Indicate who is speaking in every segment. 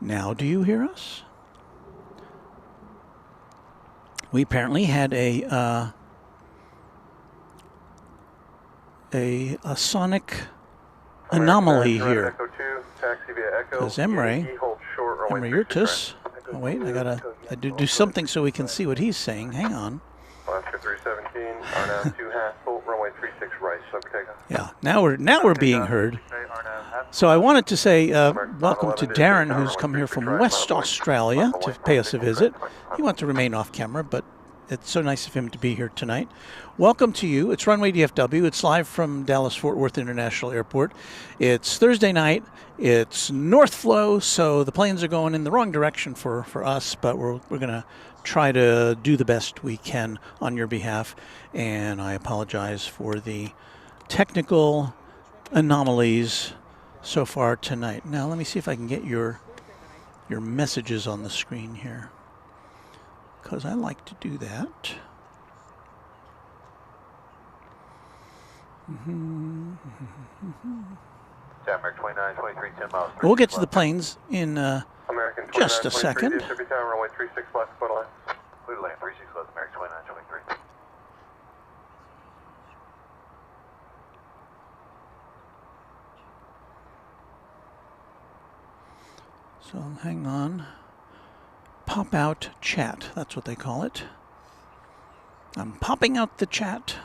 Speaker 1: Now do you hear us? We apparently had a sonic anomaly here. Because Emre Urtus, oh wait, I do something so we can see what he's saying. Hang on.
Speaker 2: Oscar 317, RNAV 2 Haskell, runway 36 right,
Speaker 1: yeah, now we're being heard. So I wanted to say welcome to Darren, who's come here from West Australia to pay us a visit. He wants to remain off camera, but it's so nice of him to be here tonight. Welcome to you. It's Runway DFW. It's live from Dallas-Fort Worth International Airport. It's Thursday night. It's North Flow, so the planes are going in the wrong direction for us, but we're going to try to do the best we can on your behalf. And I apologize for the technical anomalies so far tonight. Now let me see if I can get your messages on the screen here, because I like to do that. We'll get to the planes in just a second. So hang on. Pop out chat, that's what they call it. I'm popping out the chat.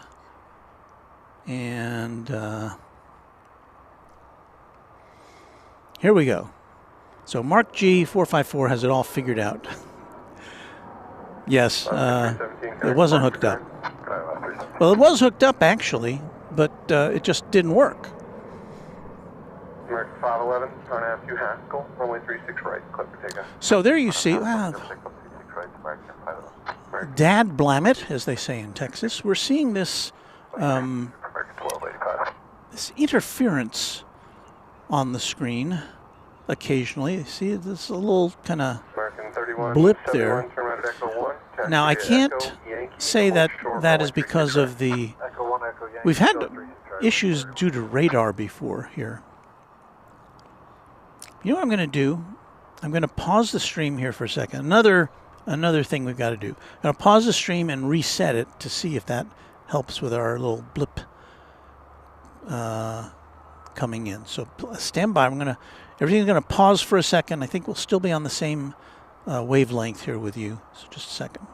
Speaker 1: And here we go. So Mark G454 has it all figured out. Yes, it wasn't hooked up. Well, it was hooked up actually, but it just didn't work.
Speaker 2: American 511, RNAV 2 Haskell, runway 36 right, clip for takeoff.
Speaker 1: So there you see, wow, dad blam it, as they say in Texas. We're seeing this this interference on the screen occasionally. You see this little kind of blip there. Now I can't say that that is because of the, we've had issues due to radar before here. You know what I'm going to do? I'm going to pause the stream here for a second. Another thing we've got to do. I'm going to pause the stream and reset it to see if that helps with our little blip coming in. So stand by. Everything's going to pause for a second. I think we'll still be on the same wavelength here with you. So just a second.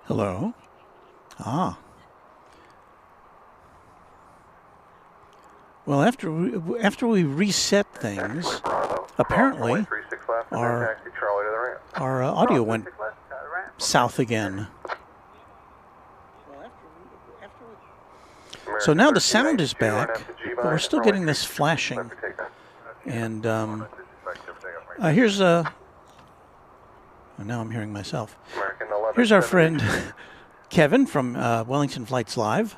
Speaker 1: Hello. Ah. Well, after we reset things, apparently our audio went south again. So now the sound is back, but we're still getting this flashing. And here's oh, now I'm hearing myself. Here's our friend Kevin from Wellington Flights Live.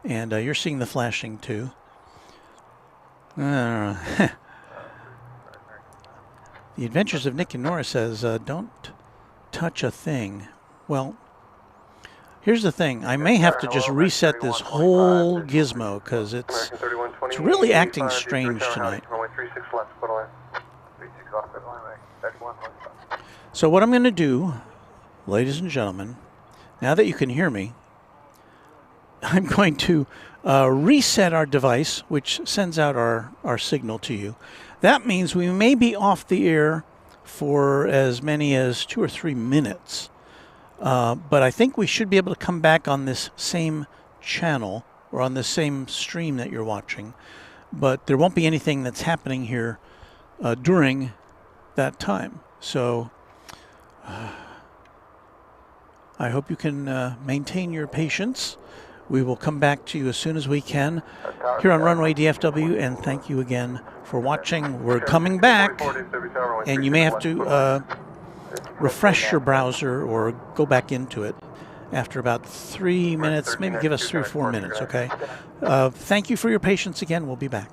Speaker 1: And you're seeing the flashing too. The Adventures of Nick and Nora says, don't touch a thing. Well, here's the thing. I may have to just reset this whole gizmo because it's really acting strange tonight. So what I'm going to do, ladies and gentlemen, now that you can hear me, I'm going to reset our device, which sends out our signal to you. That means we may be off the air for as many as 2 or 3 minutes. But I think we should be able to come back on this same channel or on the same stream that you're watching. But there won't be anything that's happening here during that time. So I hope you can maintain your patience. We will come back to you as soon as we can here on Runway DFW, and thank you again for watching. We're coming back, and you may have to refresh your browser or go back into it after about 3 minutes. Maybe give us 3 or 4 minutes, okay? Thank you for your patience again. We'll be back.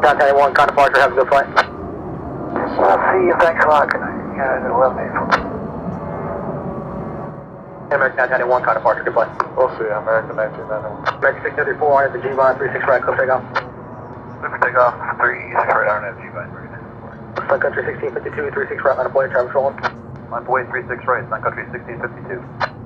Speaker 2: Delta 1, car departure, have a good flight.
Speaker 3: See you, thanks a lot. Good night. Yeah, 1184.
Speaker 2: American 991, car departure, good flight.
Speaker 3: We'll see, American 1991.
Speaker 2: American 634, on the G-line, 36 right, clear takeoff.
Speaker 3: Clear takeoff, 36 right, RNF, G-line, American 994.
Speaker 2: Sun Country 1652, 36 right, line of plane, traffic control.
Speaker 3: Line of way 36 right, Sun Country 1652.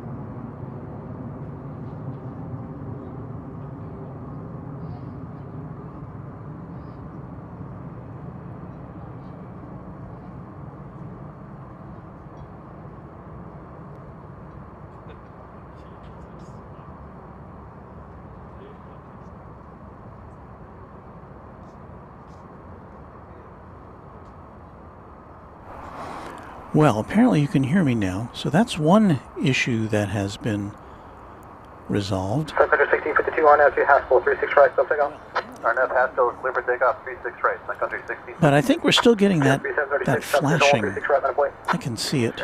Speaker 1: Well, apparently you can hear me now, so that's one issue that has been resolved.
Speaker 2: Sun Country 1652, RNF to Haskell, 36 right, clear takeoff.
Speaker 3: RNF, Haskell, clear for takeoff, 36 right, Sun Country 16.
Speaker 1: But I think we're still getting that
Speaker 2: 3736,
Speaker 1: flashing.
Speaker 2: 36 right, line of plane.
Speaker 1: I can see it.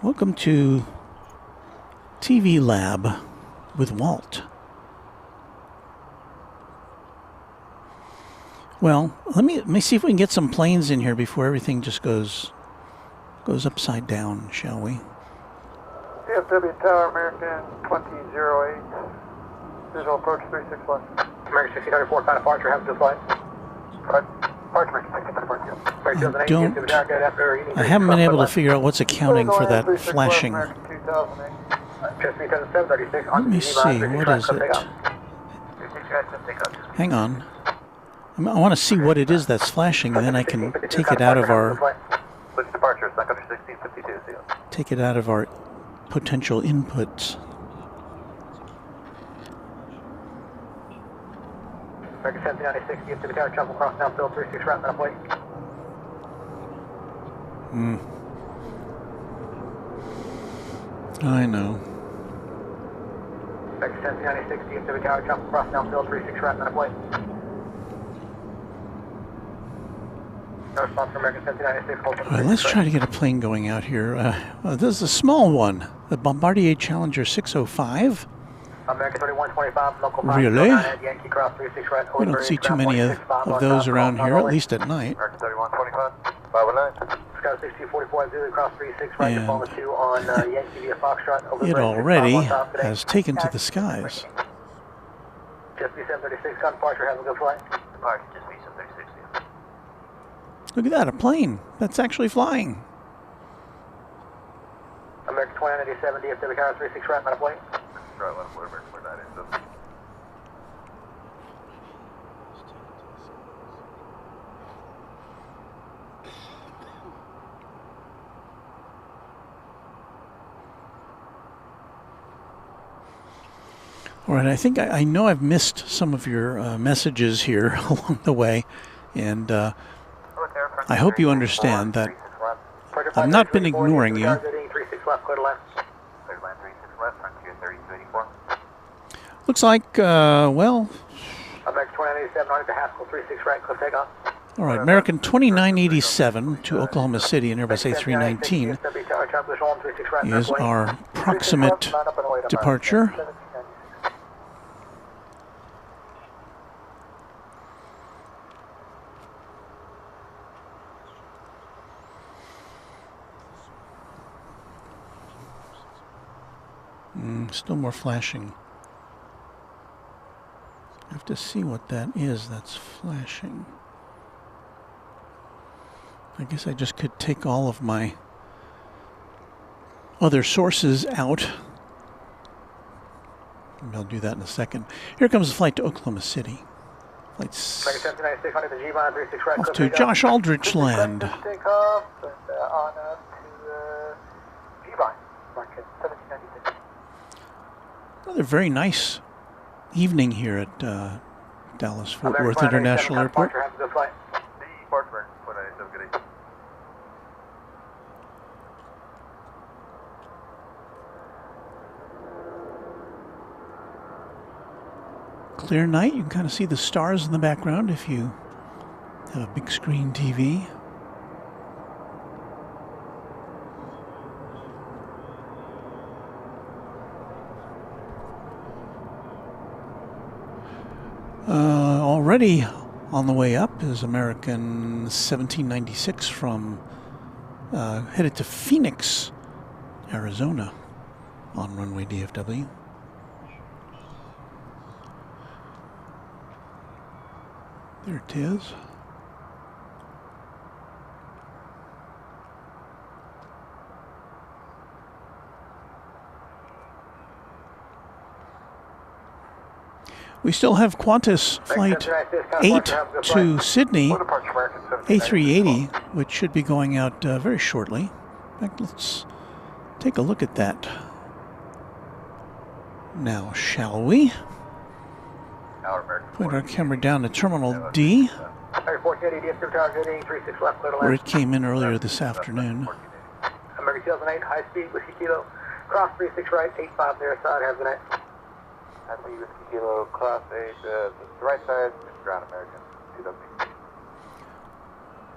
Speaker 1: Welcome to TV Lab with Walt. Well, let me see if we can get some planes in here before everything just goes upside down, shall we?
Speaker 3: DFW Tower, American 2008. Visual approach 36 left.
Speaker 2: American 1634, car departure, have a good flight.
Speaker 3: Right. Departure, American 1634.
Speaker 1: I haven't been able to figure out what's accounting for that flashing. Let me see, what is it? Hang on. I want to see what it is that's flashing, and then I can take it out of our potential inputs.
Speaker 2: American 1796, give to the tower, jump across downfield, 36 right, line of plane.
Speaker 1: I know.
Speaker 2: American 1796, give to the tower, jump across downfield, 36 right, line of plane. No response from American 1796, hold
Speaker 1: All right, let's try to get a plane going out here. This is a small one, the Bombardier Challenger 605.
Speaker 2: American 3125, local
Speaker 1: Really?
Speaker 2: Yankee Cross 36 right.
Speaker 1: We don't see too many of those around here, at least at night.
Speaker 3: American 3125, 519.
Speaker 2: Sky 6244, Zulu Cross 36 right,
Speaker 1: And
Speaker 2: Diploma 2 on Yankee via Foxtrot.
Speaker 1: It already has taken to the skies.
Speaker 2: Just B736, gun departure, have a good flight.
Speaker 3: Departure, just B736.
Speaker 1: Look at that, a plane that's actually flying.
Speaker 2: American 2987, DFW Tower 36 right, line of plane.
Speaker 3: Right, left, American 2987.
Speaker 1: All right, I think I know I've missed some of your messages here along the way, and I hope you understand that I've not been ignoring you. Looks like, well,
Speaker 2: American 2987 on to Haskell 36 right, cliff takeoff.
Speaker 1: all right, American 2987 to Oklahoma City and Airbus A319 is our proximate departure. Still more flashing. I have to see what that is that's flashing. I guess I just could take all of my other sources out. Maybe I'll do that in a second. Here comes the flight to Oklahoma City. Flight's off to Josh Aldrich land. Another very nice evening here at Dallas Fort Worth International Airport. Clear night. You can kind of see the stars in the background if you have a big screen TV. Already on the way up is American 1796 from headed to Phoenix, Arizona on Runway DFW. There it is. We still have Qantas flight 8 to Sydney, A380, which should be going out very shortly. In fact, let's take a look at that now, shall we? Point our camera down to Terminal D, where it came in earlier this afternoon.
Speaker 3: American 2008, high speed, Whiskey Kilo, cross 36 right, 85 there side, have a good night. High speed, Whiskey Kilo, cross 8, the right side, ground American, DFW.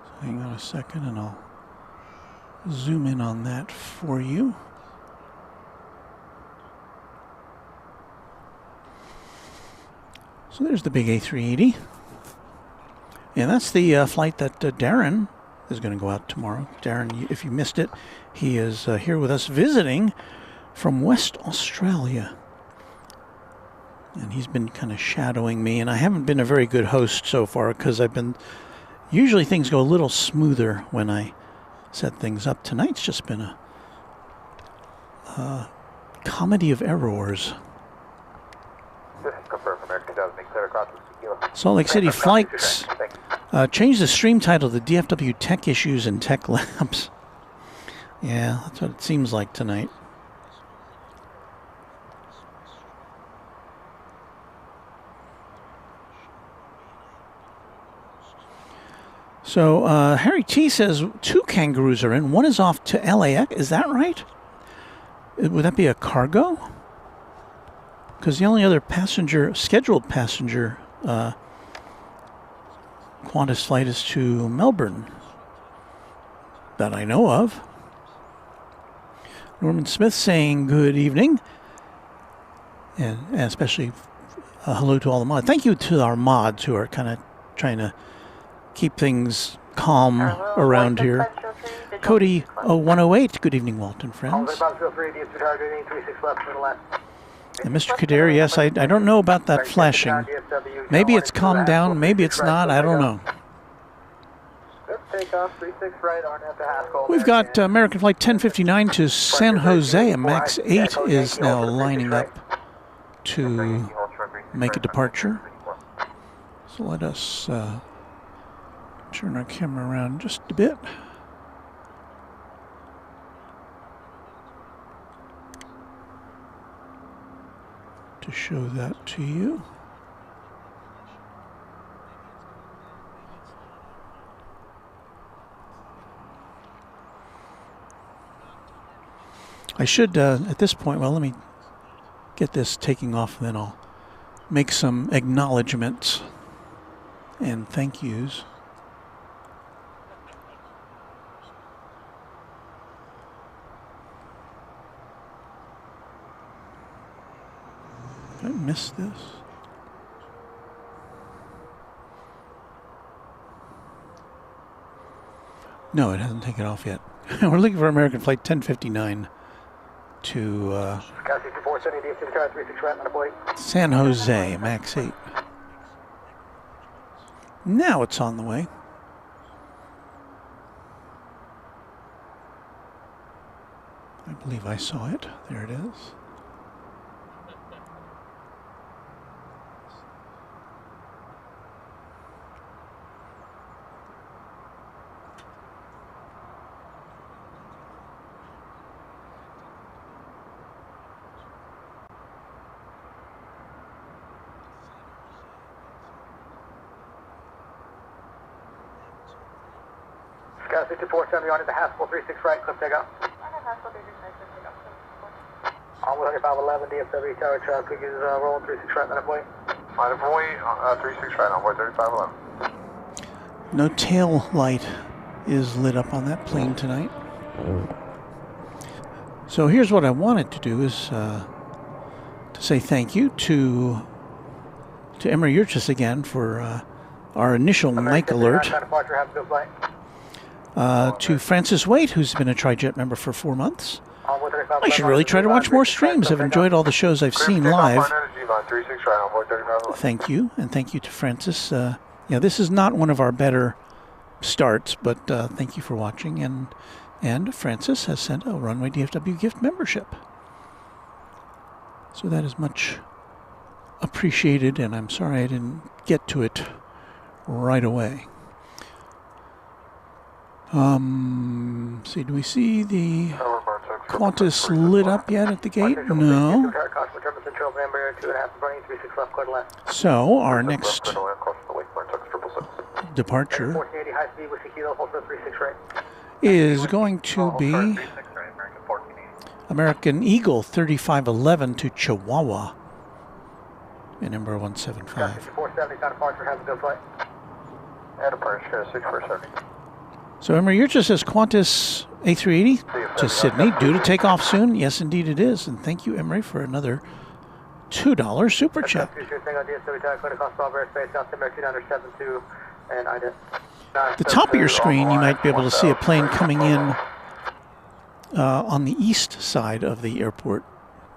Speaker 1: So hang on a second and I'll zoom in on that for you. So there's the big A380. And that's the flight that Darren is going to go out tomorrow. Darren, if you missed it, he is here with us visiting from West Australia. And he's been kind of shadowing me. And I haven't been a very good host so far because usually things go a little smoother when I set things up. Tonight's just been a comedy of errors. Salt Lake City Flights changed the stream title to DFW Tech Issues and Tech Labs. Yeah, that's what it seems like tonight. So Harry T says 2 kangaroos are in. One is off to LAX. Is that right? Would that be a cargo? Because the only other scheduled passenger Qantas flight is to Melbourne that I know of. Norman Smith saying good evening, and especially hello to all the mods. Thank you to our mods who are kind of trying to keep things calm around here. Cody 0108, good evening, Walton friends. And Mr. Kadir, yes, I don't know about that flashing. Maybe it's calmed down, maybe it's not, I don't know. We've got American Flight 1059 to San Jose. A MAX 8 is now lining up to make a departure. So let us turn our camera around just a bit. To show that to you. I should, at this point, well, let me get this taking off, and then I'll make some acknowledgments and thank yous. Did I miss this? No, it hasn't taken off yet. We're looking for American Flight 1059 to San Jose, MAX 8. Now it's on the way. I believe I saw it. There it is.
Speaker 3: Sky 5470 on into Haskell 36 right, clip takeoff. On 10511 DFW Tower Truck, we is rolling 36 right, minute boy. Minute boy, 36 right, on board 3511.
Speaker 1: No tail light is lit up on that plane tonight. So here's what I wanted to do is to say thank you to to Emery Urchis again for our initial mic alert.
Speaker 3: Departure, have a good flight.
Speaker 1: To Francis Waite, who's been a TriJet member for 4 months.
Speaker 3: On 135,
Speaker 1: I should really try to watch more streams. I've enjoyed all the shows I've seen live. Thank you, and thank you to Francis. Yeah, this is not one of our better starts, but thank you for watching. And Francis has sent a Runway DFW gift membership. So that is much appreciated, and I'm sorry I didn't get to it right away. See, do we see the Qantas lit up yet at the gate? No. So our next departure is going to be American Eagle 3511 to Chihuahua in number 175.
Speaker 3: 470, departure, have a good flight.
Speaker 2: And departure, 6470.
Speaker 1: So Emery Urchis says Qantas A380 to Sydney, due to take off soon. Yes, indeed it is. And thank you, Emery, for another $2 super chat. The top of your screen, you might be able to see a plane coming in on the east side of the airport,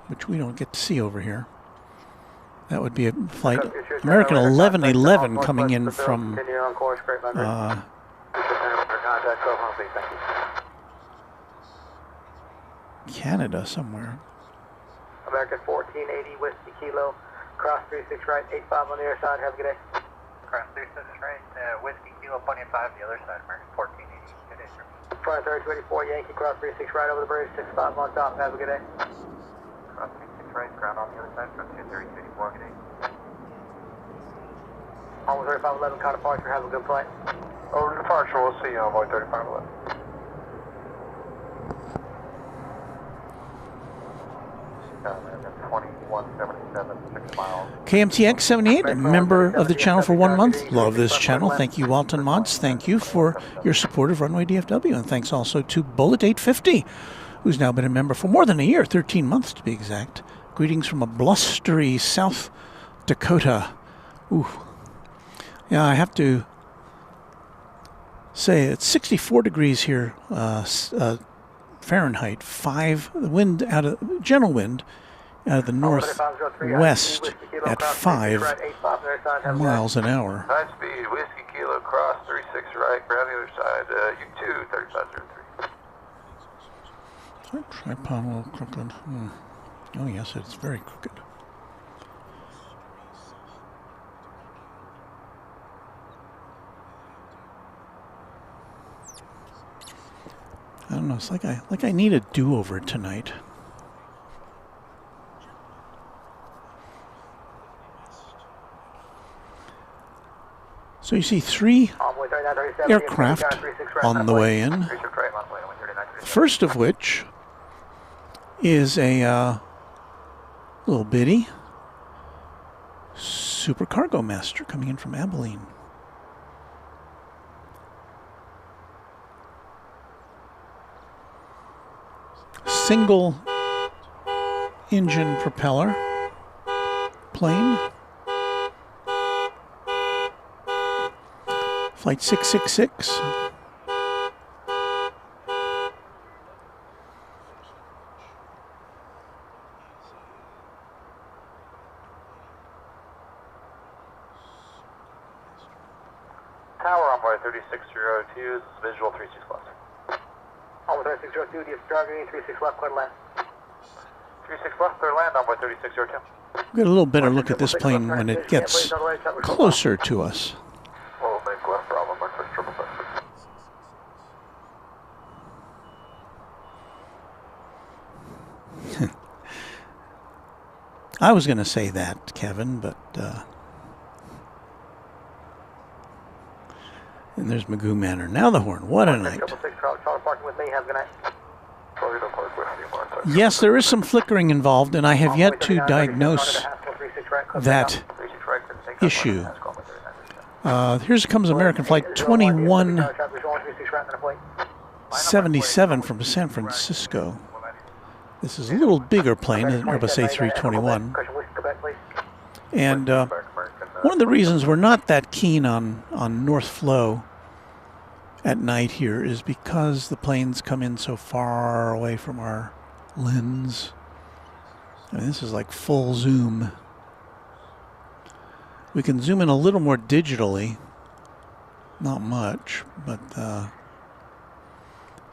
Speaker 1: which we don't get to see over here. That would be a flight American 1111 coming in from Canada somewhere.
Speaker 3: American 1480 Whiskey Kilo, cross 36 right, 85 on the other side, have a good day. Cross 36 right, Whiskey Kilo, plenty of 5 on the other side, American 1480, good day, sir. Front 3284 Yankee, cross 36 right over the bridge, 65 on top, have a good day. Cross 36 right, ground on the other side, front 3284, good day. On 3511, car departure, have a good flight.
Speaker 2: Over to departure, we'll see you on Boeing 3511.
Speaker 1: KMTX 78, a member of the channel for 1 month. Love this channel. Thank you, Walton Mods. Thank you for your support of Runway DFW. And thanks also to Bullet 850, who's now been a member for more than a year, 13 months to be exact. Greetings from a blustery South Dakota. Ooh. Yeah, I have to say it's 64 degrees here, Fahrenheit. 5 wind out of gentle wind out of the northwest at 5 miles an hour.
Speaker 2: High speed, Whiskey Kilo, cross 36 right, ground the other side, U2 3503.
Speaker 1: Tripod a little crooked. Oh yes, it's very crooked. I don't know. It's like I need a do-over tonight. So you see 3 aircraft on the way in. First of which is a little bitty Super Cargo Master coming in from Abilene. Single engine propeller plane. Flight 666.
Speaker 2: Tower on board 3602, visual 36 plus.
Speaker 3: On 3602, DFW, 36 left, clear land.
Speaker 2: 36 left, clear land on board 3602.
Speaker 1: Get a little better look at this plane when it gets closer to us.
Speaker 2: We'll make left Bravo, mark 677.
Speaker 1: I was going to say that, Kevin, but and there's Magoo Manor. Now the horn. What a night. Yes, there is some flickering involved, and I have yet to diagnose that issue. Here comes American Flight 2177 from San Francisco. This is a little bigger plane than Airbus A321. And One of the reasons we're not that keen on North Flow at night here is because the planes come in so far away from our lens. I mean, this is like full zoom. We can zoom in a little more digitally. Not much, but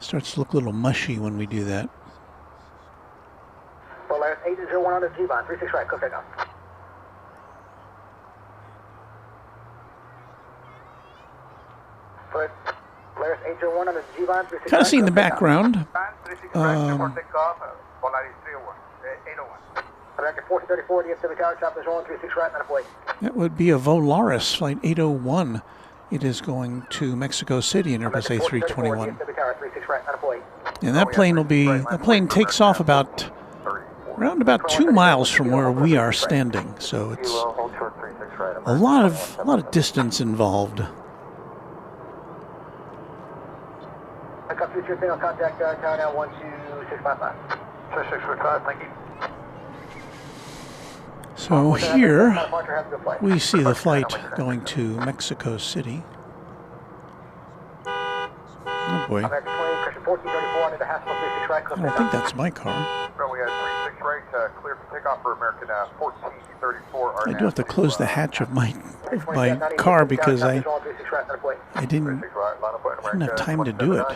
Speaker 1: starts to look a little mushy when we do that.
Speaker 3: Polaris 801 on the G-Bond, 36 right, close takeoff. Polaris 801 on the G-Bond, 36
Speaker 1: Kind of see in the background.
Speaker 3: 36 right, before takeoff, Polaris 301, 801. American 1434, DFW Tower, chop is 136 right, 948.
Speaker 1: That would be a Volaris flight 801. It is going to Mexico City in Airbus A321. And that plane will be, the plane takes off around about 2 miles from where we are standing. So it's a lot of distance involved.
Speaker 3: Contact tower now 12655. 2655, thank you.
Speaker 1: So here we see the flight going to Mexico City. Oh boy. I don't think that's my car. I do have to close the hatch of my car because I didn't have time to do it.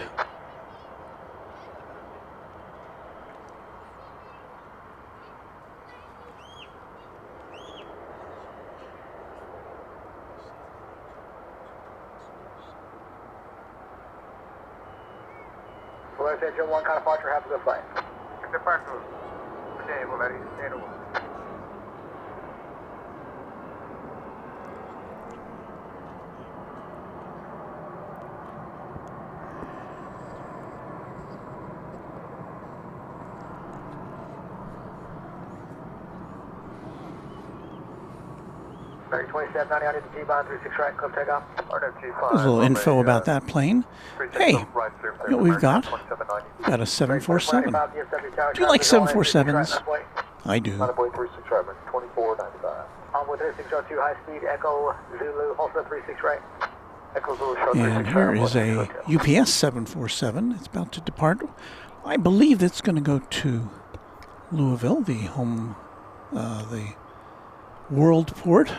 Speaker 3: Polaris 801, kind of departure, have a good flight.
Speaker 2: Departure. Okay, Polaris 801.
Speaker 3: American 2790 on the G-Bond, 36 right, club takeoff.
Speaker 1: There's a little info about that plane. Hey, you know what we've got? We've got a 747. Do you like 747s? I do.
Speaker 3: On with 3602, high speed, Echo Zulu, also 36 right. Echo Zulu,
Speaker 1: and here is a UPS 747. It's about to depart. I believe it's going to go to Louisville, the home, the world port.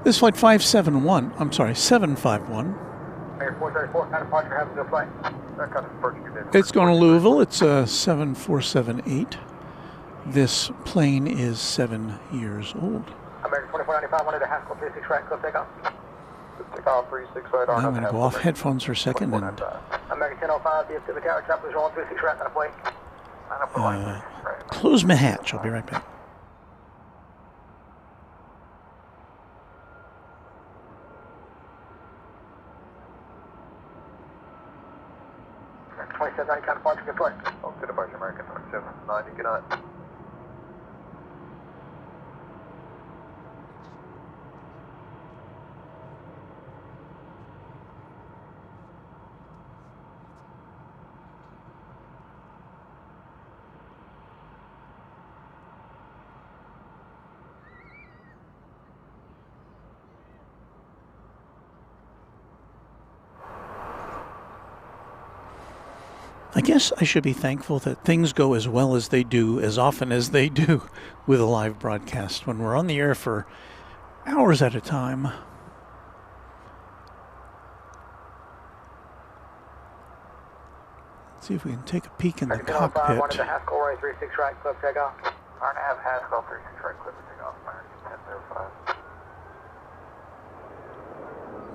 Speaker 1: This flight 571, I'm sorry, 751. It's going to Louisville. It's a 7478. This plane is 7 years old.
Speaker 3: American 2495 under the Haskell 36 right, clip takeoff.
Speaker 1: I'm going to go off headphones for a second and
Speaker 3: American 1005, DFW Tower, choppers rolling 36 right, 948.
Speaker 1: Close my hatch. I'll be right back.
Speaker 3: 2790, kind of departure, good flight.
Speaker 2: Oh, good departure, American 2790, good night.
Speaker 1: I guess I should be thankful that things go as well as they do, as often as they do with a live broadcast when we're on the air for hours at a time. Let's see if we can take a peek in the cockpit.
Speaker 3: One the Haskell, right, 36 right, clip takeoff.
Speaker 2: Hard to have Haskell 36 right, clip takeoff, American 1005.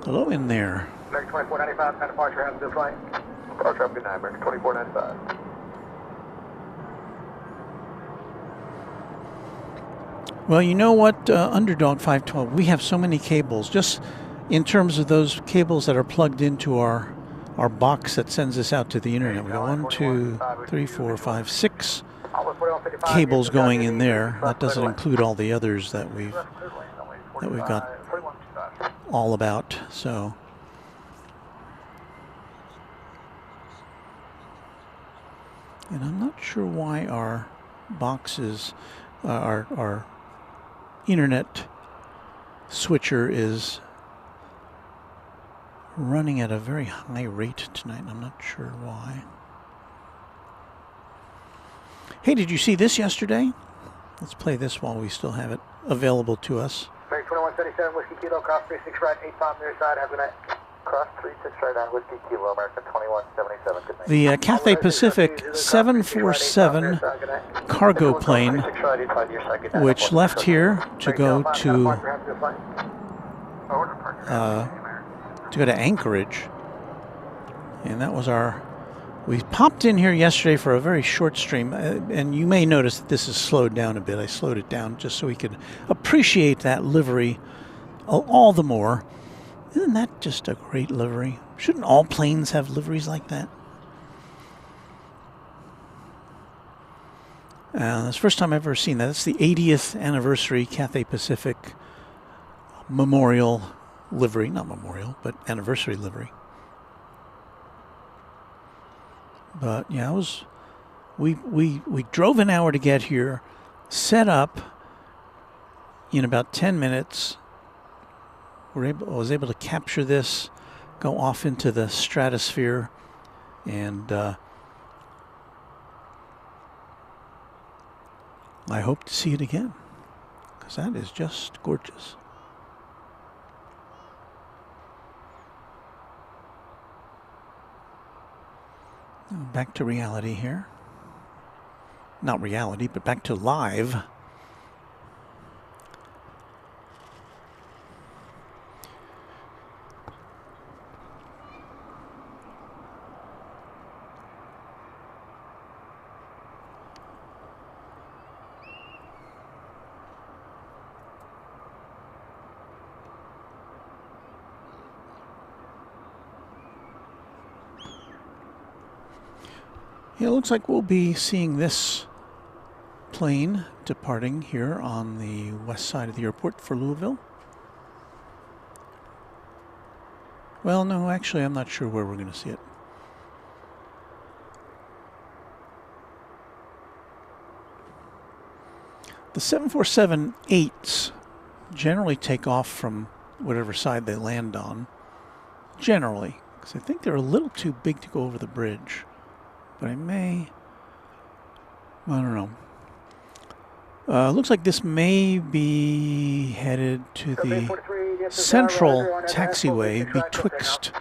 Speaker 1: Hello in there.
Speaker 3: American 2495, kind of departure, have a good flight.
Speaker 2: Departure, have a good night, American 2495.
Speaker 1: Well, you know what, Underdog 512, we have so many cables, just in terms of those cables that are plugged into our box that sends us out to the internet. We got 1, 2, 3, 4, 5, 6 cables going in there. That doesn't include all the others that we've got all about. So And I'm not sure why our boxes, our internet switcher is running at a very high rate tonight. I'm not sure why. Hey, did you see this yesterday? Let's play this while we still have it available to us.
Speaker 3: American 2177, Whiskey Kilo, cross 36 right, 85 near side, have a good night. Cross 36 right on Whiskey Kilo, American 2177, good night.
Speaker 1: The Cathay Pacific 747 cargo plane, which left here to go to Anchorage. And that was we popped in here yesterday for a very short stream, and you may notice that this is slowed down a bit. I slowed it down just so we could appreciate that livery all the more. Isn't that just a great livery? Shouldn't all planes have liveries like that? That's the first time I've ever seen that. It's the 80th anniversary Cathay Pacific memorial livery. Not memorial, but anniversary livery. But yeah, we drove an hour to get here, set up in about 10 minutes. I was able to capture this, go off into the stratosphere, and I hope to see it again, because that is just gorgeous. Back to reality here. Not reality, but back to live. Yeah, it looks like we'll be seeing this plane departing here on the west side of the airport for Louisville. Well, no, actually, I'm not sure where we're going to see it. The 747-8s generally take off from whatever side they land on. Generally, because I think they're a little too big to go over the bridge. But I don't know. Looks like this may be headed to the central taxiway betwixt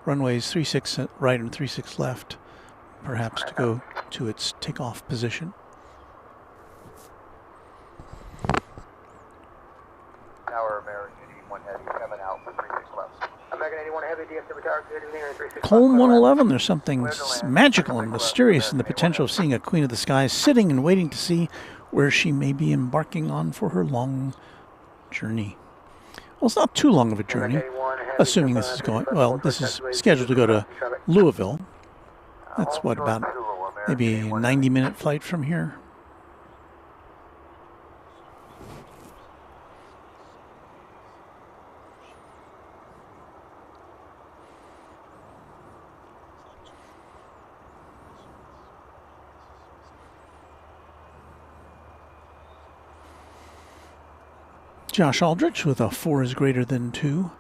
Speaker 1: runways 36 right and 36 left, perhaps to go to its takeoff position.
Speaker 3: Tower American 81 Heavy, 7 out for 36 left. American 81 Heavy, DFW Tower, 36
Speaker 1: Column 111, there's something magical and mysterious in the potential of seeing a queen of the skies sitting and waiting to see where she may be embarking on for her long journey. Well, it's not too long of a journey, assuming this is this is scheduled to go to Louisville. That's what, about maybe a 90-minute flight from here. Josh Aldrich with a 4 is greater than 2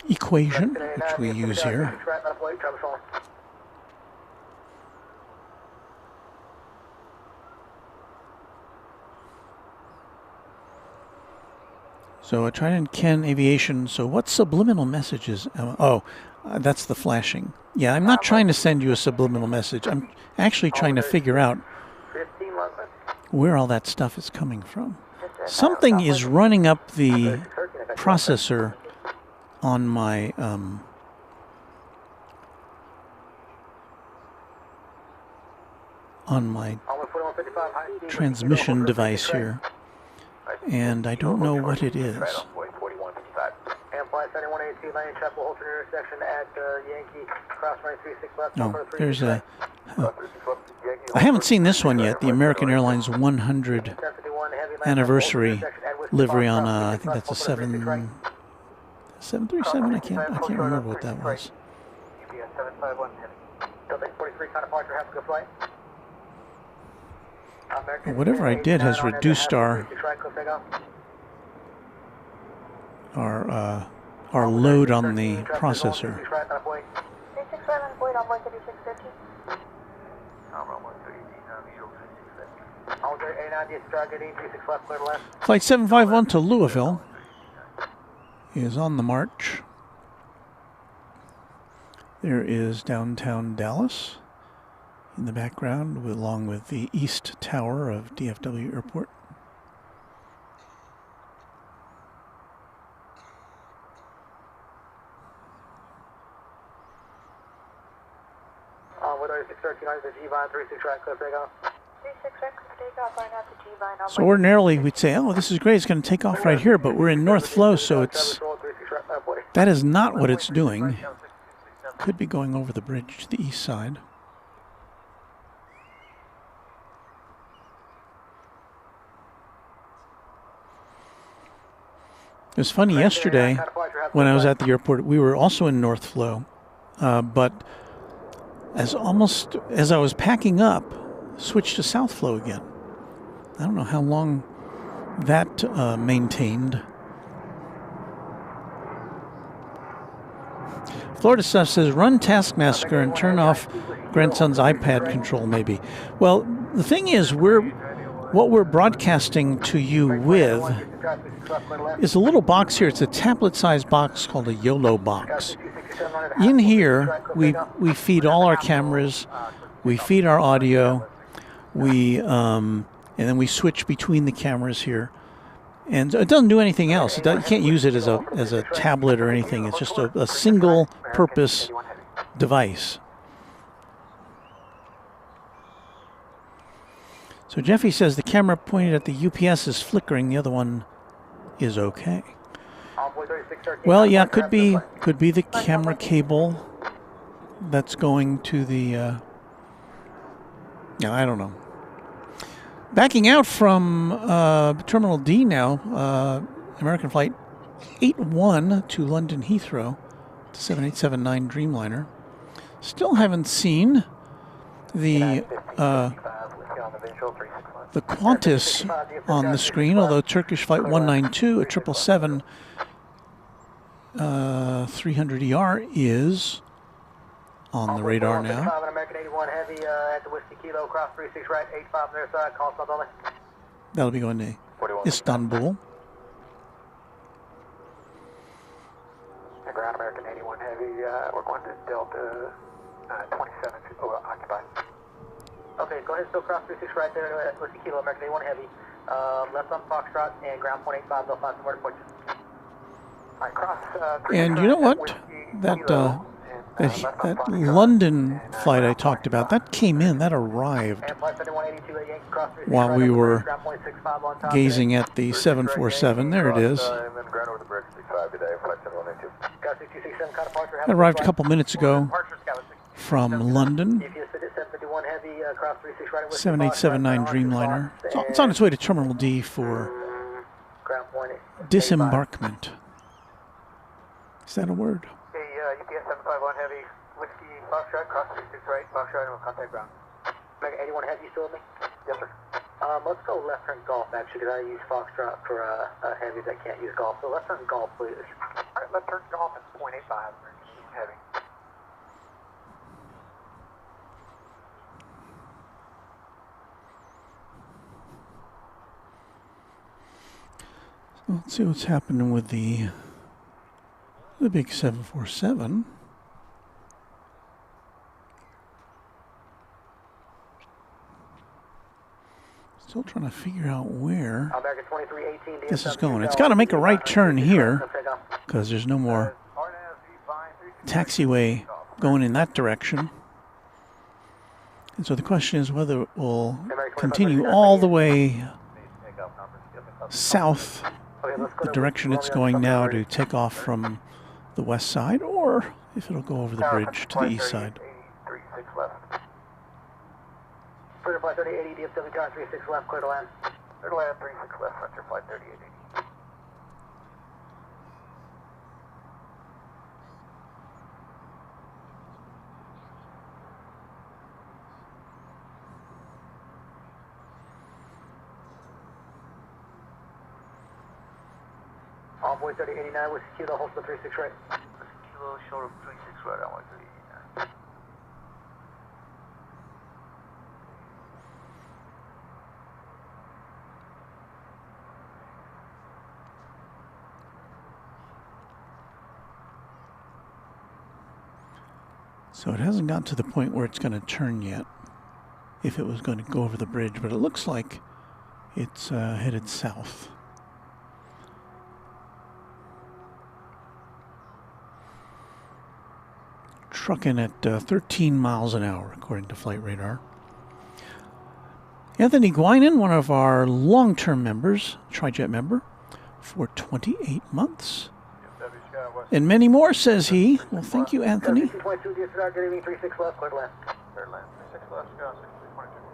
Speaker 1: equation, which we use here. So Trident Ken Aviation. So what subliminal messages? That's the flashing. Yeah, I'm not trying to send you a subliminal message. I'm actually trying to figure out where all that stuff is coming from. Something is running up the processor on my transmission device here, and I don't know what it is. No, there's a... I haven't seen this one yet, the American Airlines 100 anniversary livery on, I think that's a 737, I can't remember what that was.
Speaker 3: 751 heavy. Delta 43 kind of departure, have a good flight.
Speaker 1: Well, whatever I did has reduced our load on the processor.
Speaker 3: 367, Boyd on board 3613.
Speaker 1: Flight 751 to Louisville is on the march. There is downtown Dallas in the background, along with the East Tower of DFW Airport.
Speaker 3: With 613 on the G-Vine, 36 right, clear takeoff. 36 right, clear takeoff, right at the G-Vine.
Speaker 1: So ordinarily we'd say, oh, this is great, it's going to take off right here, but we're in North Flow, so that is not what it's doing. Could be going over the bridge to the east side. It was funny yesterday when I was at the airport, we were also in North Flow, but as I was packing up, switched to South Flow again. I don't know how long that maintained. Florida Stuff says, run Taskmaster and turn off grandson's iPad control, maybe. Well, the thing is, what we're broadcasting to you with is a little box here. It's a tablet-sized box called a YOLO box. In here, we feed all our cameras, we feed our audio, and then we switch between the cameras here. And it doesn't do anything else. You can't use it as a tablet or anything. It's just a single-purpose device. So Jeffy says the camera pointed at the UPS is flickering. The other one is okay. Well, yeah, could be the camera cable that's going to the. I don't know. Backing out from Terminal D now, American Flight 81 to London Heathrow, 7879 Dreamliner. Still haven't seen the Qantas on the screen, although Turkish Flight 192 at 777 300ER is on the radar now.
Speaker 3: American 81 Heavy at the Whiskey Kilo, cross 36 right, 85 on their side, call south only.
Speaker 1: That'll be going to Istanbul.
Speaker 3: Ground American 81 Heavy, we're going to Delta 27 occupied. Okay, go ahead, still cross 36 right there at Whiskey Kilo, American 81 Heavy. Left on Foxtrot and ground 0.85, they'll find some more to push. Alright, cross
Speaker 1: and you know what? That London flight I talked about, that came in, that arrived while we were gazing at the 747. There it is. It arrived a couple minutes ago from London. 7879 Dreamliner. It's on its way to Terminal D for disembarkment. Is that a word?
Speaker 3: UPS 751 Heavy, Whiskey Foxtrot, cross 36 right, Foxtrot, and we'll contact ground. American 81 Heavy, you still with me? Yes, sir. Let's go left turn Golf, actually, because I use Foxtrot for heavies that can't use Golf. So left turn Golf, please. Alright, left turn Golf at 0.85, Heavy.
Speaker 1: Let's see what's happening with the big 747. Still trying to figure out where this is going. It's got to make a right turn here because there's no more taxiway going in that direction. And so the question is whether it will continue all the way south, the direction it's going now, to take off from the west side, or if it'll go over the bridge to the east side.
Speaker 3: Clear flight 3080, DFW Tower 36 left, clear to land. Clear to land, 36 left, center flight 3880. Envoy 3089 with Kilo, hold for 36 right.
Speaker 4: Kilo, shoulder 36 right, Runway 3089.
Speaker 1: So it hasn't gotten to the point where it's going to turn yet, if it was going to go over the bridge, but it looks like it's headed south. Trucking at 13 miles an hour, according to flight radar. Anthony Guinan, one of our long-term members, Trijet member, for 28 months. And many more, says he. Well, thank you, Anthony.
Speaker 3: 22 DFW, good evening, 36 left, clear to land.
Speaker 4: Third land, 36 left, go,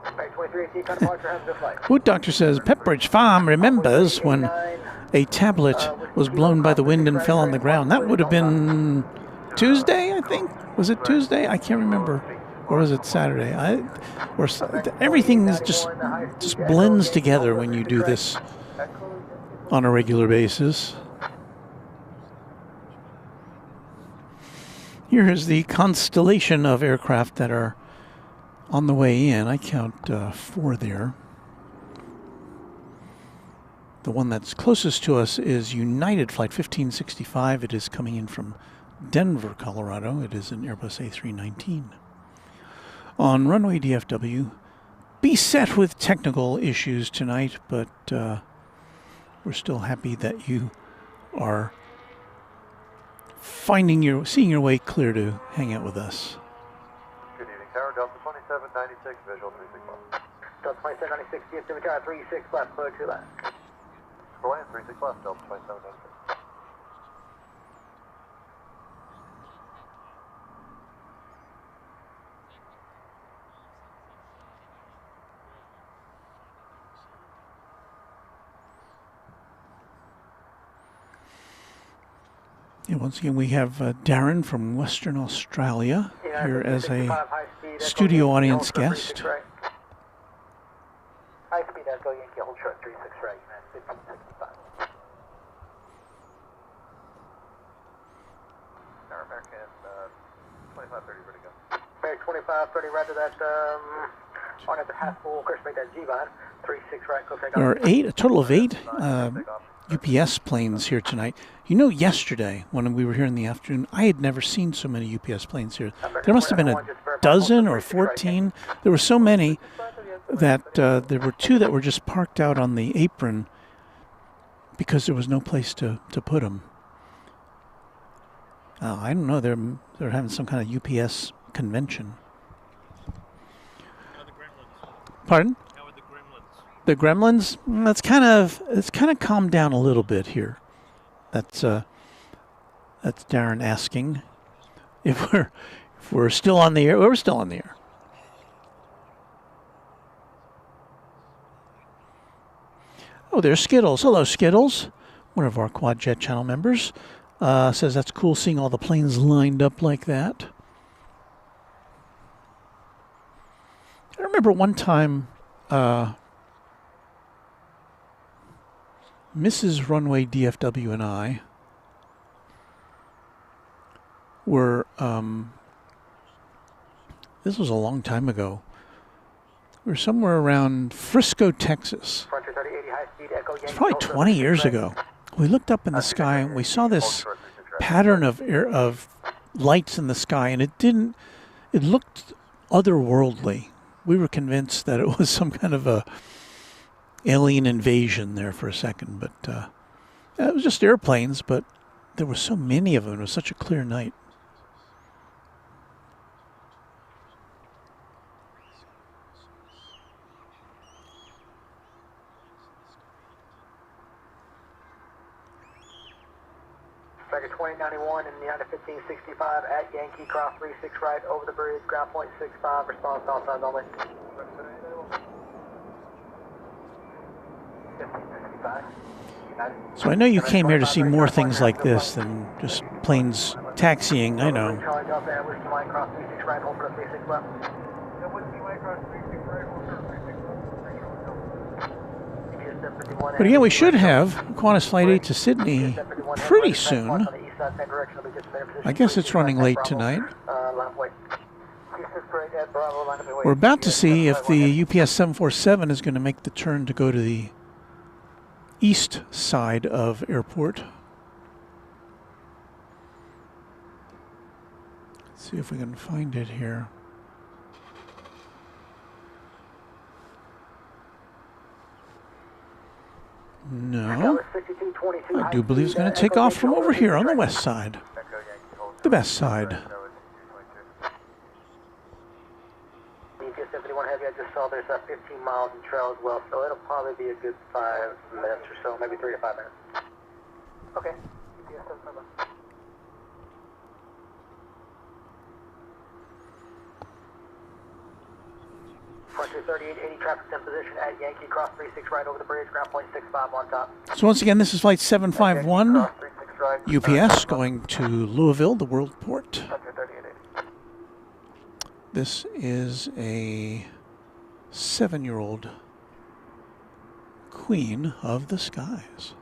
Speaker 4: 6322.
Speaker 3: Right, 2318, kind of departure, have a good flight.
Speaker 1: Wood Doctor says Pepperidge Farm remembers when a tablet was blown by the wind and fell on the ground. That would have been Tuesday, I think. Was it Tuesday? I can't remember. Or was it Saturday? Everything is just blends together when you do this on a regular basis. Here is the constellation of aircraft that are on the way in. I count 4 there. The one that's closest to us is United Flight 1565. It is coming in from Denver, Colorado. It is an Airbus A319. On Runway DFW, beset with technical issues tonight, but we're still happy that you are seeing your way clear to hang out with us.
Speaker 2: Good evening, Tower. Delta 2796, visual 36 left.
Speaker 3: Delta 2796, DFW Tower, 36 left, clear to land.
Speaker 2: For land, 36 left, Delta 2796.
Speaker 1: Yeah, once again, we have Darren from Western Australia here as a studio audience guest.
Speaker 3: High speed, Echo Yankee, hold short, 36 right, United 1565.
Speaker 2: Tower American 2530, ready to go.
Speaker 3: Right, 2530, right to that, on at the Haskell, of course, make that G-Vine, 36 right, go take off.
Speaker 1: There are a total of 8 UPS planes here tonight. You know, yesterday when we were here in the afternoon, I had never seen so many UPS planes here. There must have been a dozen or 14. There were so many that there were 2 that were just parked out on the apron because there was no place to put them. I don't know. They're having some kind of UPS convention. Pardon? The Gremlins, it's kind of calmed down a little bit here. That's Darren asking if we're still on the air. We're still on the air. Oh, there's Skittles. Hello, Skittles. One of our Quad Jet channel members says that's cool seeing all the planes lined up like that. I remember one time. Mrs. Runway DFW and I were, this was a long time ago. We were somewhere around Frisco, Texas. It's probably 20 years ago. We looked up in the sky and we saw this pattern of lights in the sky, and it looked otherworldly. We were convinced that it was some kind of a alien invasion there for a second, but it was just airplanes, but there were so many of them. It was such a clear night.
Speaker 3: Second 2091 in United 1565 at Yankee, cross 36 right, over the bridge, ground point 65, response outside only.
Speaker 1: So I know you came here to see more things like this than just planes taxiing, I know. But again, we should have Qantas Flight 8 to Sydney pretty soon. I guess it's running late tonight. We're about to see if the UPS 747 is going to make the turn to go to the east side of airport. Let's see if we can find it here. No. I do believe it's going to take off from over here on the west side. The best side.
Speaker 3: DFW 71 Heavy, I just saw there's 15 miles in trail as well, so it'll probably be a good 5 minutes or so, maybe 3 to 5 minutes. Okay. DFW 71. Frontier 3880, traffic's in position at Yankee, cross 36 right over the bridge, ground point 65 on top.
Speaker 1: So once again, this is flight 751, UPS going to Louisville, the world port. This is a 7-year-old queen of the skies.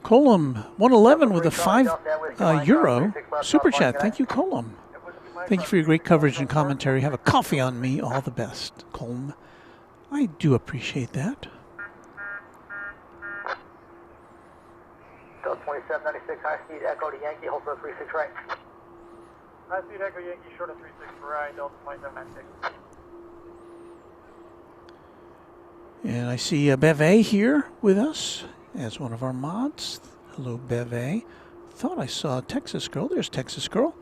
Speaker 1: Colum 111 with a 5 euro super chat. Thank you, Colum. Thank you for your great coverage and commentary. Have a coffee on me. All the best, Colum. I do appreciate that.
Speaker 3: Delta 2796, high speed echo to Yankee, hold for 36 right.
Speaker 5: High speed echo Yankee, short of 36 right, Delta 2796.
Speaker 1: And I see Beve here with us as one of our mods. Hello, Beve. Thought I saw Texas Girl. There's Texas Girl.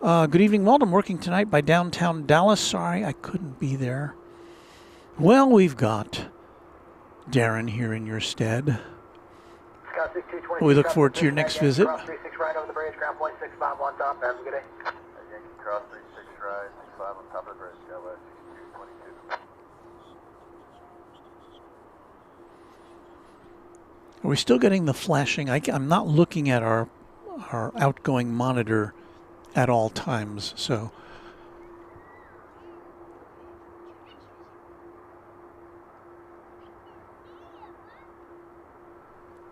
Speaker 1: Good evening, Walt. I'm working tonight by downtown Dallas. Sorry I couldn't be there. Well, we've got Darren here in your stead. We look forward to your next visit.
Speaker 3: Cross 36 right over the bridge, ground point 65 on top. Have a good day.
Speaker 2: Yankee cross 36 right, 65 on top of the bridge, Delta 22.
Speaker 1: Are we still getting the flashing? I'm not looking at our outgoing monitor at all times, so.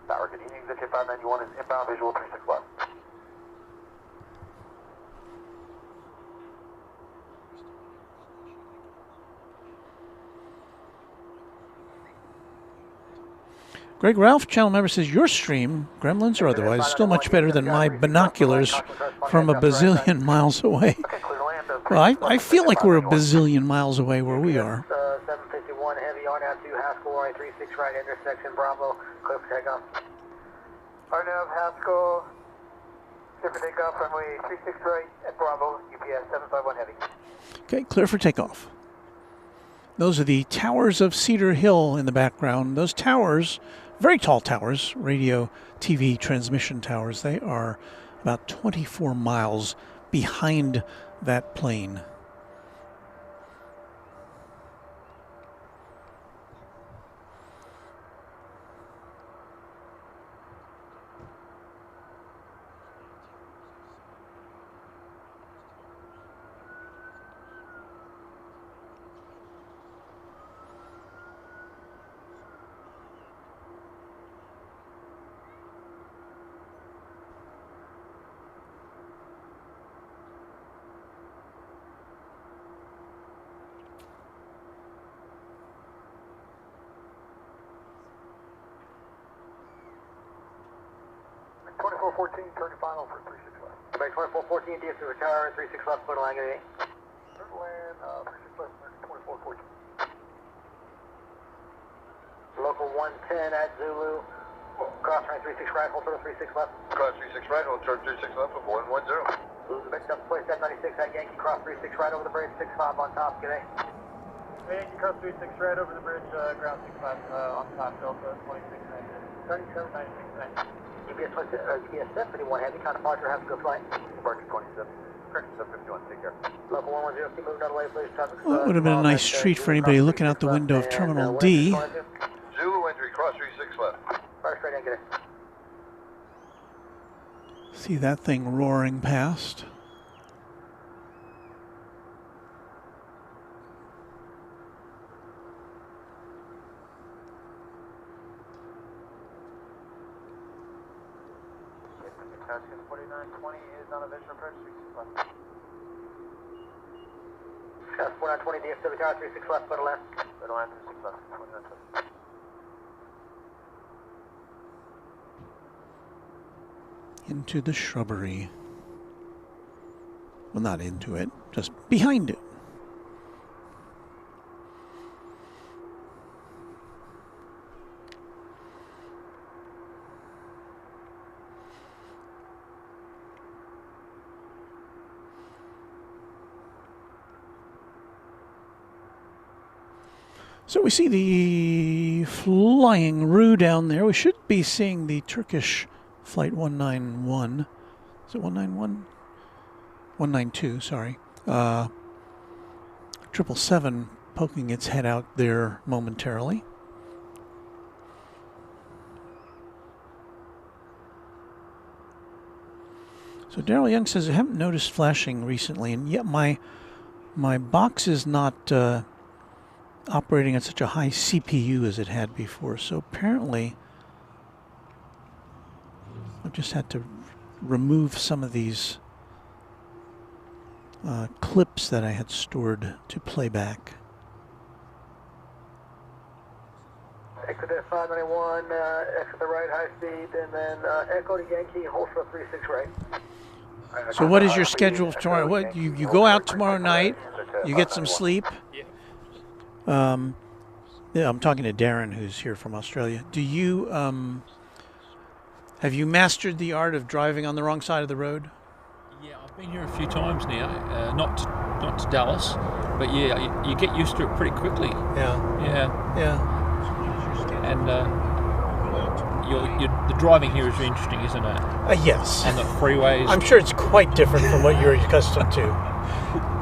Speaker 2: Tower, good evening, exit 591 is inbound visual 36 left.
Speaker 1: Greg Ralph, channel member, says your stream, Gremlins or otherwise, is still much better than my binoculars from a bazillion miles away. Well, I feel like we're a bazillion miles away where we are.
Speaker 3: 751 heavy on out to Haskell, runway 36 right, intersection Bravo, clear for takeoff.
Speaker 5: RNAV Haskell, clear for takeoff, runway 36 right at Bravo, UPS 751 heavy.
Speaker 1: Okay, clear for takeoff. Those are the towers of Cedar Hill in the background. Those towers, very tall towers, radio, TV transmission towers, they are about 24 miles behind that plane.
Speaker 2: Turn final for 36 left.
Speaker 3: Break 2414, DFW Tower, 36 left, foot line, good day.
Speaker 2: Turn land, 36 left, 2414.
Speaker 3: Local 110 at Zulu, cross runway 36 right, hold turn 36 left.
Speaker 2: Cross 36 right, hold turn 36 left for 4110.
Speaker 3: Lose the Delta 2796 at Yankee, cross 36 right over the bridge, 65 on top, good day.
Speaker 5: Yankee cross 36 right over the bridge, ground 65 on top, Delta 2796.
Speaker 3: UPS 751 heavy, kind of departure, have a good flight.
Speaker 2: Departure 27. Correction 751, take care.
Speaker 3: Local 110, keep moving out of the way, please. Traffic.
Speaker 1: Well, it would have been a nice treat for anybody looking out the window of Terminal D.
Speaker 2: Zulu entry, cross 36 left.
Speaker 3: Fire straight in, good day.
Speaker 1: See that thing roaring past.
Speaker 3: Attachment 4920 is on a visual approach 36 left. 4920 DFW Tower 36 left, middle left. Middle left, 36 left, 4920.
Speaker 1: Into the shrubbery. Well, not into it, just behind it. So we see the flying Roo down there. We should be seeing the Turkish flight 191. Is it 191? 192, sorry. 777 poking its head out there momentarily. So Daryl Young says, I haven't noticed flashing recently, and yet my box is not operating at such a high CPU as it had before. So apparently I've just had to remove some of these clips that I had stored to play back.
Speaker 5: Exit at 591, exit the right high speed, and then Echo to Yankee, hold for 36 right.
Speaker 1: So what is your schedule for tomorrow? What you go out tomorrow night, you get some sleep? Yeah, I'm talking to Darren, who's here from Australia. Do you have you mastered the art of driving on the wrong side of the road?
Speaker 6: Yeah, I've been here a few times now. Not to Dallas, but yeah, you get used to it pretty quickly.
Speaker 1: Yeah.
Speaker 6: And the driving here is interesting, isn't it?
Speaker 1: Yes.
Speaker 6: And the freeways.
Speaker 1: I'm sure it's quite different from what you're accustomed to.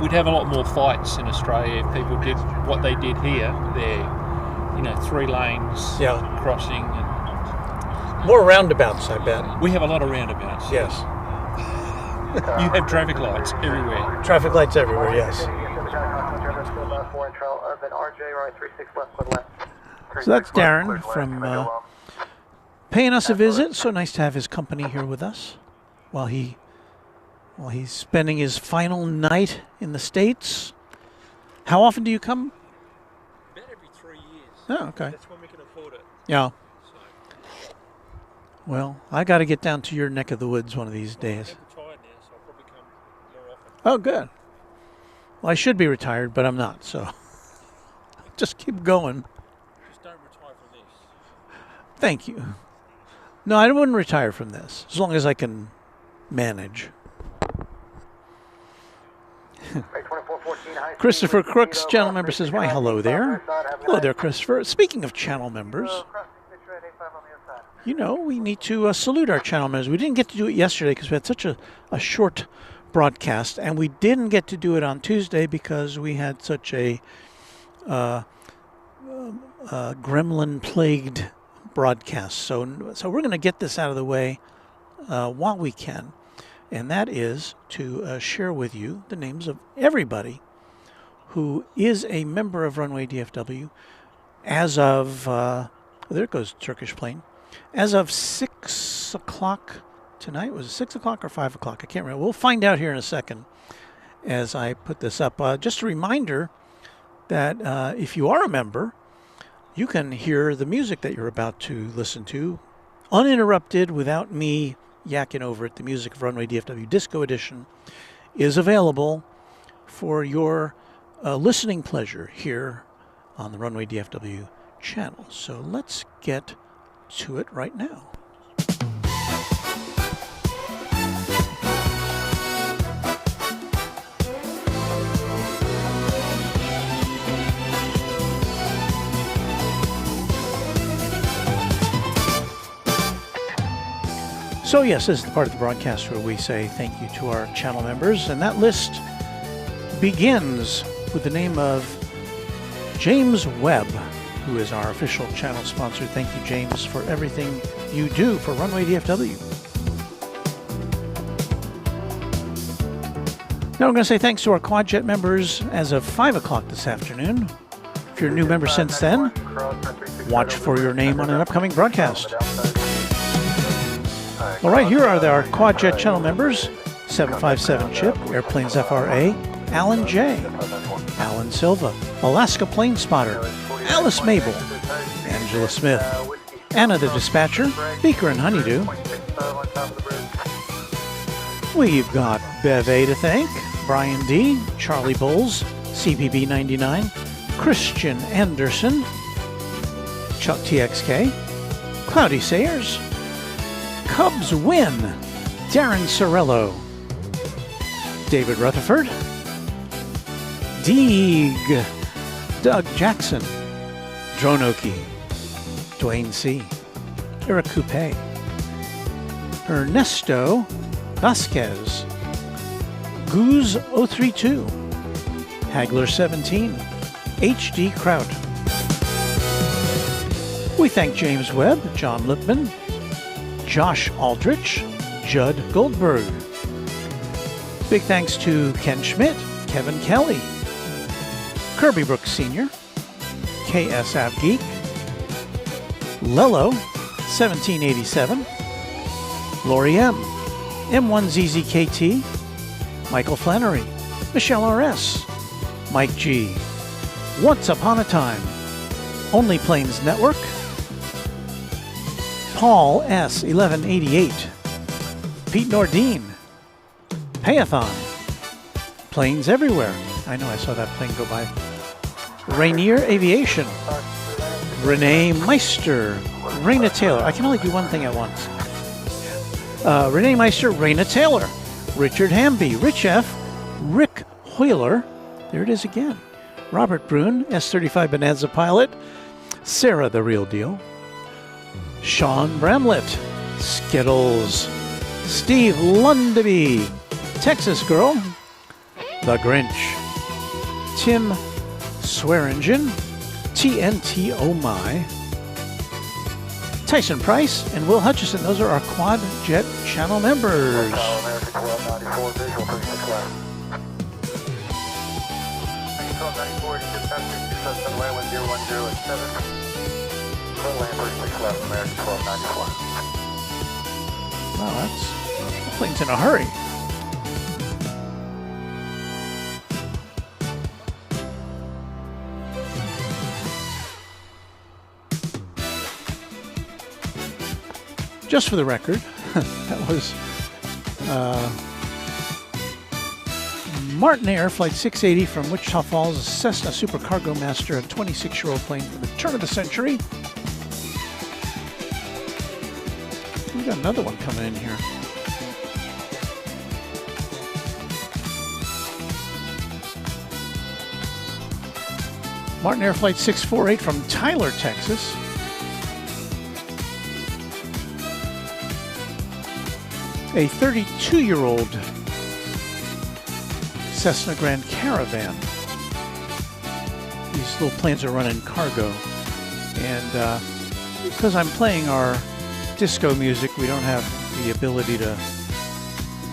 Speaker 6: We'd have a lot more fights in Australia if people did what they did here. They're, 3 lanes, crossing. And
Speaker 1: more roundabouts, I bet.
Speaker 6: We have a lot of roundabouts.
Speaker 1: Yes.
Speaker 6: You have traffic lights everywhere.
Speaker 1: Traffic lights everywhere, yes. So that's Darren from paying us a visit. So nice to have his company here with us while he's spending his final night in the States. How often do you come?
Speaker 6: About every 3 years.
Speaker 1: Oh, okay.
Speaker 6: That's when we can afford it.
Speaker 1: Yeah.
Speaker 6: So.
Speaker 1: Well, I got to get down to your neck of the woods one of these days.
Speaker 6: I'm retired now, so I'll probably come more often.
Speaker 1: Oh, good. Well, I should be retired, but I'm not, so just keep going.
Speaker 6: Just don't retire from this.
Speaker 1: Thank you. No, I wouldn't retire from this, as long as I can manage. Christopher Crooks, channel member, says, why, hello there. Hello there, Christopher. Speaking of channel members, we need to salute our channel members. We didn't get to do it yesterday because we had such a short broadcast, and we didn't get to do it on Tuesday because we had such a gremlin-plagued broadcast. So we're going to get this out of the way while we can, and that is to share with you the names of everybody who is a member of Runway DFW as of, there it goes, Turkish plane, as of 6 o'clock tonight. Was it 6 o'clock or 5 o'clock? I can't remember. We'll find out here in a second as I put this up. Just a reminder that if you are a member, you can hear the music that you're about to listen to uninterrupted without me yakking over it. The music of Runway DFW Disco Edition is available for your listening pleasure here on the Runway DFW channel. So let's get to it right now. So yes, this is the part of the broadcast where we say thank you to our channel members, and that list begins with the name of James Webb, who is our official channel sponsor. Thank you, James, for everything you do for Runway DFW. Now we're going to say thanks to our QuadJet members as of 5 o'clock this afternoon. If you're a new member since then, watch for your name on an upcoming broadcast. All right, here are our QuadJet channel members. 757 Chip, Airplanes FRA, Alan J, Alan Silva, Alaska Plane Spotter, Alice Mabel, Angela Smith, Anna the Dispatcher, Beaker and Honeydew. We've got Bev A to thank, Brian D, Charlie Bowles, CPB 99, Christian Anderson, Chuck TXK, Cloudy Sayers, Cubs Win, Darren Sorello, David Rutherford, Deeg, Doug Jackson, Dronoki, Dwayne C, Eric Coupe, Ernesto Vasquez, Goose032, Hagler17, HD Kraut. We thank James Webb, John Lipman, Josh Aldrich, Judd Goldberg. Big thanks to Ken Schmidt, Kevin Kelly, Kirby Brooks Sr., KS Avgeek, Lello, 1787, Lori M, M1ZZKT, Michael Flannery, Michelle RS, Mike G, Once Upon a Time, Only Planes Network, Paul S. 1188, Pete Nordine, Payathon, Planes Everywhere. I know, I saw that plane go by. Rainier Aviation, Renee Meister, Raina Taylor. I can only do one thing at once. Renee Meister, Raina Taylor, Richard Hamby, Rich F, Rick Hoyler, there it is again, Robert Brune, S35 Bonanza Pilot, Sarah the Real Deal, Sean Bramlett, Skittles, Steve Lundaby, Texas Girl, The Grinch, Tim Swearingen, TNT Oh My, Tyson Price, and Will Hutchison. Those are our QuadJet channel members. Wow, that plane's in a hurry. Just for the record, that was Martin Air Flight 680 from Wichita Falls, Cessna Supercargo Master, a 26-year-old plane from the turn of the century. We got another one coming in here. Martin Air Flight 648 from Tyler, Texas. A 32-year-old Cessna Grand Caravan. These little planes are running cargo. And because I'm playing our disco music, we don't have the ability to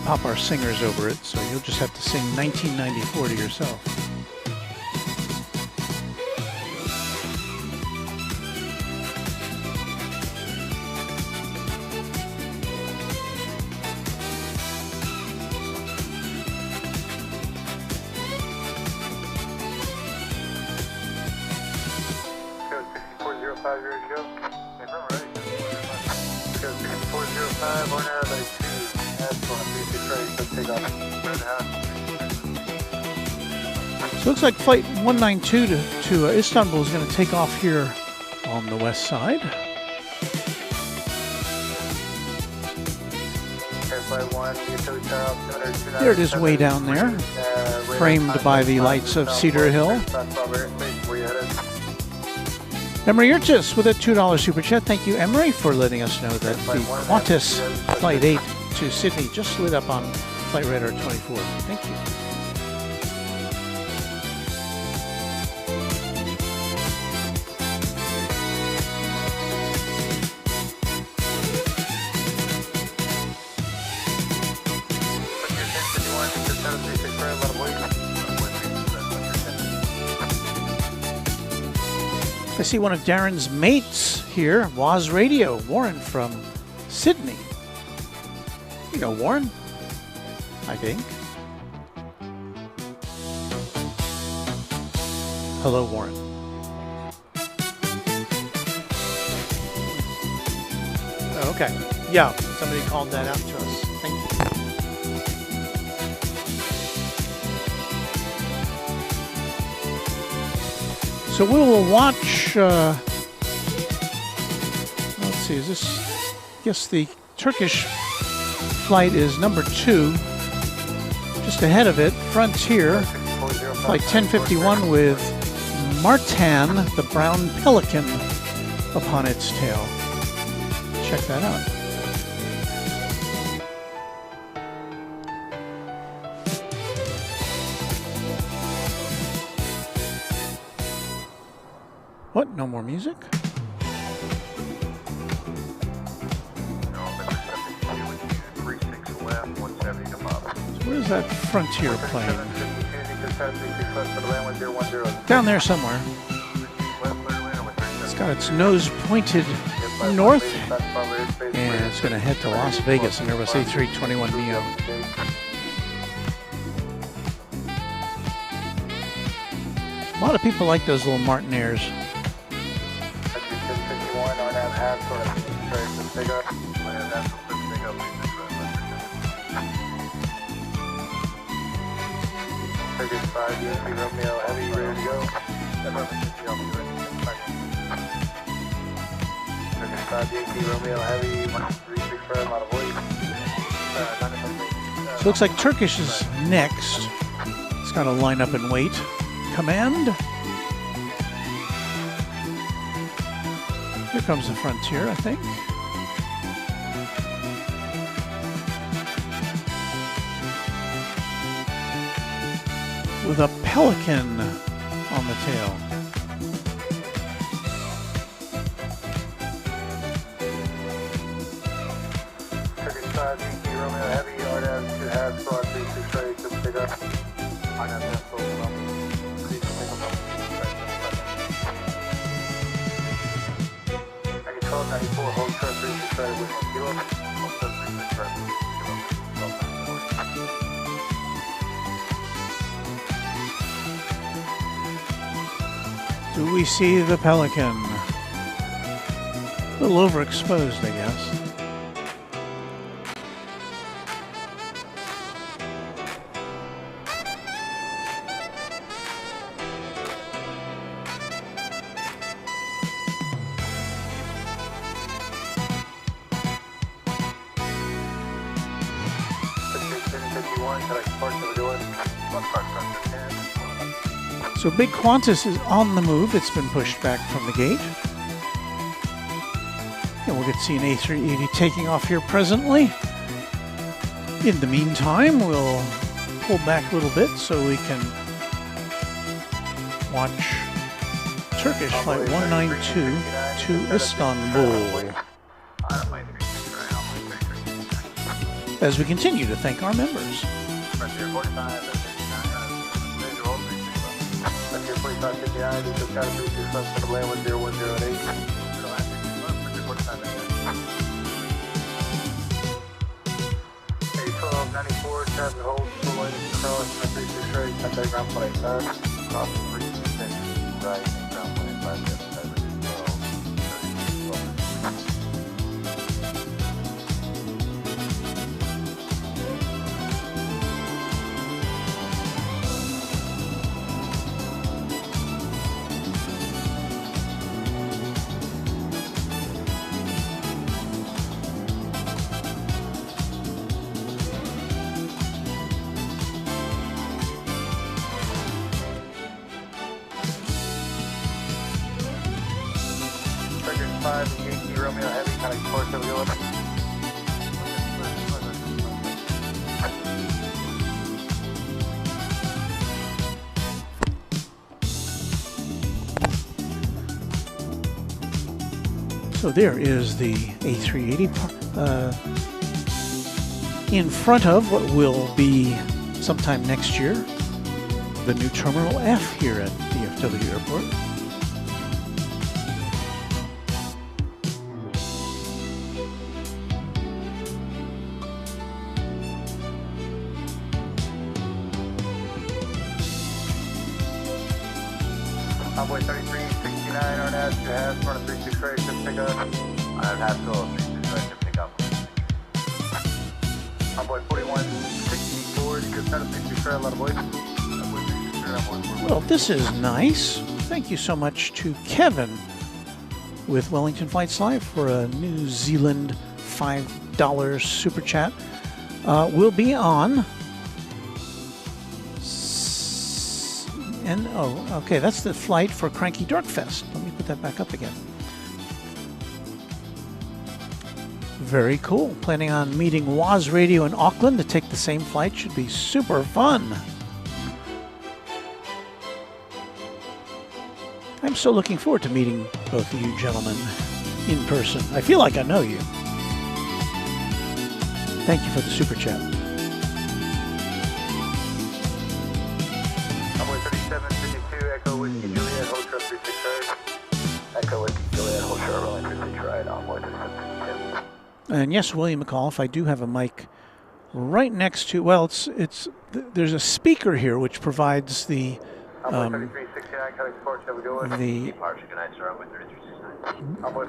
Speaker 1: pop our singers over it, so you'll just have to sing 1994 to yourself. So it looks like Flight 192 to Istanbul is going to take off here on the west side. There it is way down there, framed by the lights of Cedar Hill. Emery Urtis with a $2 super chat. Thank you, Emery, for letting us know that the Qantas Flight 8 to Sydney just lit up on Flight Radar 24. Thank you.
Speaker 5: 736 right, a lot of weight.
Speaker 1: I see one of Darren's mates here, Waz Radio, Warren from Sydney. You know Warren, I think. Hello, Warren. Oh, okay. Yeah, somebody called that out to us. Thank you. So we will watch, let's see, is this, yes, the Turkish flight is number 2. Just ahead of it, Frontier, flight 1051 with Martan, the brown pelican, upon its tail. Check that out. What? No more music? Where is that Frontier plane? Down there somewhere. It's got its nose pointed north, and it's going to head to Las Vegas in Airbus A321neo. A lot of people like those little Martinaires. So it looks like Turkish is next. It's got to line up and wait. Command. Here comes the Frontier, I think. With a pelican on the tail. Do we see the pelican? A little overexposed, I guess. So Big Qantas is on the move. It's been pushed back from the gate. And we'll get to see an A380 taking off here presently. In the meantime, we'll pull back a little bit so we can watch Turkish Flight 192 to Istanbul. As we continue to thank our members. So there is the A380 in front of what will be sometime next year, the new Terminal F here at DFW Airport.
Speaker 2: Envoy 3369, RNAV, you have front of 36 right, good pick up. Haskell, 36 right, good pick up. Envoy 4164, good set of 36 right, a lot of voice.
Speaker 1: Well, this is nice. Thank you so much to Kevin with Wellington Flights Live for a New Zealand $5 super chat. We'll be on. And oh, okay, that's the flight for Cranky Dark Fest. Let me put that back up again. Very cool. Planning on meeting Waz Radio in Auckland to take the same flight. Should be super fun. I'm so looking forward to meeting both of you gentlemen in person. I feel like I know you. Thank you for the super chat.
Speaker 2: Envoy 3752, Echo Whiskey Juliet, hold short 36 right. Echo Whiskey Juliet, hold short, rolling 36 right, Envoy 3752.
Speaker 1: And yes, William McAuliffe, I do have a mic right next to, well, there's a speaker here which provides the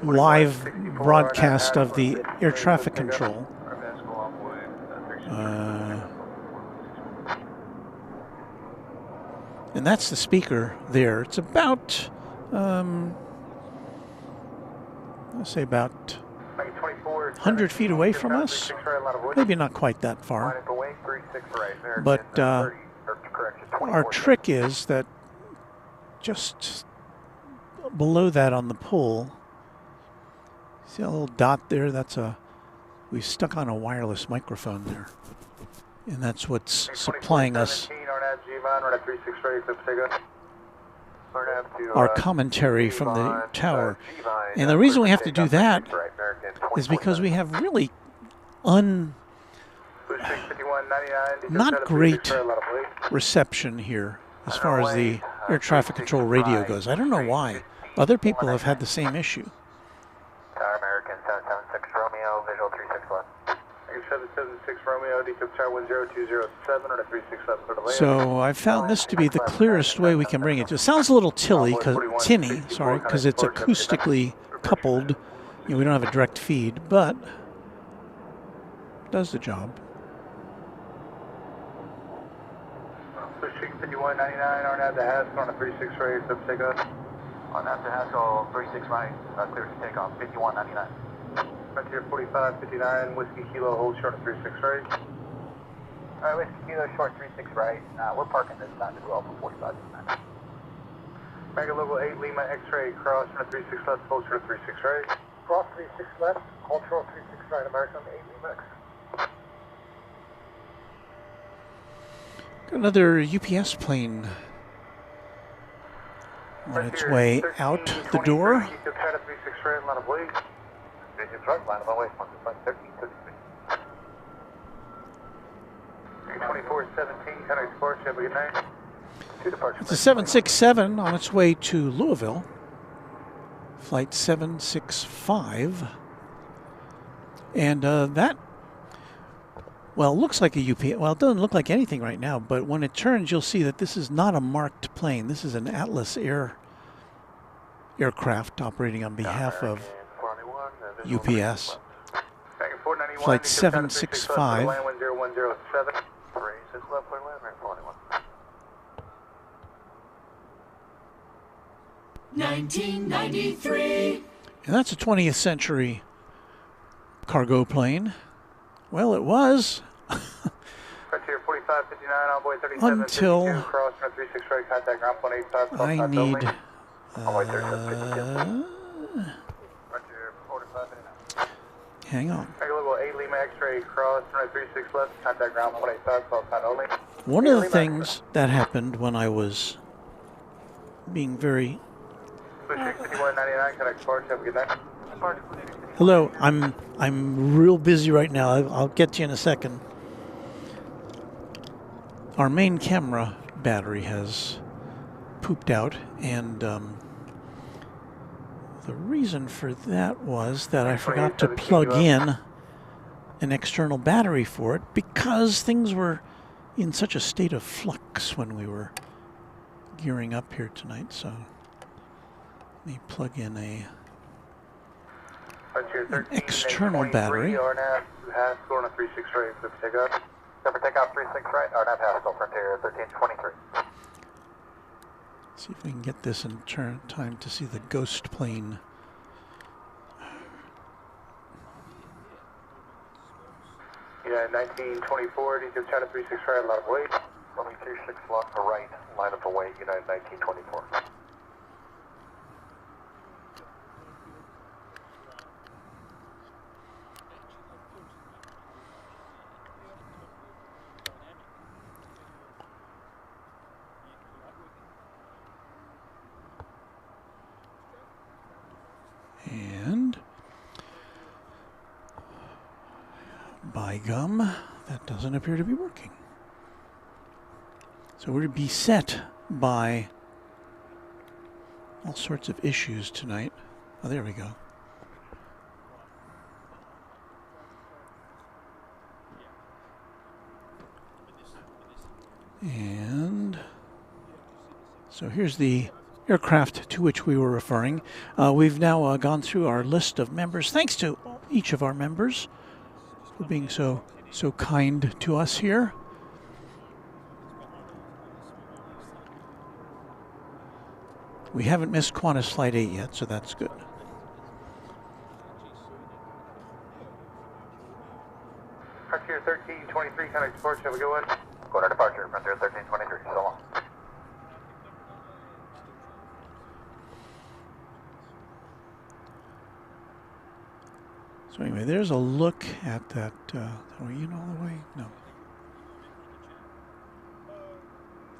Speaker 1: live broadcast of the air traffic control. And that's the speaker there. It's about, let's say about 100 feet away from us. Maybe not quite that far. But our trick is that just below that on the pole, see a little dot there? We stuck on a wireless microphone there. And that's what's supplying us our commentary from the tower. And the reason we have to do that is because we have really not great reception here as far as the air traffic control radio goes. I don't know why. Other people have had the same issue.
Speaker 2: Tower American 776 Romeo, visual 36 left. 776 Romeo, decode tower 10207 on a 367 for the land.
Speaker 1: So I found this to be the clearest way we can bring it. It sounds a little tinny, because it's acoustically coupled. You know, we don't have a direct feed, but it does the job.
Speaker 2: 5199, RNAV to Haskell on a 36 right, sub takeoff. RNAV to Haskell, 36 right, clear to take off, 5199. Frontier 4559, Whiskey Kilo, hold short of 36 right.
Speaker 3: Alright, Whiskey Kilo, short 36 right. We're parking this time as well for 4559.
Speaker 2: Mega Logo 8, Lima X-ray, cross on a 36 left, hold short of 36 right.
Speaker 3: Cross 36 left, hold short 36 right, American 8 Lima X.
Speaker 1: Got another UPS plane on its way out the door.
Speaker 2: 2417, kind of export, have a good night.
Speaker 1: It's a 767 on its way to Louisville. Flight 765. And that, well, it looks like a UPS. Well, it doesn't look like anything right now, but when it turns, you'll see that this is not a marked plane. This is an Atlas aircraft operating on behalf of UPS. Flight 765.
Speaker 7: 1993.
Speaker 1: And that's a 20th century cargo plane. Well, it was. Until I need. Hang on. One of the things that happened when I was being very. Hello, I'm real busy right now. I'll get to you in a second. our main camera battery has pooped out, and the reason for that was that I forgot to plug in an external battery for it because things were in such a state of flux when we were gearing up here tonight. So let me plug in an external battery.
Speaker 2: Haskell on a 36 right, for takeoff. For takeoff 36 right, RNAV Haskell, Frontier 1323.
Speaker 1: See if we can get this in time to see the ghost plane.
Speaker 2: United 1924, DFW China 36 right, line of weight. Runway 36 right, line up away, United 1924.
Speaker 1: And by gum, that doesn't appear to be working. So we're beset by all sorts of issues tonight. Oh, there we go. And so here's the aircraft to which we were referring. We've now gone through our list of members. Thanks to each of our members for being so kind to us here. We haven't missed Qantas Flight 8 yet, so that's good.
Speaker 2: Frontier 1323, contact departure, have a good one. Go to departure, Frontier 1323, so long.
Speaker 1: So anyway, there's a look at that. Are you in all the way? No.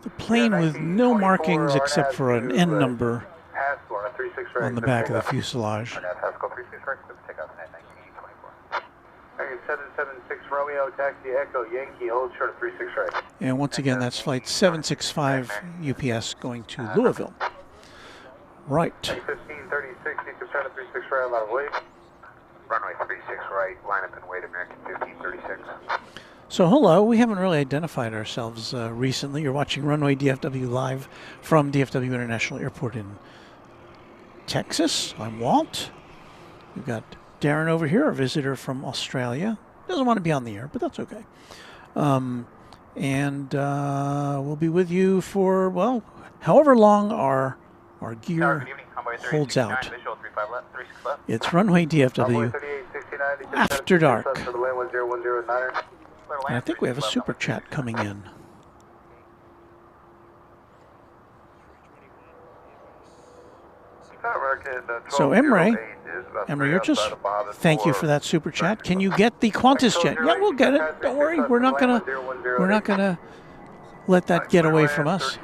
Speaker 1: The plane with no markings except for an N number on the back of the fuselage.
Speaker 2: 776 Romeo, taxi Echo Yankee, hold short of 36 right.
Speaker 1: And once again, that's flight 765 UPS going to Louisville. Right.
Speaker 2: 1536, equal short of 36 right, a lot of weight. Runway 36 right, line up and wait, American 1536.
Speaker 1: So hello, we haven't really identified ourselves recently. You're watching Runway DFW live from DFW International Airport in Texas. I'm Walt. We've got Darren over here, a visitor from Australia. Doesn't want to be on the air, but that's okay. And we'll be with you for, well, however long our gear holds out. It's Runway DFW After Dark. And I think we have a super chat coming in. So Emre Yurchis, thank you for that super chat. Can you get the Qantas jet? Yeah, we'll get it. Don't worry. We're not gonna let that get away from us.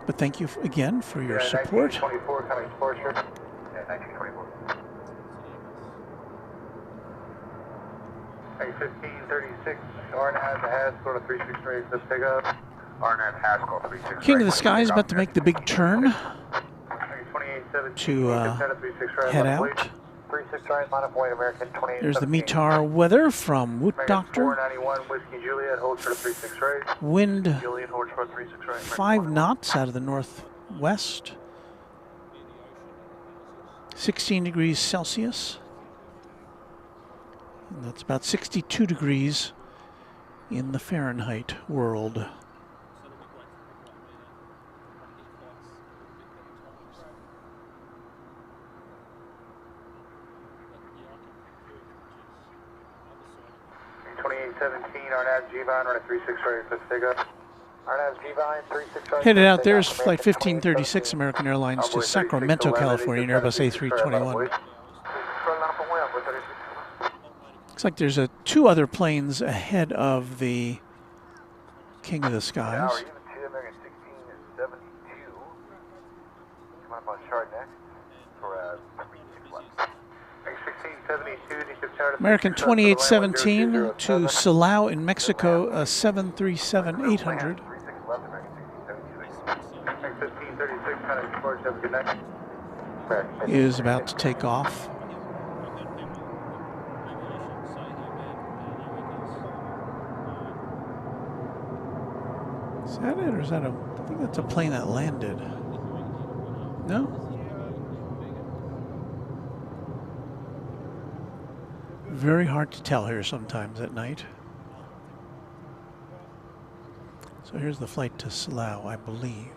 Speaker 1: But thank you again for your support.
Speaker 2: 1536, RNAV Haskell, 36 rates, let's take up. RNAV Haskell, 36
Speaker 1: King of the Sky is about to make the big turn to head out. There's the METAR weather from Woot Doctor. Wind 5 knots out of the northwest. 16 degrees Celsius. And that's about 62 degrees in the Fahrenheit world. Headed out, there's flight 1536, American Airlines to Sacramento, California, in Airbus A321. Looks like there's two other planes ahead of the King of the Skies. American 2817 to Silao in Mexico, 737-800.
Speaker 2: 1536,
Speaker 1: is about to take off. Is that it, or is that I think that's a plane that landed. No? Very hard to tell here sometimes at night. So here's the flight to Silao, I believe.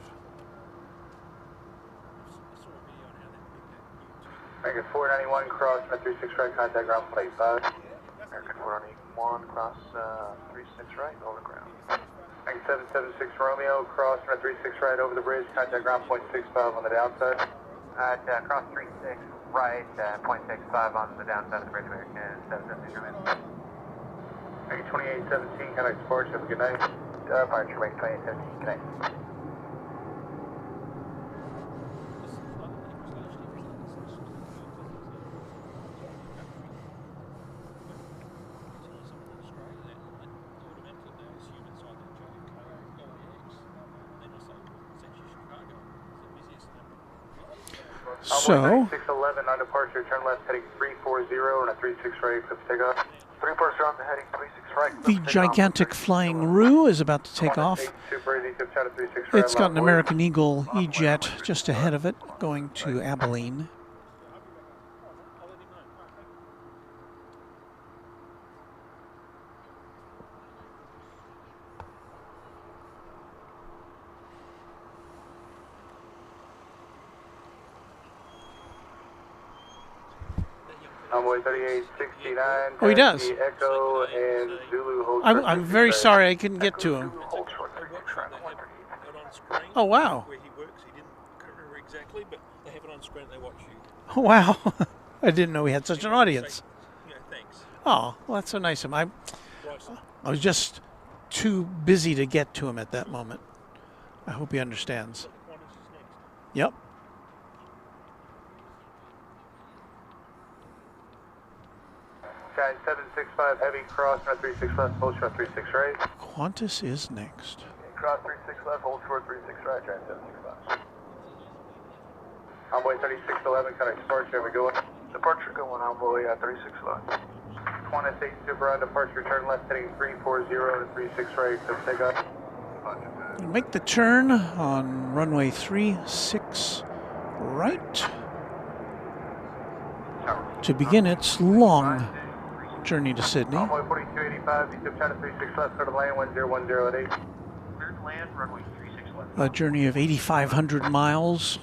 Speaker 2: American 491, cross 36 right, contact ground, plate 5. American 491, cross 36 right, over ground. American 776 Romeo, cross 36 right over the bridge, contact ground, 0.65 on the downside.
Speaker 3: Cross 36 right, 0.65 on the downside of the bridge, American 776 Romeo.
Speaker 2: American 2817, contact departure, have a good night.
Speaker 3: Departure, American 2817, good night.
Speaker 1: So,
Speaker 2: 611 on departure, turn left heading 340 and a 36 right, clip takeoff. 340 on the heading 36 right.
Speaker 1: the gigantic flying Roo is about to take off. It's got an American Eagle E-Jet just ahead of it, going to Abilene.
Speaker 2: Runway 3869.
Speaker 1: Oh, he does.
Speaker 2: Echo and Zulu.
Speaker 1: I'm very sorry I couldn't get to him. Oh, wow.
Speaker 6: Where he works, he didn't, I can't remember exactly, but they have it on screen, they watch you.
Speaker 1: Oh, wow. I didn't know we had such an audience.
Speaker 6: Yeah, thanks.
Speaker 1: Oh, well, that's so nice of him. I was just too busy to get to him at that moment. I hope he understands. Yep.
Speaker 2: Guys, 765 heavy, cross, run 36 left, hold short 36 right.
Speaker 1: Qantas is next.
Speaker 2: Cross 36 left, hold short 36 right, try 765. Envoy 3611, kind of departure, have a good one. Departure going, Envoy 36 left. Qantas 8 Super on departure, turn left heading 340 to 36 right, so take off.
Speaker 1: Make the turn on runway 36 right to begin its long journey to Sydney.
Speaker 2: Envoy 4285, Egypt China 36 left, clear to land 10108. Clear to land, runway 36 left.
Speaker 1: A journey of 8,500 miles,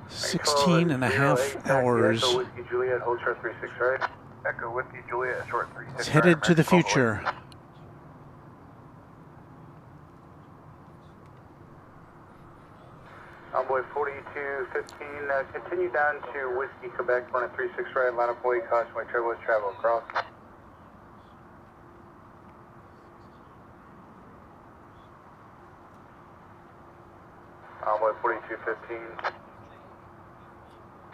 Speaker 1: 16 and a half hours.
Speaker 2: Echo Whiskey Juliet, hold short 36 right. Echo Whiskey Juliet, short 36
Speaker 1: It's headed to the future.
Speaker 2: Envoy 4215, continue down to Whiskey, Quebec, run at 36 right, line up way, caution, way, travel across. Envoy 4215.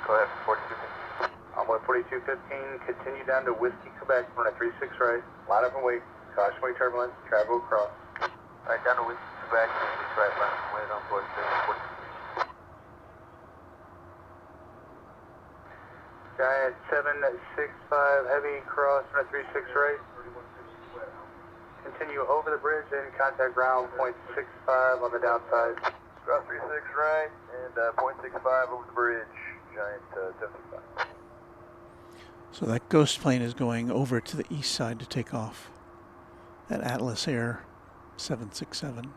Speaker 2: Go ahead, 4215. Envoy 4215, continue down to Whiskey, Quebec, run at 36 right, line up and wait, caution, way, turbulence, travel across. Alright, down to Whiskey, Quebec, 36 right, line up and wait, on board 4215. Giant 765 heavy, cross, run at 36 right. Continue over the bridge and contact ground 0.65 on the downside. Cross 36 right and 0.65 over the bridge. Giant 765.
Speaker 1: So that ghost plane is going over to the east side to take off. That Atlas Air 767.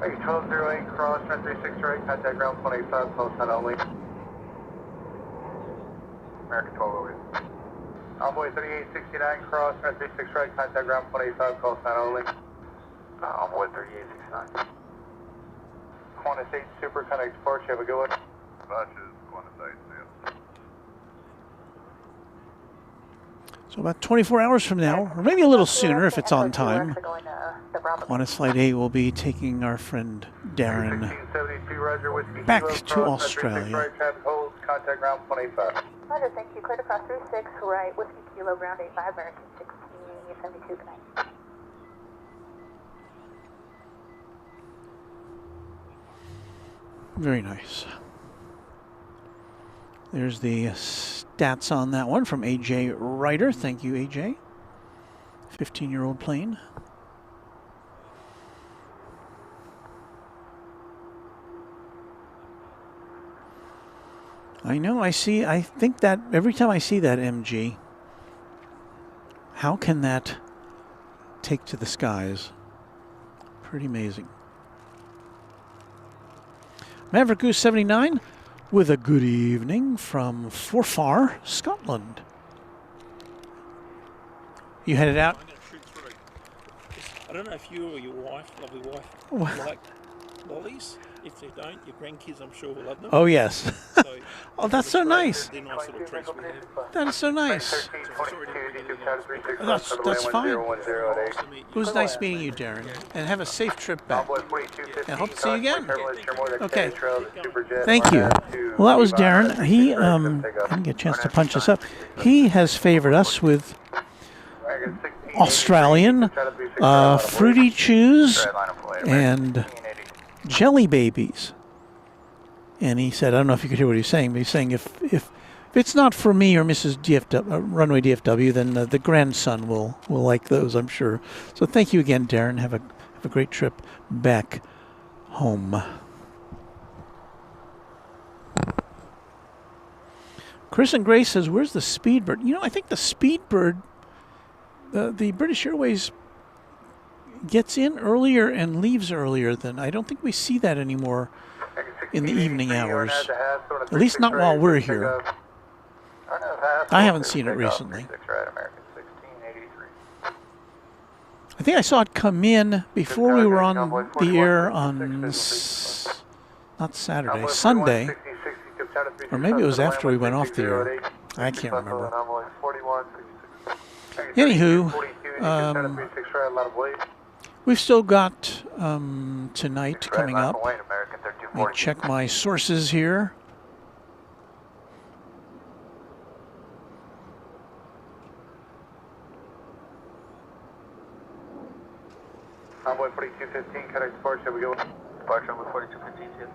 Speaker 2: Hey, 1208, cross, run 36 right, contact ground 185, close sign only. American 1208. Envoy 3869, cross, run 36 right, contact ground 185, close sign only. Envoy 3869. Qantas 8 Super, contact departure, have a good one.
Speaker 1: So about 24 hours from now, or maybe a little sooner if it's on time, Qantas Flight 8 will be taking our friend Darren back to Australia.
Speaker 2: Contact ground 185.
Speaker 5: Roger, thank you. Clear to cross 36, right, Whiskey Kilo, ground 85, American 1672, good night.
Speaker 1: Very nice. There's the stats on that one from AJ Ryder. Thank you, AJ. 15-year-old plane. I know, I think that every time I see that MG, how can that take to the skies? Pretty amazing. Maverick Goose 79 with a good evening from Forfar, Scotland. You headed out?
Speaker 8: I'm going to shoot through. I don't know if you or your wife, lovely wife, like lollies. If they don't, your grandkids, I'm sure, will love them.
Speaker 1: Oh, yes.
Speaker 8: So,
Speaker 1: oh, that's so nice.
Speaker 8: they're nice little treats we have.
Speaker 1: That is so nice. That's fine. It was nice meeting you, Darren. And have a safe trip back. And hope to see you again. Okay. Thank you. Well, that was Darren. He didn't get a chance to punch us up. He has favored us with Australian fruity chews and jelly babies. And he said, I don't know if you could hear what he's saying, but he's saying if it's not for me or Mrs. Runway DFW, then the grandson will like those, I'm sure. So thank you again, Darren. Have a great trip back home. Chris and Grace says, where's the Speedbird? You know, I think the Speedbird, the British Airways gets in earlier and leaves earlier than, I don't think we see that anymore in the evening hours. At least not while we're here. I haven't seen it recently. I think I saw it come in before we were on the air on, not Saturday, Sunday. Or maybe it was after we went off the air. I can't remember. Anywho, we've still got tonight coming up. Let me check my sources here.
Speaker 2: Envoy 4215, contact departure, shall we go? Departure number 4215, yes.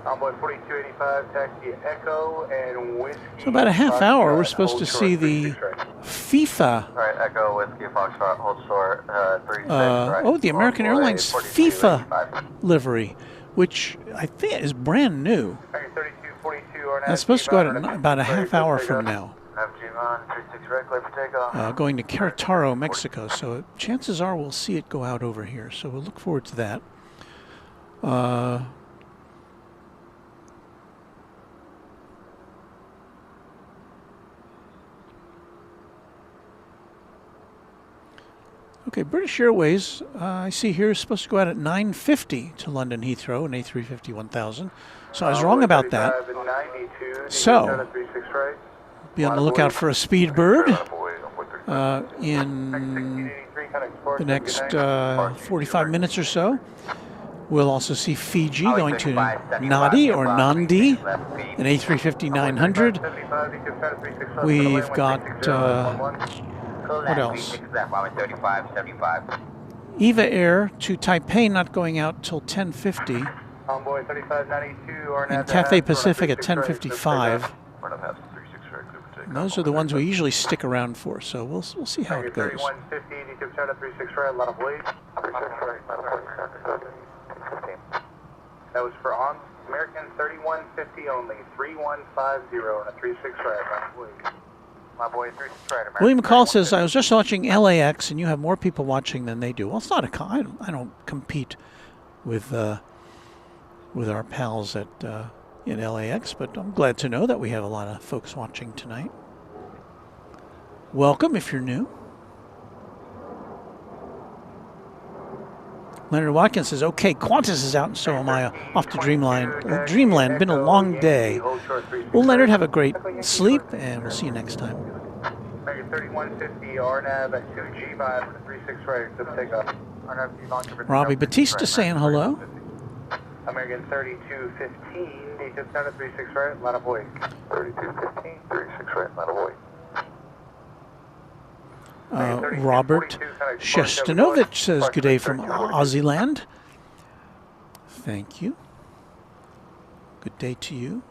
Speaker 2: Envoy 4285, taxi Echo and Whiskey.
Speaker 1: So about a half hour, we're supposed to see the FIFA.
Speaker 2: All right, Echo, Whiskey, Foxtrot, hold short, 36, right.
Speaker 1: Oh, the American Airlines FIFA livery, which I think is brand new. That's supposed to go out at about a half hour from now. Going to Querétaro, Mexico. So chances are we'll see it go out over here. So we'll look forward to that. Okay, British Airways, I see here, is supposed to go out at 9:50 to London Heathrow, an A350-1000. So I was wrong about that. So, be on the lookout for a Speedbird in the next 45 minutes or so. We'll also see Fiji going to Nadi or Nandi, an A350-900. We've got... what else? Eva Air to Taipei not going out till 10:50. And Cathay Pacific at 10:55. And those are the ones we usually stick around for, so we'll see how it goes.
Speaker 2: That was for American 3150 only, 3150 and a 36 right. My boy, 36 right.
Speaker 1: William McCall says, I was just watching LAX and you have more people watching than they do. Well, it's not I don't compete with our pals at in LAX, but I'm glad to know that we have a lot of folks watching tonight. Welcome if you're new. Leonard Watkins says, okay, Qantas is out and so am I, off to Dreamland. Been a long day. Well, Leonard, have a great sleep, and we'll see you next time.
Speaker 2: American 3150 RNAV at 2G by 36 right, clip takeoff.
Speaker 1: Robbie Batista saying hello.
Speaker 2: American 3215, details down to 36 right, line of void. 3215, 36 right, line of void.
Speaker 1: Robert Shestanovich says good day from Aussieland. Thank you. Good day to you.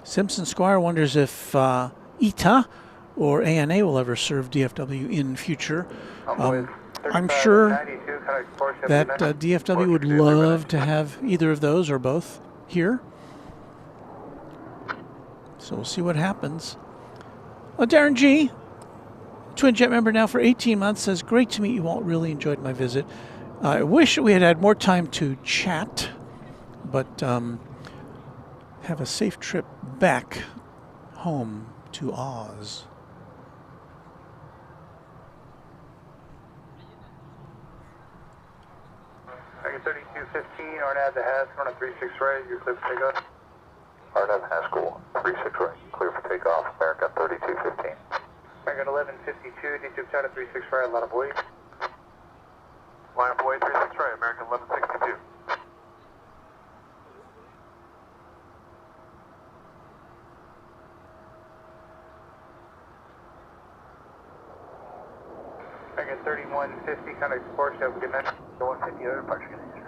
Speaker 1: Simpson Squire wonders if ETA or ANA will ever serve DFW in future. I'm sure that DFW would love to have either of those or both here. So we'll see what happens. Darren G., Twin Jet member now for 18 months, says, great to meet you all. Really enjoyed my visit. I wish we had had more time to chat, but have a safe trip back home to Oz.
Speaker 2: American 3215, RNAV to Haskell on a 36 right, your clip takeoff. RNAV Haskell, 36 right, clear for takeoff, American 3215. American 1152, details down to 36 right, line of void. Line of void, 36 right, American 1162. American 3150, contact departure, have a good night. 150, other departure, good night, sir.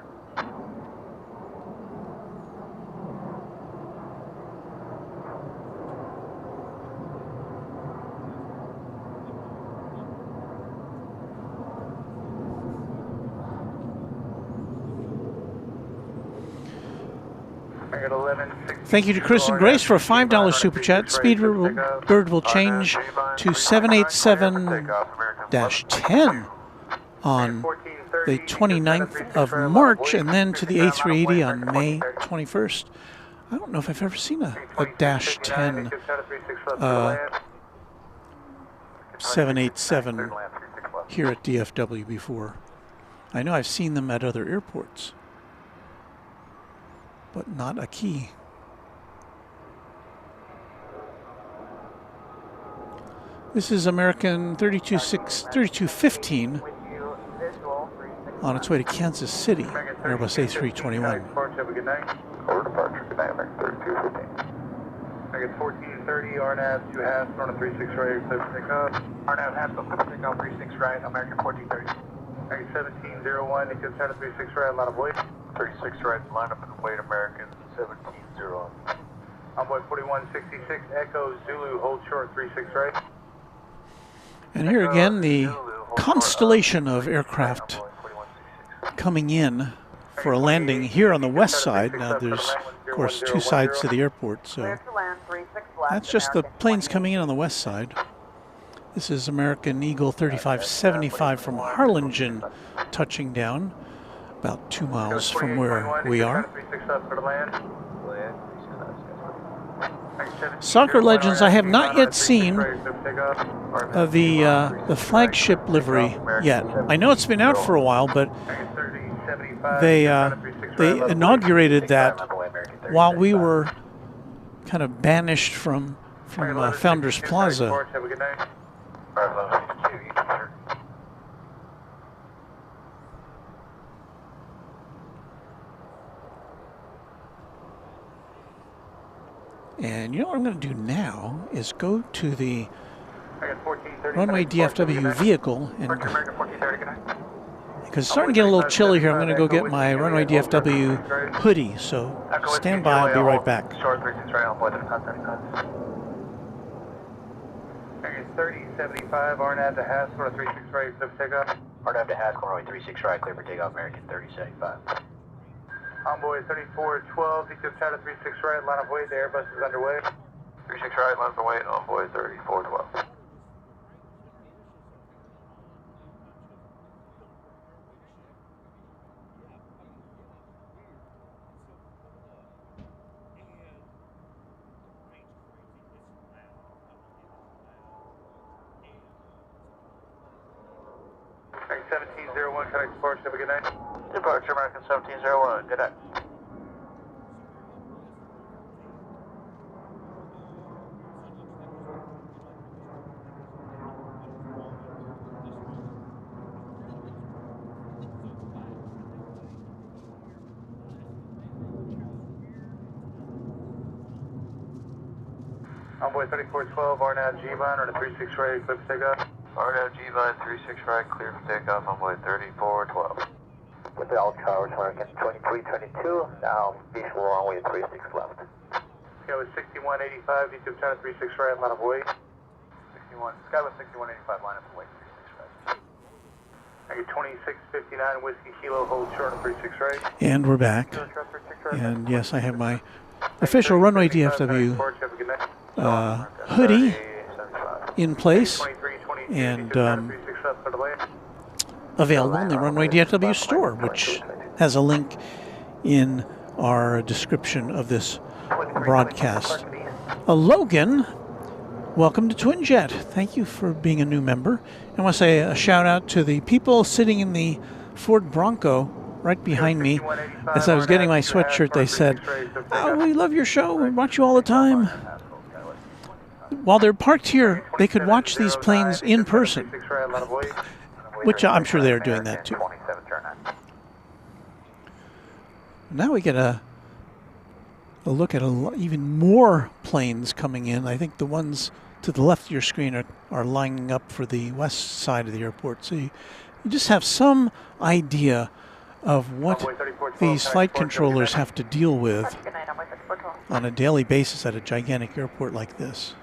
Speaker 1: Thank you to Chris and Grace for a $5 super chat. Speedbird will change to 787-10 on the 29th of March and then to the A380 on May 21st. I don't know if I've ever seen a dash 10 787 here at DFW before. I know I've seen them at other airports, but not a key. This is American 3215 on its way to Kansas City, Airbus A321.
Speaker 2: Over departure, good night, American 3215. American 1430, RNAV to Haskell on a 36 right, clear for takeoff. RNAV Haskell, clear for takeoff, 36 right, American 1430. American 1701, details down to 36 right, line of void. 36 right, line up and wait, American 1701. Envoy 4166, Echo Zulu, hold short, 36 right.
Speaker 1: And here again, the constellation of aircraft coming in for a landing here on the west side. Now there's, of course, two sides to the airport, so that's just the planes coming in on the west side. This is American Eagle 3575 from Harlingen touching down about 2 miles from where we are. Soccer Legends, I have not yet seen the flagship livery yet. I know it's been out for a while, but they inaugurated that while we were kind of banished from Founders Plaza. And you know what I'm going to do now is go to the Runway DFW vehicle, and because it's starting to get a little chilly here, I'm going to go get my Runway DFW hoodie. So stand by, I'll be right back.
Speaker 2: Short 36 right, on board the 3075, RNAV to Haskell, 36 right, clear for takeoff. RNAV to Haskell, runway 36 right, clear for takeoff, American 3075. Envoy 3412, details down to 36 right, line of void, the Airbus is underway. 36 right, line of void, Envoy 3412. 1701, contact departure, have a good night.
Speaker 4: Departure American 1701, good night.
Speaker 2: Envoy 3412, RNAV G-Line, on a 36 right, clear for takeoff.
Speaker 4: RNAV G-Line 36 right, clear for takeoff, Envoy 3412.
Speaker 5: With the all towers, American 2322, now visual runway 36 left.
Speaker 2: Sky was 6185, detail China 36 right, line of weight. 61, Sky was 6185, line of weight, 36 right. Thank you, 2659, Whiskey Kilo, hold short on 36 right.
Speaker 1: And we're back. And yes, I have my official Runway DFW hoodie in place and available in the Runway DFW store, which has a link in our description of this broadcast. Logan, welcome to Twin Jet. Thank you for being a new member. I want to say a shout out to the people sitting in the Ford Bronco right behind me. As I was getting my sweatshirt, they said, "Oh, we love your show. We watch you all the time." While they're parked here, they could watch these planes in person, which I'm sure they're doing that too. Now we get a look at even more planes coming in. I think the ones to the left of your screen are lining up for the west side of the airport. So you just have some idea of what these flight controllers have to deal with on a daily basis at a gigantic airport like this.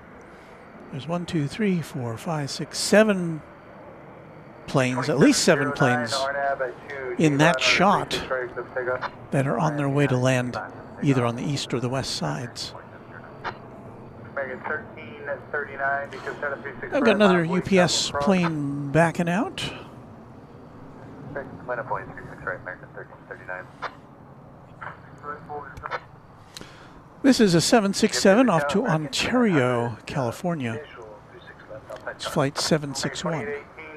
Speaker 1: There's 1, 2, 3, 4, 5, 6, 7 planes, at least 7 planes in that shot that are on their way to land either on the east or the west sides. I've got another UPS plane backing out. This is a 767 off to Ontario, California. It's flight 761.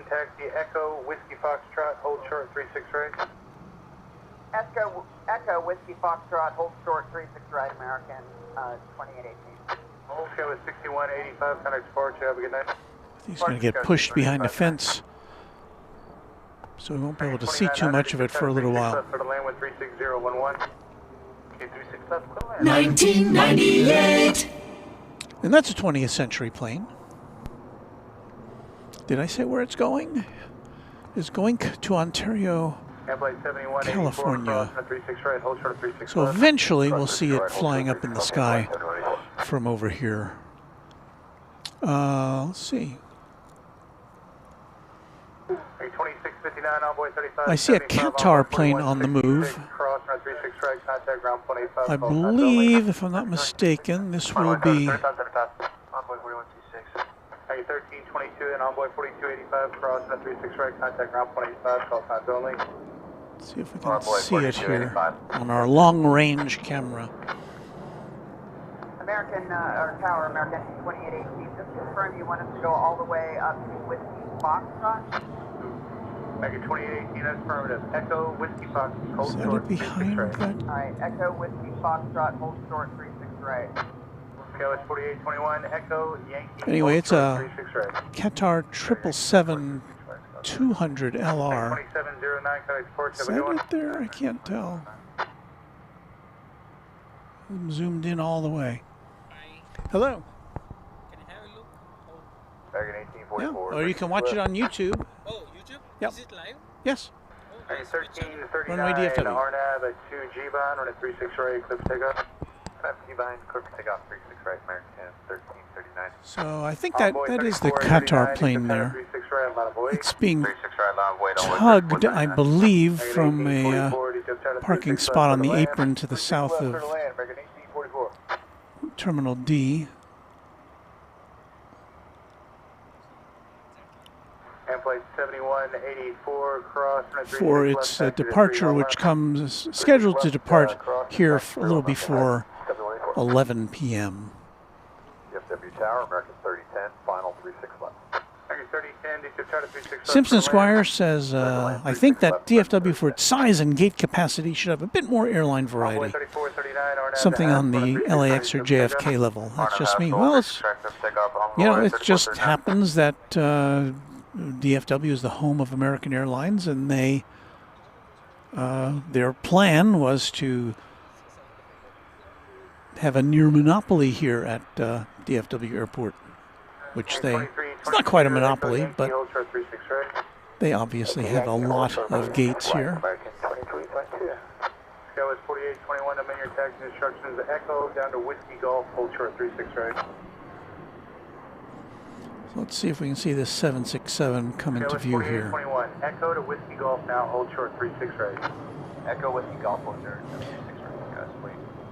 Speaker 2: Taxi Echo, Whiskey Foxtrot, hold short 36 right.
Speaker 9: Echo, Whiskey Foxtrot, hold short 36 right, American 2818.
Speaker 2: Sky was 6185, contact departure, have a good night.
Speaker 1: He's going to get pushed behind the fence, so we won't be able to see too much of it for a little while.
Speaker 7: 1998.
Speaker 1: And that's a 20th century plane. Did I say where it's going? It's going to Ontario, California. So eventually we'll see it flying up in the sky from over here. Let's see. I see a Qatar plane on the move. I believe, if I'm not mistaken, this will be
Speaker 2: 1322 and Envoy 4285 cross and 36 right, contact ground 25, call signs only.
Speaker 1: Let's see if we can see it here on our long-range camera.
Speaker 9: American, or Tower, American 2818, just confirm you want us to go all the way up to Whiskey Foxtrot?
Speaker 2: American 2818, that's affirmative. Echo, Whiskey Fox, hold
Speaker 1: Is that
Speaker 2: short,
Speaker 1: it behind
Speaker 2: 36 right.
Speaker 1: that?
Speaker 9: Alright, Echo, Whiskey Foxtrot, hold short 36 right.
Speaker 2: Sky was 4821, Echo, Yankee.
Speaker 1: Anyway, it's a
Speaker 2: 36 right.
Speaker 1: Qatar 777 200 LR.
Speaker 2: 2709, contact departure,
Speaker 1: Is
Speaker 2: have a good
Speaker 1: that
Speaker 2: one.
Speaker 1: it there? I can't tell. I'm zoomed in all the way. Hello.
Speaker 8: Can I have a look?
Speaker 2: American
Speaker 1: Yeah.
Speaker 2: 1844.
Speaker 1: Or you can watch it on YouTube.
Speaker 8: Oh, YouTube?
Speaker 1: Yep.
Speaker 8: Is it live?
Speaker 1: Yes.
Speaker 8: Oh,
Speaker 2: 1339
Speaker 1: Runway DFW.
Speaker 2: RNAV at 2 G-Bond, on a 36 right, clip takeoff. G-Bond, clip takeoff, 36 right, American 1339.
Speaker 1: So I think that is the Qatar plane there. It's being tugged, I believe, from a parking spot on the apron to the south of Terminal D. For its departure, which comes scheduled to depart here a little before 11 p.m.
Speaker 2: DFW Tower, American 3010, final 36 left.
Speaker 1: Simpson Squire says, I think that DFW, for its size and gate capacity, should have a bit more airline variety. Something on the LAX or JFK level. That's just me. Well, it's, you know, it just happens that DFW is the home of American Airlines, and they their plan was to have a near monopoly here at DFW Airport, which it's not quite a monopoly, but they obviously have a lot of gates here.
Speaker 2: Sky 4821, amend your taxi instructions. Echo down to Whiskey Golf, hold short 36 right.
Speaker 1: So let's see if we can see this 767 come into view here.
Speaker 2: 4821, Echo to Whiskey Golf now, hold short 36 right.
Speaker 3: Echo Whiskey Golf, hold short 36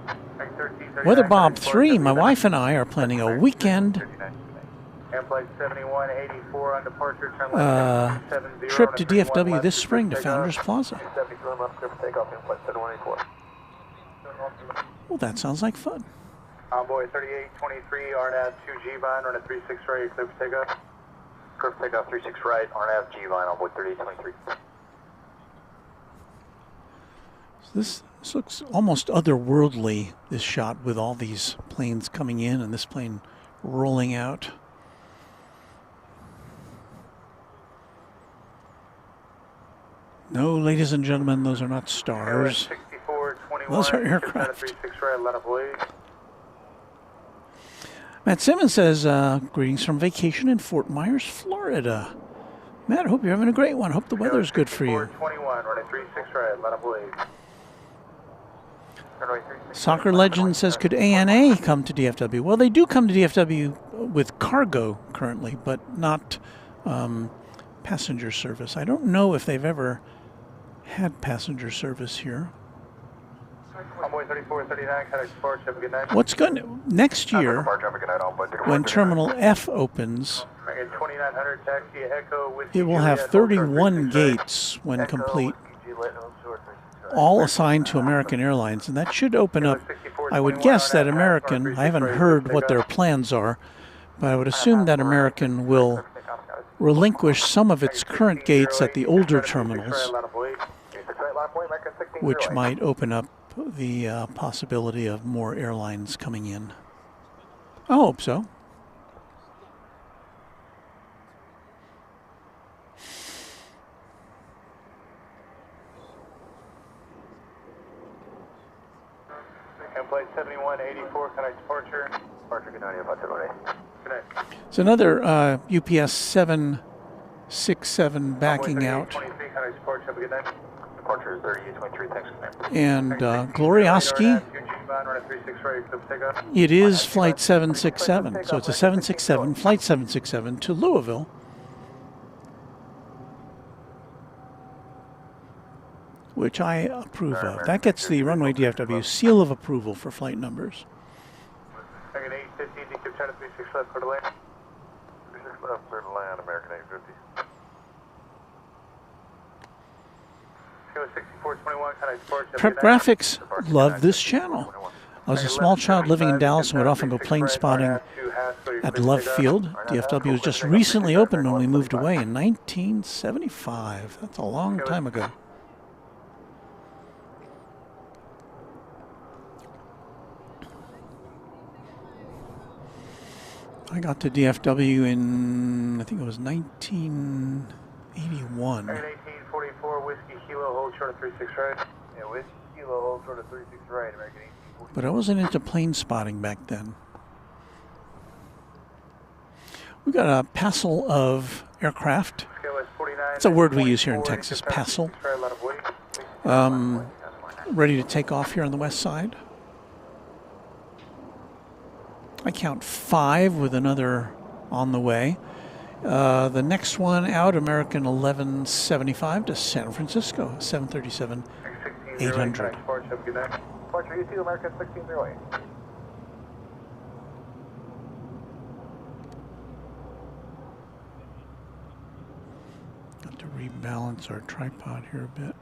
Speaker 3: right.
Speaker 1: Weather Bob 3, my wife and I are planning a weekend trip to DFW this spring to Founders Plaza. Well, that sounds like fun.
Speaker 2: Envoy 3823, RNAV 2G vine, run a 36 right, clear for takeoff. Clear for takeoff 36 right, RNAV G vine, Envoy 3823.
Speaker 1: So this looks almost otherworldly, this shot, with all these planes coming in and this plane rolling out. No, ladies and gentlemen, those are not stars. Those are aircraft. Matt Simmons says, greetings from vacation in Fort Myers, Florida. Matt, I hope you're having a great one. Hope the weather's good for you. Soccer Legend says, could ANA come to DFW? Well, they do come to DFW with cargo currently, but not passenger service. I don't know if they've ever had passenger service here. What's going to, next year, when Terminal F opens, it will have 31 gates when complete, all assigned to American Airlines, and that should open up, I would guess that American, I haven't heard what their plans are, but I would assume that American will relinquish some of its current gates at the older terminals, which might open up the possibility of more airlines coming in. I hope so.
Speaker 2: Flight 7184, connect departure. Departure, good night, good night.
Speaker 1: It's another UPS 767 backing out. And Glorioski, it is Flight 767. So it's a 767, Flight 767 to Louisville. Which I approve of. That gets the Runway DFW seal of approval for flight numbers.
Speaker 2: American 850, decrypt China 36 left, clear to land. 36 left, clear to land, American 850.
Speaker 1: Prep Graphics love this channel. I was a small child living in Dallas and would often go plane spotting at Love Field. DFW was just recently opened when we moved away in 1975. That's a long time ago. I got to DFW in, I think it was 1981.
Speaker 2: 1844, Whiskey Kilo, hold short of 36 right. Yeah, Whiskey Kilo, hold short of 36 right, American 1844.
Speaker 1: But I wasn't into plane spotting back then. We got a passel of aircraft. It's a word we use here in Texas, passel. Ready to take off here on the west side. I count 5 with another on the way. The next one out, American 1175 to San Francisco, 737-800.
Speaker 2: Departure U2, American 1608.
Speaker 1: Got to rebalance our tripod here a bit.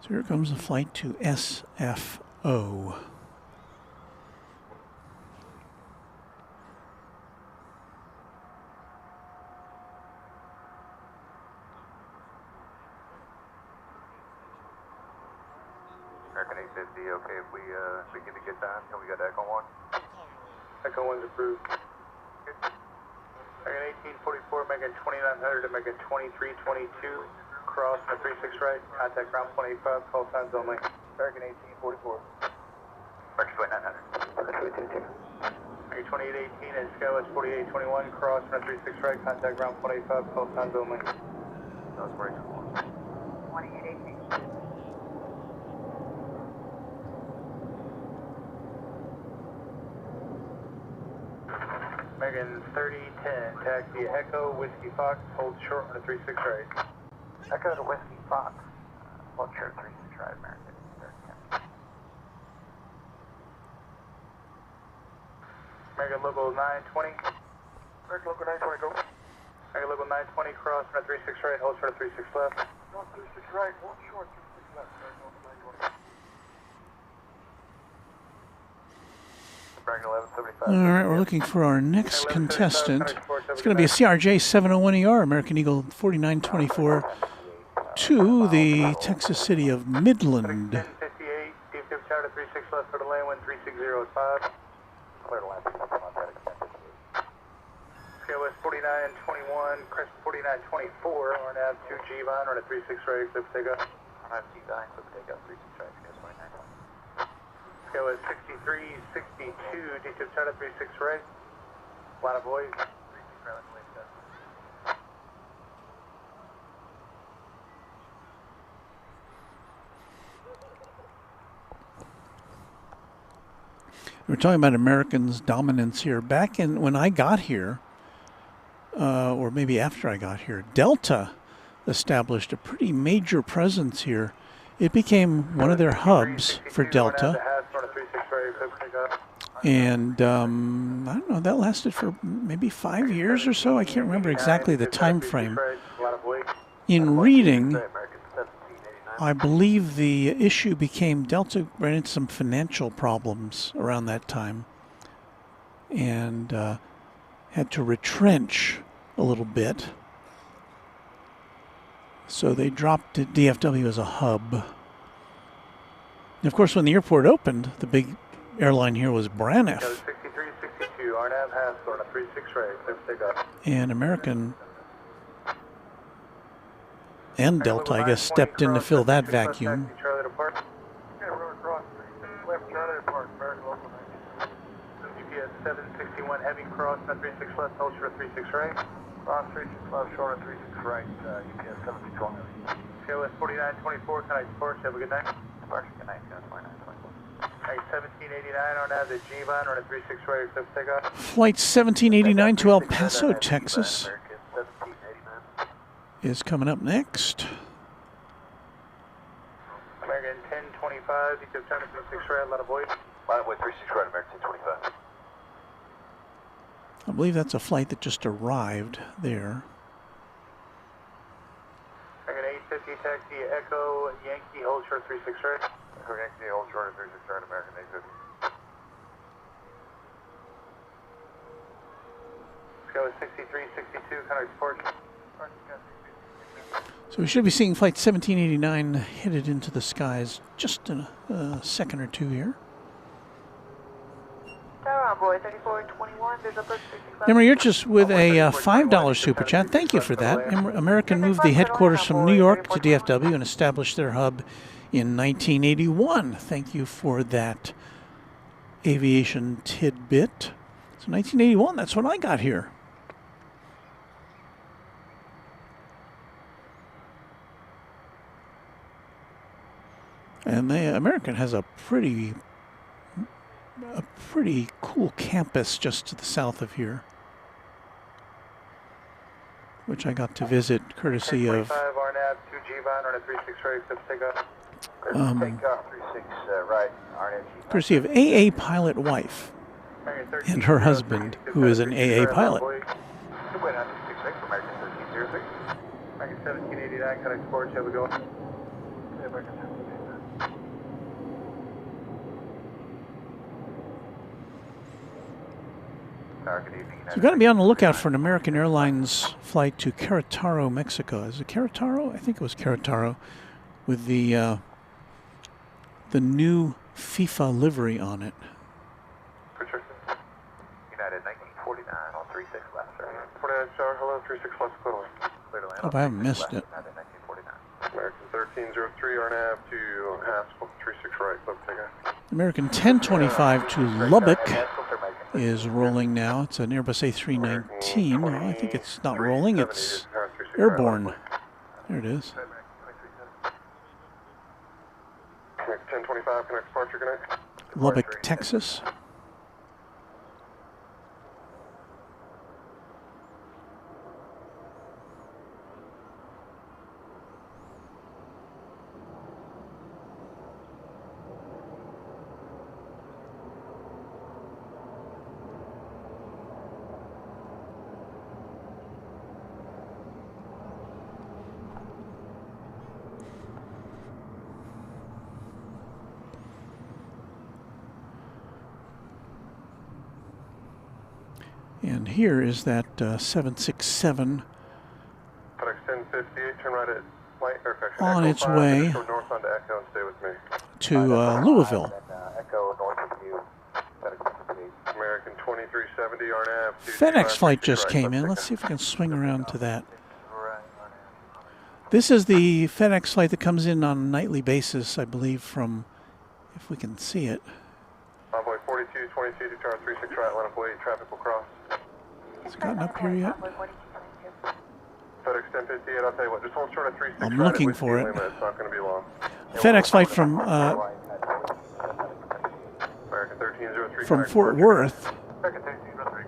Speaker 1: Is Here comes a flight to SFO.
Speaker 4: American 850, okay, if we get a good time, can we got Echo 1?
Speaker 2: Echo 1's approved. American 1844, American 2900, American 2322, cross on 36 right, contact ground 185, call signs only. American 1844.
Speaker 4: American 2900.
Speaker 2: American 2818 and Skywest 4821, cross on 36 right, contact ground 185, call signs only.
Speaker 4: That was 481.
Speaker 9: 2818.
Speaker 2: American 3010, taxi Echo, Whiskey Fox, hold short on a 36 right.
Speaker 3: Echo to Whiskey Fox. Hold short 36 right, American 3010.
Speaker 2: American local 920.
Speaker 3: American local 920, go.
Speaker 2: American local 920, cross on a 36 right, hold short of 36 left.
Speaker 3: Cross 36 right, hold short 36 left, American local 920.
Speaker 4: American 1175.
Speaker 1: All right, we're looking for our next contestant. It's going to be a CRJ 701ER, American Eagle 4924, to the Texas city of Midland.
Speaker 2: 1058, DFW Tower to 36 left for the lane, wind 36005.
Speaker 3: Clear to land,
Speaker 2: Skywest 4921, crest 4924, RNAV 2 G-Vine, on a 36 right, clip takeoff.
Speaker 4: RNAV G-Vine, clip takeoff, 36 right, Skywest 4921.
Speaker 2: Skywest 6362, DFW Tower to 36 right. A lot of boys. 36 right, let's wait that.
Speaker 1: We're talking about Americans' dominance here. Back in when I got here, or maybe after I got here, Delta established a pretty major presence here. It became one of their hubs for Delta. And I don't know, that lasted for maybe 5 years or so. I can't remember exactly the time frame. In reading, I believe the issue became Delta ran into some financial problems around that time and had to retrench a little bit. So they dropped DFW as a hub. And of course, when the airport opened, the big airline here was Braniff.
Speaker 2: 6362, RNAV Haskell on a 36 right, clip takeoff.
Speaker 1: And American and Delta, I guess, stepped in to fill that vacuum.
Speaker 2: Left Charlie Park, American local 9. GPS 761 heavy cross on 36 left, hold short 36 right.
Speaker 3: Cross 36 left, short of 36 right, UPS 761 heavy.
Speaker 2: KOS 4924, can I depart? Have a good night.
Speaker 3: Departure, good night, KOS 4924.
Speaker 2: Hey, 1789 on nav, the G-Vine on a 36 right, clip takeoff.
Speaker 1: Flight 1789 to El Paso, Texas is coming up next.
Speaker 2: American 1025, you can turn to 36 right, a lot of boys.
Speaker 4: Line up with 36 right, American 1025.
Speaker 1: I believe that's a flight that just arrived there.
Speaker 2: American 850, taxi Echo, Yankee, hold short 36 right.
Speaker 4: Echo Yankee, hold short of 36 right, American 850.
Speaker 2: Skywest 6362, can I depart?
Speaker 1: So we should be seeing Flight 1789 headed into the skies just in a second or two here.
Speaker 9: Tower Envoy 3421, there's a first 35.
Speaker 1: Emery, you're just with a $5 super chat. Thank you for that. American moved the headquarters from New York to DFW and established their hub in 1981. Thank you for that aviation tidbit. So 1981, that's when I got here. And the American has a pretty cool campus just to the south of here, which I got to visit courtesy of
Speaker 2: RNAV 2 G-Vine on a 36 right, clip takeoff.
Speaker 3: Takeoff 36 right, RNAV G-Vine.
Speaker 1: courtesy of AA pilot wife and her husband, who is an AA pilot.
Speaker 4: Wait on 36 right for American 1303.
Speaker 2: American 1789, can I depart? Have a go.
Speaker 3: American 1789.
Speaker 1: So you've got to be on the lookout for an American Airlines flight to Querétaro, Mexico. Is it Querétaro? I think it was Querétaro, with the new FIFA livery on it.
Speaker 2: United 1949 on 36 left, sir. 49 star, hello, 36 left, equivalent.
Speaker 1: Hope I haven't missed it.
Speaker 2: American 1303 RNAV to Haskell, 36 right, left takeoff.
Speaker 1: American 1025 to Lubbock is rolling now. It's an Airbus A319. Oh, I think it's not rolling, it's airborne. There it is.
Speaker 2: 1025, connect departure, connect.
Speaker 1: Lubbock, Texas. And here is that 767 on its way to Louisville.
Speaker 2: American 2370 RNAV.
Speaker 1: FedEx flight just came in. Let's see if we can swing around to that. This is the FedEx flight that comes in on a nightly basis, I believe, from, if we can see it.
Speaker 2: Envoy 4222 to tower 36 right, line up way, traffic will cross.
Speaker 1: Has it gotten up here yet?
Speaker 2: FedEx 1058, I'll tell you what, just hold short of 36
Speaker 1: I'm
Speaker 2: right
Speaker 1: looking
Speaker 2: at
Speaker 1: for it.
Speaker 2: Lima. It's not going to be long.
Speaker 1: FedEx flight from
Speaker 2: American 1303.
Speaker 1: from Fort Worth.
Speaker 2: American 1303,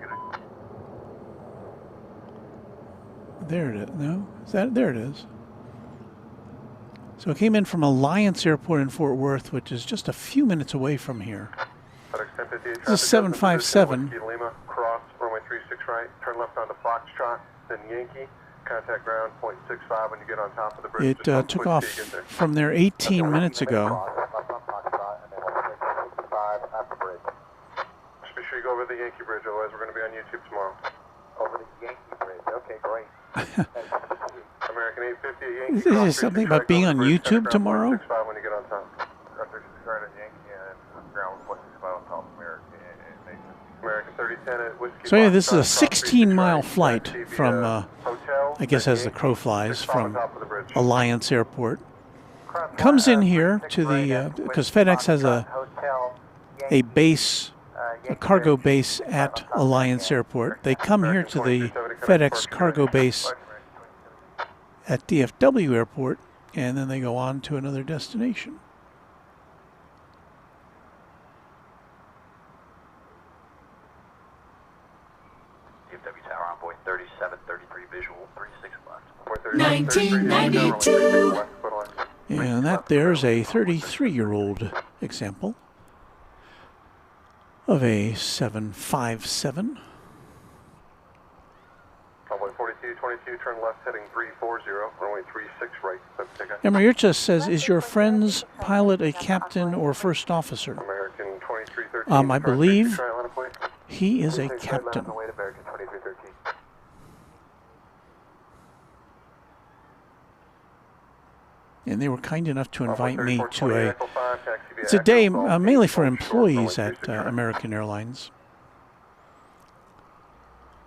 Speaker 2: good.
Speaker 1: There it is. No? Is that, there it is. So it came in from Alliance Airport in Fort Worth, which is just a few minutes away from here. This is 757.
Speaker 2: Lima, cross, runway 36 right, turn left onto Foxtrot, then Yankee, contact ground, 0.65 when you get on top of the bridge.
Speaker 1: It took off from there 18 minutes ago.
Speaker 2: Just be sure you go over the Yankee Bridge, otherwise we're going to be on YouTube tomorrow. Over the Yankee Bridge, okay, great. American 850 Yankee.
Speaker 1: Is there something about being on YouTube tomorrow?
Speaker 2: When you get on top. American 3010 at Whiskey.
Speaker 1: So yeah, this is a 16-mile flight from, I guess as the crow flies, from Alliance Airport. Comes in here to the, because FedEx has a base, a cargo base at Alliance Airport. They come here to the FedEx cargo base at DFW Airport, and then they go on to another destination.
Speaker 2: DFW Tower on board 3733 visual, 36 left.
Speaker 7: 1992.
Speaker 1: And that there's a 33-year-old example of a 757.
Speaker 2: Runway 4222, turn left heading 340, runway 36 right.
Speaker 1: Emerita says, is your friend's pilot a captain or first officer?
Speaker 2: American 2313.
Speaker 1: I believe he is a captain. And they were kind enough to invite me to a, it's a day mainly for employees at American Airlines.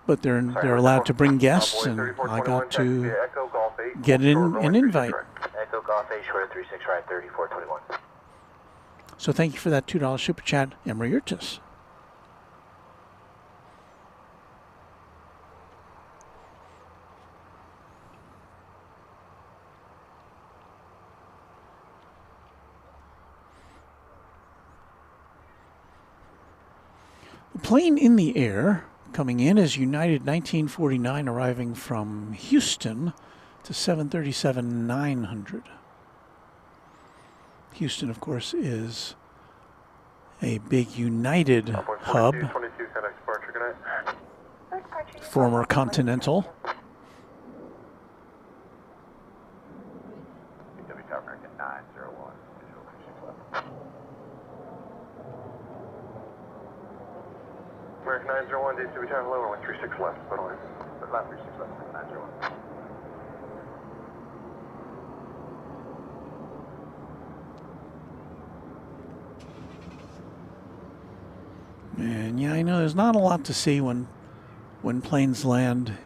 Speaker 1: But they're allowed to bring guests, and I got to get an invite.
Speaker 2: Echo Golf 8, short 36 right, 3421.
Speaker 1: So thank you for that $2 super chat, Emerita. The plane in the air coming in is United 1949, arriving from Houston to 737-900. Houston, of course, is a big United hub, former Continental.
Speaker 2: American 901, DFW Tower, lower, 136 left, by the way. Left 36 left, 901.
Speaker 1: And yeah, I know there's not a lot to see when planes land.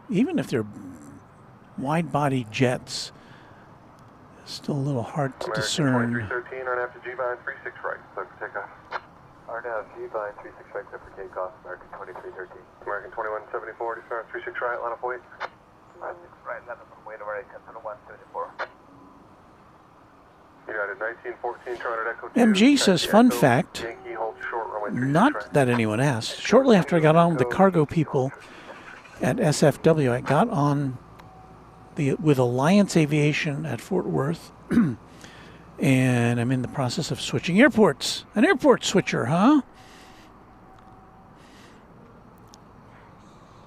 Speaker 1: Even if they're wide-body jets, it's still a little hard to discern.
Speaker 2: 2313, RNAV to G-Vine 36 right, clear for takeoff.
Speaker 4: RNAV G-Vine 36 right, clear for takeoff, American 2313.
Speaker 2: American 2174, descend 36 right, line up weight.
Speaker 3: 36 right, 11 weight over 10 to 174.
Speaker 2: United 1914, Toronto Echo 2.
Speaker 1: MG says, fun fact,
Speaker 2: Yankee holds short, runway 36
Speaker 1: not
Speaker 2: right.
Speaker 1: that anyone asked, shortly after I got on with the cargo people at SFW, I got on with Alliance Aviation at Fort Worth, and I'm in the process of switching airports. An airport switcher, huh?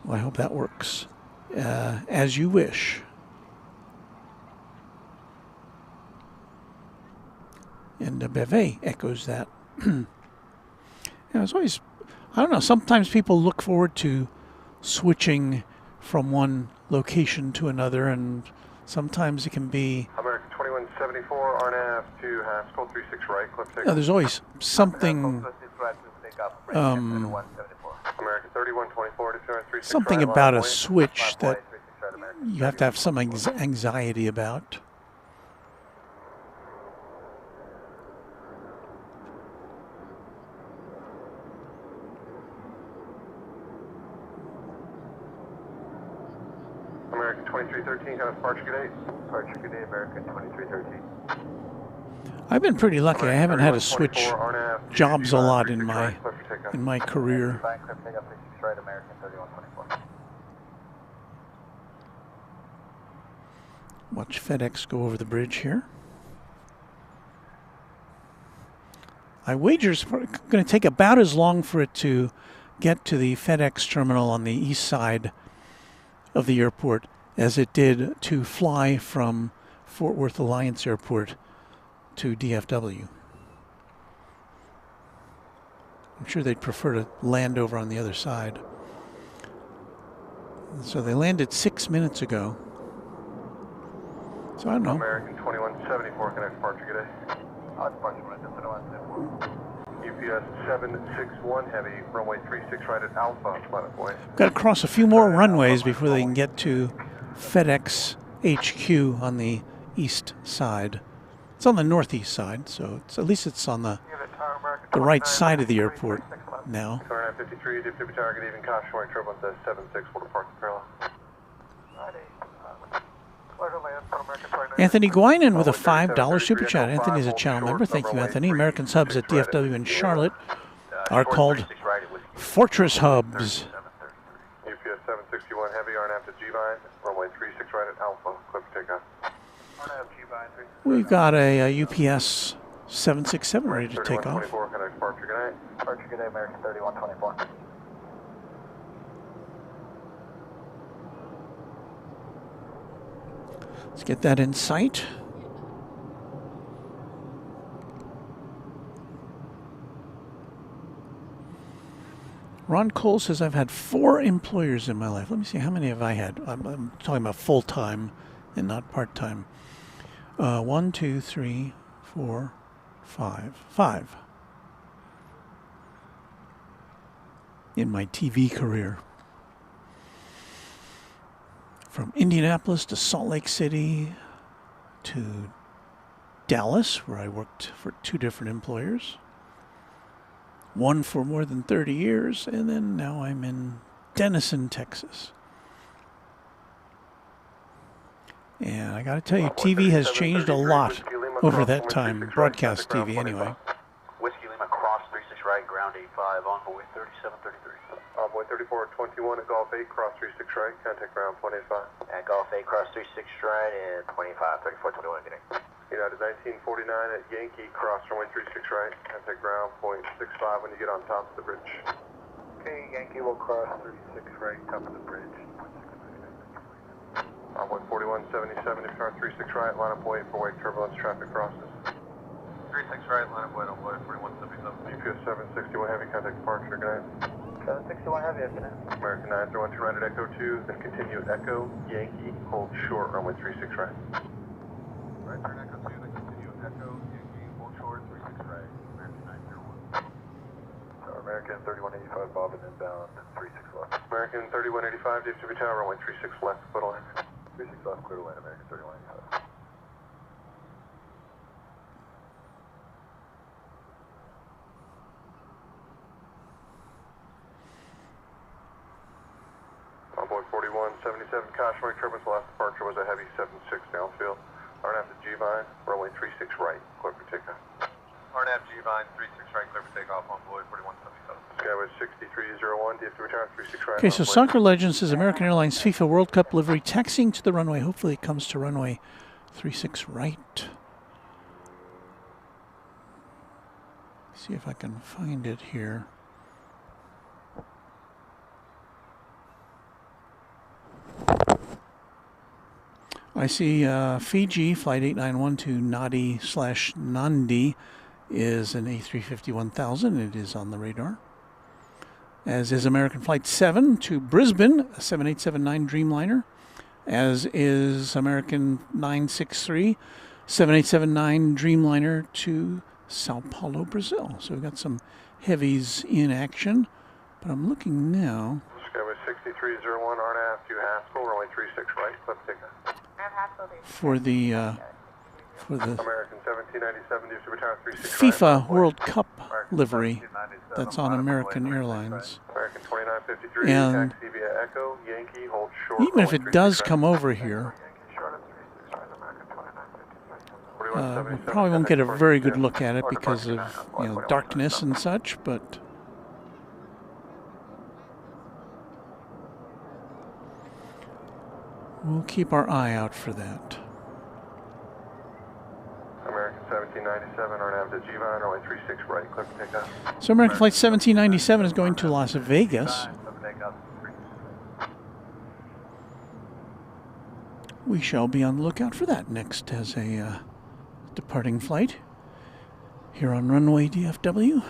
Speaker 1: Well, I hope that works as you wish. And Beve echoes that. It's always, I don't know, sometimes people look forward to switching from one location to another, and sometimes it can be...
Speaker 2: American 2174, RNAV to Haskell 36 right, clip take.
Speaker 1: There's always something...
Speaker 2: American 3124, descend 36
Speaker 1: something
Speaker 2: right,
Speaker 1: about
Speaker 2: line
Speaker 1: a
Speaker 2: up weight.
Speaker 1: switch that you have to have some anxiety about.
Speaker 2: American 2313, kind of departure good 8.
Speaker 4: Departure good day, American 2313.
Speaker 1: I've been pretty lucky. I haven't had to switch jobs a lot in my career.
Speaker 3: Fine, clear for takeoff 36 right, American 3124.
Speaker 1: Watch FedEx go over the bridge here. I wager it's going to take about as long for it to get to the FedEx terminal on the east side of the airport as it did to fly from Fort Worth Alliance Airport to DFW. I'm sure they'd prefer to land over on the other side. So they landed 6 minutes ago. So I don't know.
Speaker 2: American 2174, connect departure good day.
Speaker 3: Departure right, 10 to 174.
Speaker 2: UPS 761 heavy, runway 36 right at Alpha, line up weight.
Speaker 1: Got to cross a few more runways before they can get to FedEx HQ on the east side. It's on the northeast side, so at least it's on the right side of the airport now.
Speaker 2: RNAV 53, DFW Tower, good evening, caution, wing turbulence 76, will depart the parallel.
Speaker 1: Anthony Guinan with a $5 super chat. Anthony's a channel member. Thank you, Anthony. American hubs at DFW in Charlotte are called Fortress hubs.
Speaker 2: UPS 761 heavy, RNAV to G-Vine, runway 36 right at Alpha, clear for takeoff.
Speaker 1: We've got a UPS 767 ready to take off.
Speaker 2: 3124, connect departure good night.
Speaker 3: Departure good day, American 3124.
Speaker 1: Let's get that in sight. Ron Cole says, I've had 4 employers in my life. Let me see, how many have I had? I'm talking about full-time and not part-time. 1, 2, 3, 4, 5. 5 in my TV career. From Indianapolis to Salt Lake City to Dallas, where I worked for 2 different employers. 1 for more than 30 years, and then now I'm in Denison, Texas. And I got to tell you, TV has changed a lot over that time, broadcast TV anyway.
Speaker 4: Whiskey Lima, cross 36 right, ground 85, envoy 3733.
Speaker 2: Envoy 3421 at Golf 8, cross 36 right, contact ground 185.
Speaker 3: At Golf 8, cross 36 right, and 25, 3421, good day.
Speaker 2: United 1949 at Yankee, cross runway 36 right, contact ground 0.65 when you get on top of the bridge.
Speaker 3: Okay, Yankee will cross 36 right, top of the bridge.
Speaker 2: Envoy 4177, depart 36 right, line up weight for wake turbulence, traffic crosses.
Speaker 4: 36 right, line of on boy 4177.
Speaker 2: UPS 761 Heavy, contact departure, good night.
Speaker 5: 761 Heavy, good night.
Speaker 2: American 931 right at Echo 2, then continue Echo, Yankee, hold short, runway 36 right.
Speaker 4: Right turn Echo 2, then continue Echo, Yankee, hold short, 36 right, American 901.
Speaker 2: American 3185, Bob and inbound, 36 left. American 3185, DFW Tower, runway 36 left, clear to land. 36 left, clear to land, American 3185. Onboard 4177, cautionary turbulence, last departure was a heavy 76 downfield. RNAV to G-Vine, runway 36 right, clear for takeoff.
Speaker 4: RNAV G-Vine, 36 right, clear for takeoff on boy 4177.
Speaker 2: Skyway 6301, DFW Tower, 36 right.
Speaker 1: Okay, so Soccer Legends is American Airlines FIFA World Cup livery taxiing to the runway. Hopefully it comes to runway 36 right. See if I can find it here. I see Fiji, flight 891 to Nadi/Nandi is an A350-1000. It is on the radar. As is American Flight 7 to Brisbane, a 7879 Dreamliner. As is American 963, 7879 Dreamliner to Sao Paulo, Brazil. So we've got some heavies in action. But I'm looking now.
Speaker 2: Skyway 6301, RNAV to Haskell, runway 36 right, clear for takeoff.
Speaker 1: For the
Speaker 2: American 1797, DFW Tower, 36
Speaker 1: FIFA World Cup livery that's on American Airlines.
Speaker 2: American 2953,
Speaker 1: And
Speaker 2: taxi via Echo, Yankee, hold short.
Speaker 1: even if it does come over here, we probably won't get a very good look at it because of darkness and such, but we'll keep our eye out for that.
Speaker 2: American 1797, RNAV to G-Vine, runway 36 right, clear for takeoff.
Speaker 1: So American Flight 1797 is going to Las Vegas. We shall be on the lookout for that next as a departing flight here on Runway DFW.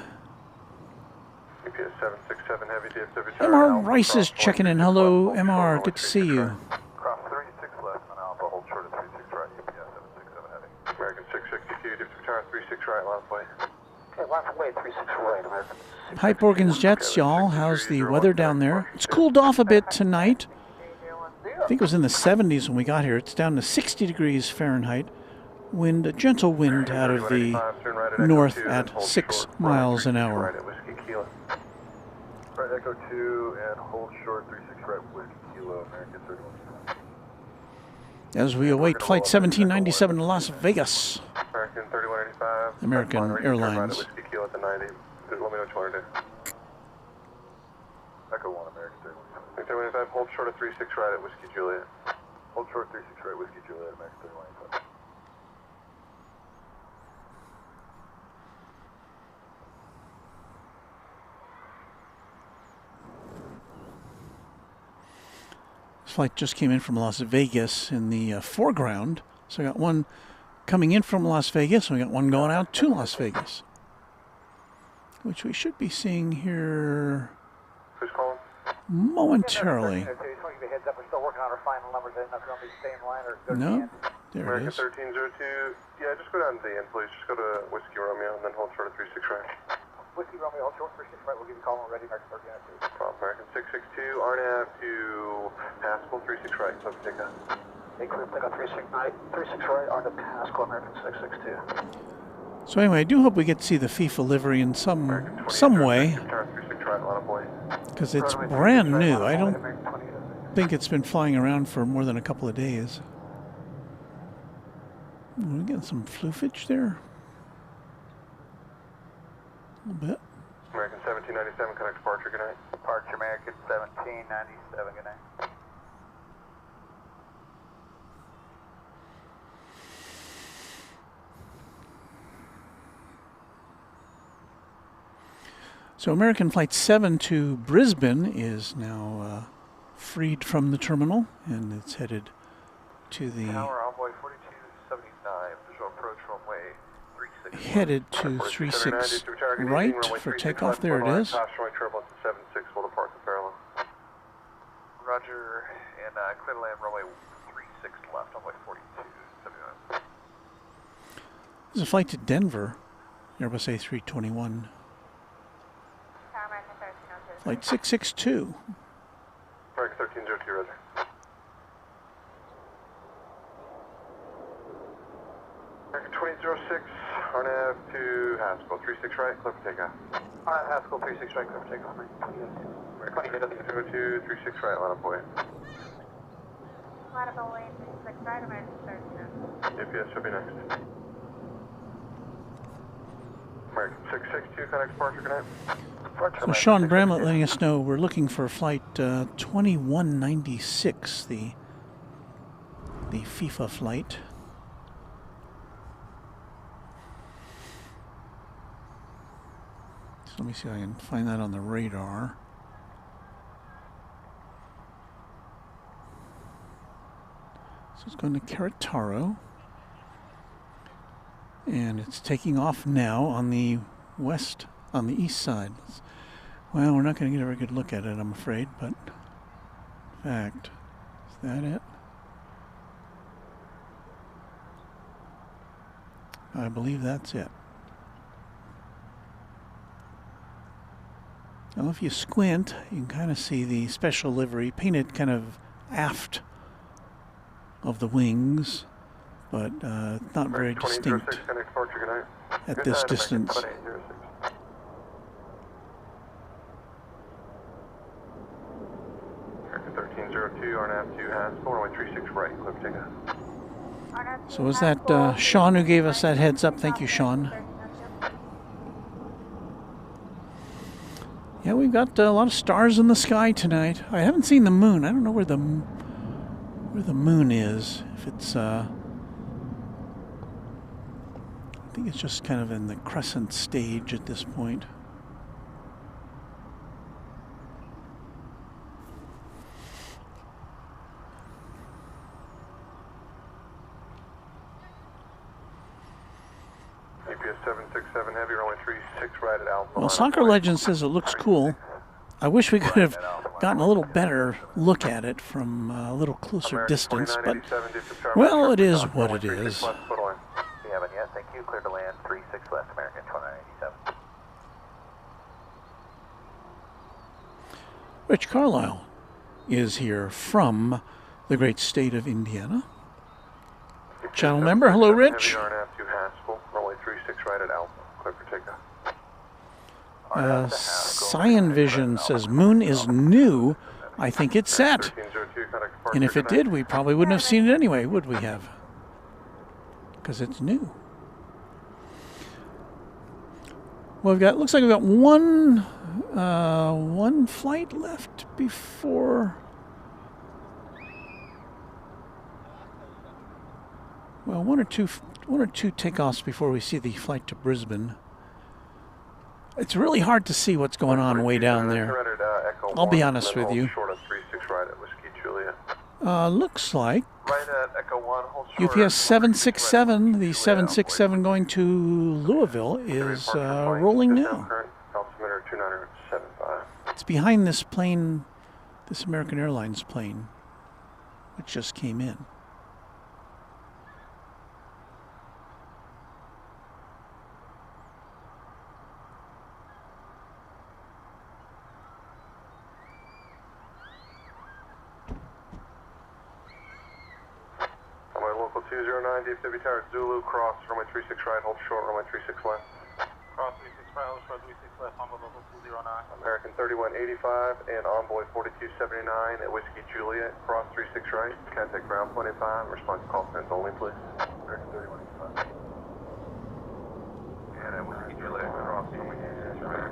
Speaker 2: UPS 767 Heavy, DFW Tower.
Speaker 1: MR Rice is checking in. Hello, MR. Good to see you.
Speaker 2: Cross 36 left on Alpha, hold short at 36 right, UPS 767 Heavy. American 662, DFW Tower, 36 right, line of way.
Speaker 5: Okay, line of way, 36 right, American.
Speaker 1: Pipe Organs Jets, y'all. How's the weather down there? It's cooled off a bit tonight. I think it was in the 70s when we got here. It's down to 60 degrees Fahrenheit. Wind, a gentle wind out of the north at 6 miles an hour.
Speaker 2: Right, Echo 2 and hold short 36 right, Whiskey Kilo, American 31.
Speaker 1: As we await Flight 1797 to Las Vegas.
Speaker 2: American 3185.
Speaker 1: American Airlines.
Speaker 2: Whiskey Kilo at the 90. Just let me know what you want to do. Echo 1, American 31. 3185, hold short at 36 right at Whiskey Juliet. Hold short 36 right, Whiskey Juliet, American 3185.
Speaker 1: This flight just came in from Las Vegas in the foreground. So I got one coming in from Las Vegas, and we got one going out to Las Vegas, which we should be seeing here
Speaker 2: Who's calling?
Speaker 1: momentarily.
Speaker 5: Just want to give you a heads up, we're still working on our final numbers. I don't know if you want me to stay in line or go to the
Speaker 1: No,
Speaker 5: end.
Speaker 1: there it
Speaker 2: American
Speaker 1: is.
Speaker 2: 1302. Yeah, just go down to the end, please. Just go to Whiskey Romeo and then hold short at 36 right.
Speaker 5: Whiskey Romeo, hold short, 36 right, we'll give you a call when we're ready, American 1302.
Speaker 2: American 662, RNAV to Haskell, 36 right, so take that.
Speaker 5: Hey, clear, take on 36 right, on to Haskell, American 662.
Speaker 1: So anyway, I do hope we get to see the FIFA livery in some way, because it's brand new. I don't think it's been flying around for more than a couple of days. We get some floofage there. A little bit.
Speaker 2: American 1797, connect departure, good night.
Speaker 3: Departure American 1797, good night.
Speaker 1: So American Flight 7 to Brisbane is now freed from the terminal, and it's headed to the
Speaker 4: Tower Envoy 4279, visual approach runway 36
Speaker 1: headed to 36 right for takeoff. There it is.
Speaker 2: Turbulence at 76, will depart the parallel. Roger, and clear to land runway 36 left, runway 4279.
Speaker 1: There's a flight to Denver, Airbus A321. Flight 662.
Speaker 2: American 1302, Roger. American 2006, RNAV to Haskell, 36 right, clear for takeoff. RNAV Haskell, 36 right, clear for takeoff. American 2002, 36 right, line up away.
Speaker 9: Line up away, 36 right, American 1302.
Speaker 2: GPS should be next. American 662, connect departure, good night.
Speaker 1: So Sean Bramlett letting us know we're looking for flight 2196, the FIFA flight. So let me see if I can find that on the radar. So it's going to Querétaro. And it's taking off now on the east side. Well, we're not going to get a very good look at it, I'm afraid, but in fact, is that it? I believe that's it. Now, if you squint, you can kind of see the special livery painted kind of aft of the wings, but not very distinct at this distance.
Speaker 2: American 1302, RNAV 2 Haskell, runway 36 right, clear for takeoff.
Speaker 1: So was that Sean who gave us that heads up? Thank you, Sean. Yeah, we've got a lot of stars in the sky tonight. I haven't seen the moon. I don't know where the moon is. If it's I think it's just kind of in the crescent stage at this point.
Speaker 2: GPS 767 heavy, runway 36 right at Alpha.
Speaker 1: Well, Soccer Legend says it looks cool. I wish we could have gotten a little better look at it from a little closer distance, but, well, it is what it is.
Speaker 2: We haven't yet. Thank you. Clear to land 36 left, American 2987.
Speaker 1: Rich Carlisle is here from the great state of Indiana. Channel member, hello, Rich.
Speaker 2: Runway 36 right at Alpha. Clear for takeoff.
Speaker 1: Cyan Vision says moon is new. I think it's set. And if it did, we probably wouldn't have seen it anyway, would we have? Because it's new. Well, looks like we've got one flight left before. Well, one or two takeoffs before we see the flight to Brisbane. It's really hard to see what's going on way down there. I'll be honest with you. Looks like UPS 767, the 767 going to Louisville, is rolling now. It's behind this plane, this American Airlines plane, which just came in.
Speaker 2: Local 209, DFW Tower Zulu, cross, runway 36 right, hold short, runway 36 left. Cross 36 right, hold short, 36 left, envoy local 209. American 3185 and envoy 4279 at Whiskey Juliet, cross 36 right, contact ground 25, response to call signs only, please. American 3185. And at Whiskey Juliet, cross runway 36 right,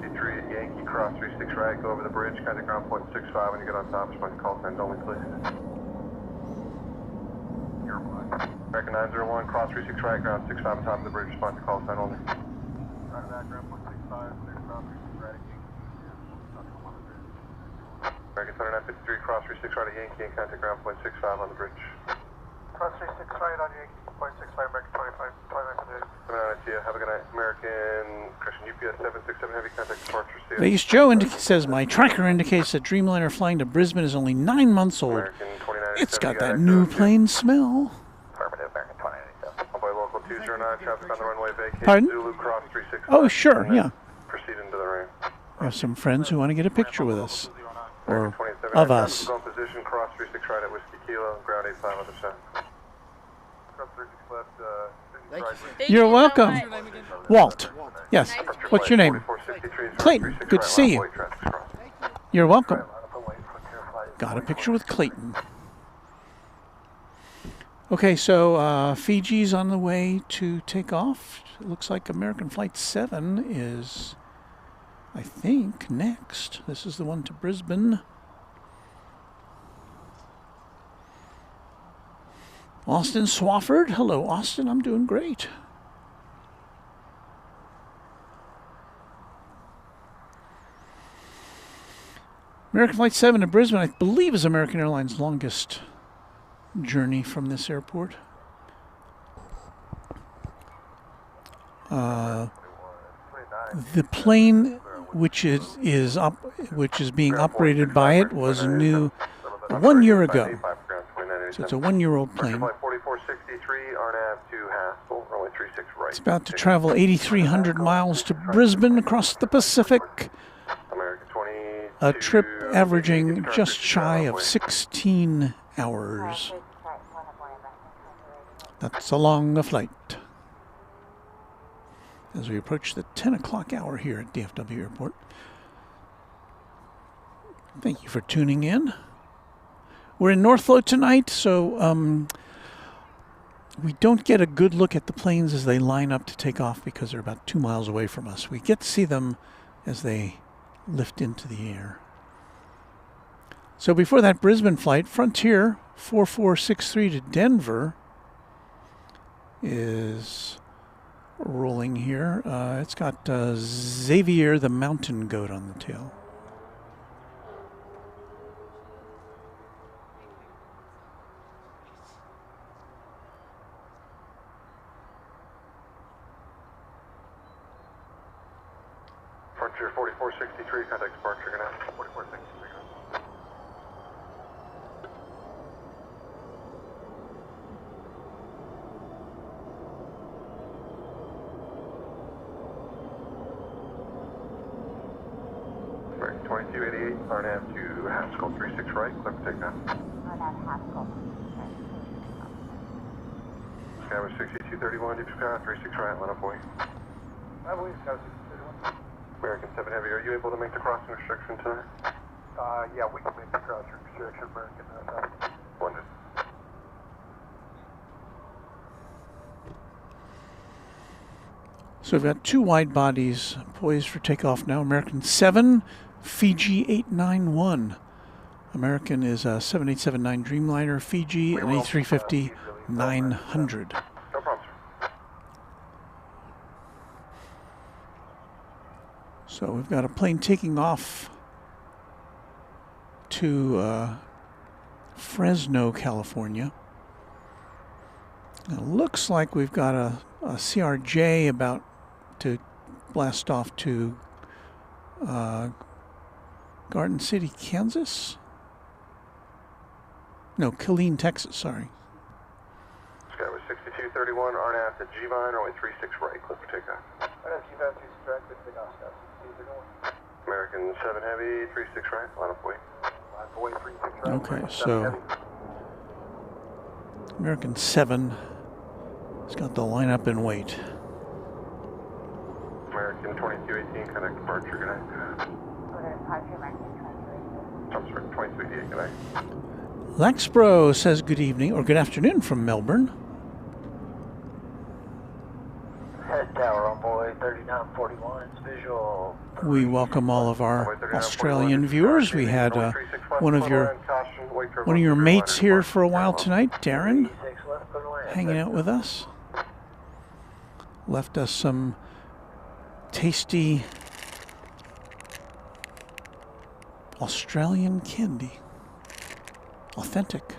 Speaker 2: 29. Detroit Yankee, cross 36 right, go over the bridge, contact ground point 65 when you get on top, response to call signs only, please. American 901, cross 36 right, ground 65 on top of the bridge, respond to call sign only. Right back, ground 165, clear ground 36 right at Yankee. American 3953, cross 36 right at Yankee and contact ground point 65 on the bridge. Cross 36 right on Yankee, point 65, American 2958.
Speaker 4: See ya. Have a good night. American, correction, UPS 767 Heavy, contact departure. See ya.
Speaker 1: Vegas Joe says, my tracker indicates that Dreamliner flying to Brisbane is only 9 months old.
Speaker 4: American 2987.
Speaker 1: It's got that new plane smell.
Speaker 2: Affirmative, American 2987.
Speaker 4: I'll by local 209, traffic on the runway vacate.
Speaker 1: Pardon?
Speaker 4: Zulu cross 36.
Speaker 1: Oh, sure, yeah.
Speaker 4: Proceed into the ramp.
Speaker 1: We have some friends who want to get a picture with us. Or of us.
Speaker 4: Position, cross 36 right at Whiskey Kilo, ground 85 other side. Cross 36 left,
Speaker 1: You're welcome. Walt. Yes. What's your name? Clayton. Good to see you. You're welcome. Got a picture with Clayton. Okay, so Fiji's on the way to take off. It looks like American Flight 7 is, I think, next. This is the one to Brisbane. Austin Swafford. Hello, Austin. I'm doing great. American Flight 7 to Brisbane, I believe, is American Airlines' longest journey from this airport. The plane which is being operated by it was new 1 year ago. So it's a 1-year-old plane. It's about to travel 8,300 miles to Brisbane across the Pacific. A trip averaging just shy of 16 hours. That's a long flight. As we approach the 10 o'clock hour here at DFW Airport. Thank you for tuning in. We're in Northflow tonight, so we don't get a good look at the planes as they line up to take off because they're about 2 miles away from us. We get to see them as they lift into the air. So before that Brisbane flight, Frontier 4463 to Denver is rolling here. It's got Xavier the Mountain Goat on the tail.
Speaker 4: Frontier 4463, contact departure, good night. 4463. American 2288, RNAV to Haskell 36 right, clear for takeoff.
Speaker 9: RNAV Haskell.
Speaker 4: Skyway 6231, deep sky 36 right, line up point.
Speaker 5: I believe Skyway 6231.
Speaker 4: American 7 Heavy, are you able to make the crossing restriction tonight?
Speaker 5: Yeah, we can make the crossing restriction, American.
Speaker 4: London.
Speaker 1: So we've got 2 wide bodies poised for takeoff now. American 7, Fiji 891. American is a 7879 Dreamliner, Fiji an A350 900.
Speaker 4: No problem, sir.
Speaker 1: So we've got a plane taking off to Fresno, California. It looks like we've got a CRJ about to blast off to Garden City, Kansas? No, Killeen, Texas, sorry.
Speaker 4: Skyway 6231, RNAV to G-Vine, runway 36 right, clear for takeoff.
Speaker 5: RNAV G-Vine 36 right, clear for takeoff, Skyway 6231.
Speaker 4: American 7 Heavy, 36 right, line up wait.
Speaker 5: Line up wait, 36 right.
Speaker 1: Okay, so American 7 has got the lineup and wait.
Speaker 4: American 2218, connect departure, good night.
Speaker 9: Order departure, American 2288.
Speaker 4: I'm sorry, 2288, good night.
Speaker 1: Lexbro says good evening or good afternoon from Melbourne.
Speaker 3: Head tower on boy 3941, visual.
Speaker 1: We welcome all of our Australian viewers. We had one of your mates here for a while tonight, Darren, hanging out with us. Left us some tasty Australian candy. Authentic.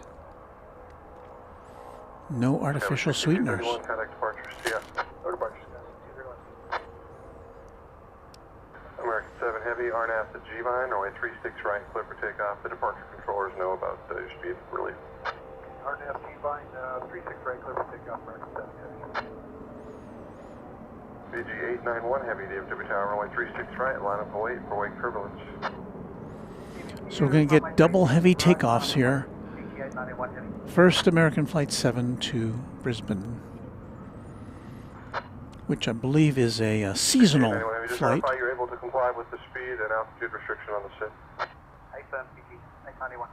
Speaker 1: No artificial sweeteners.
Speaker 4: 1.5 to G-line, runway 36 right, clear for takeoff. The departure controllers know about your speed release.
Speaker 5: RNAV G-line, 36 right, clear for takeoff, American 7 Heavy.
Speaker 4: VG 891 Heavy, DFW Tower, runway 36 right, line up await for wake turbulence.
Speaker 1: So we're going to get double heavy takeoffs here. First American Flight 7 to Brisbane, which I believe is a seasonal flight.
Speaker 4: You're able to comply with the speed and altitude restriction on the SID.
Speaker 5: 891.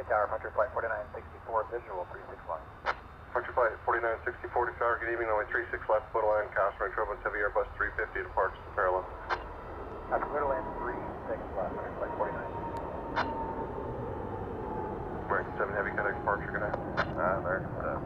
Speaker 3: Tower, Departure Flight 4964, visual 361.
Speaker 4: Departure Flight 4964 to Tower, good evening, runway 36 left, Little Line, Cosmic Turbulence, Heavy Airbus 350, departures to parallel.
Speaker 3: That's Little Line 36 left, Flight 49.
Speaker 4: American 7 Heavy, contact departure, good night.
Speaker 3: American 7.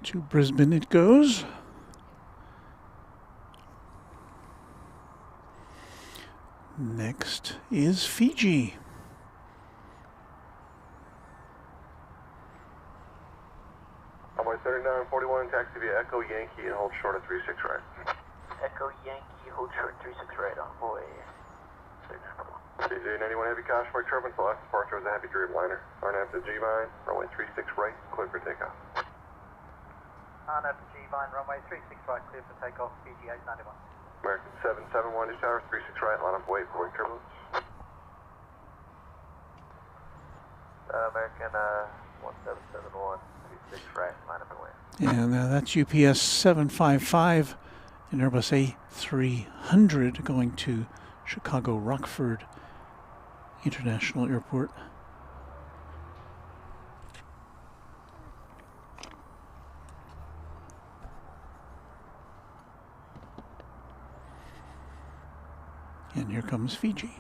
Speaker 1: To Brisbane it goes. Next is Fiji.
Speaker 4: Runway 3941, taxi via Echo Yankee and hold short at 36 right.
Speaker 3: Echo Yankee, hold short 36 right, envoy 6.
Speaker 4: CJ 91 Heavy, Cosmic Turbulence, the last departure was a Happy Dreamliner. RNAV to G-line, runway 36 right, clear for takeoff.
Speaker 3: RNAV to G-line, runway 36 right, clear for takeoff, PG 891.
Speaker 4: American 771 to Tower, 36 right, line up wait for wake turbulence.
Speaker 3: American 1771, 36 right, line up and wait.
Speaker 1: And that's UPS 755 in Airbus A300 going to Chicago Rockford International Airport. And here comes Fiji.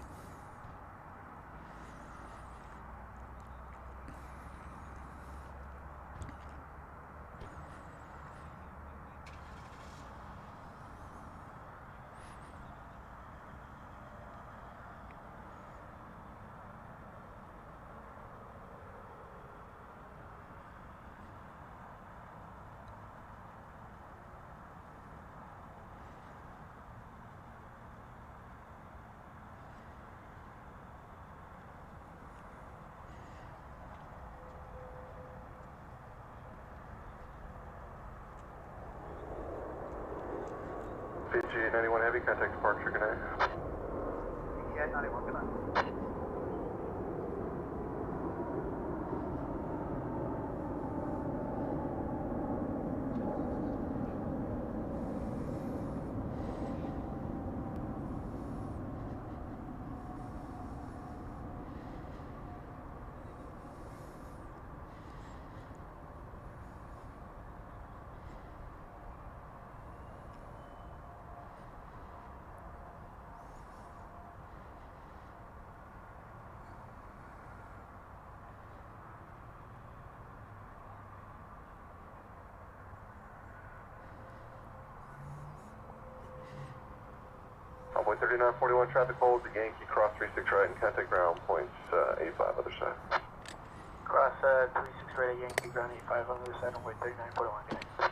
Speaker 4: PG 891 Heavy, contact departure, good night.
Speaker 3: PG 891, good night.
Speaker 4: Runway 3941 traffic holds, the Yankee cross 36 right and contact ground points 85 other side.
Speaker 3: Cross 36 right, Yankee ground 85 on the other side, runway 3941, good night.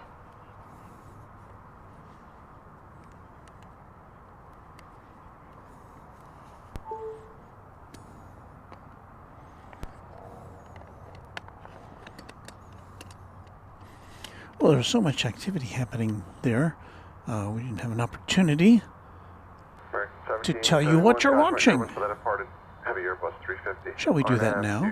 Speaker 1: Well, there's so much activity happening there. We didn't have an opportunity to tell you what you're watching.
Speaker 4: For that departed heavy Airbus 350.
Speaker 1: Shall we do that now?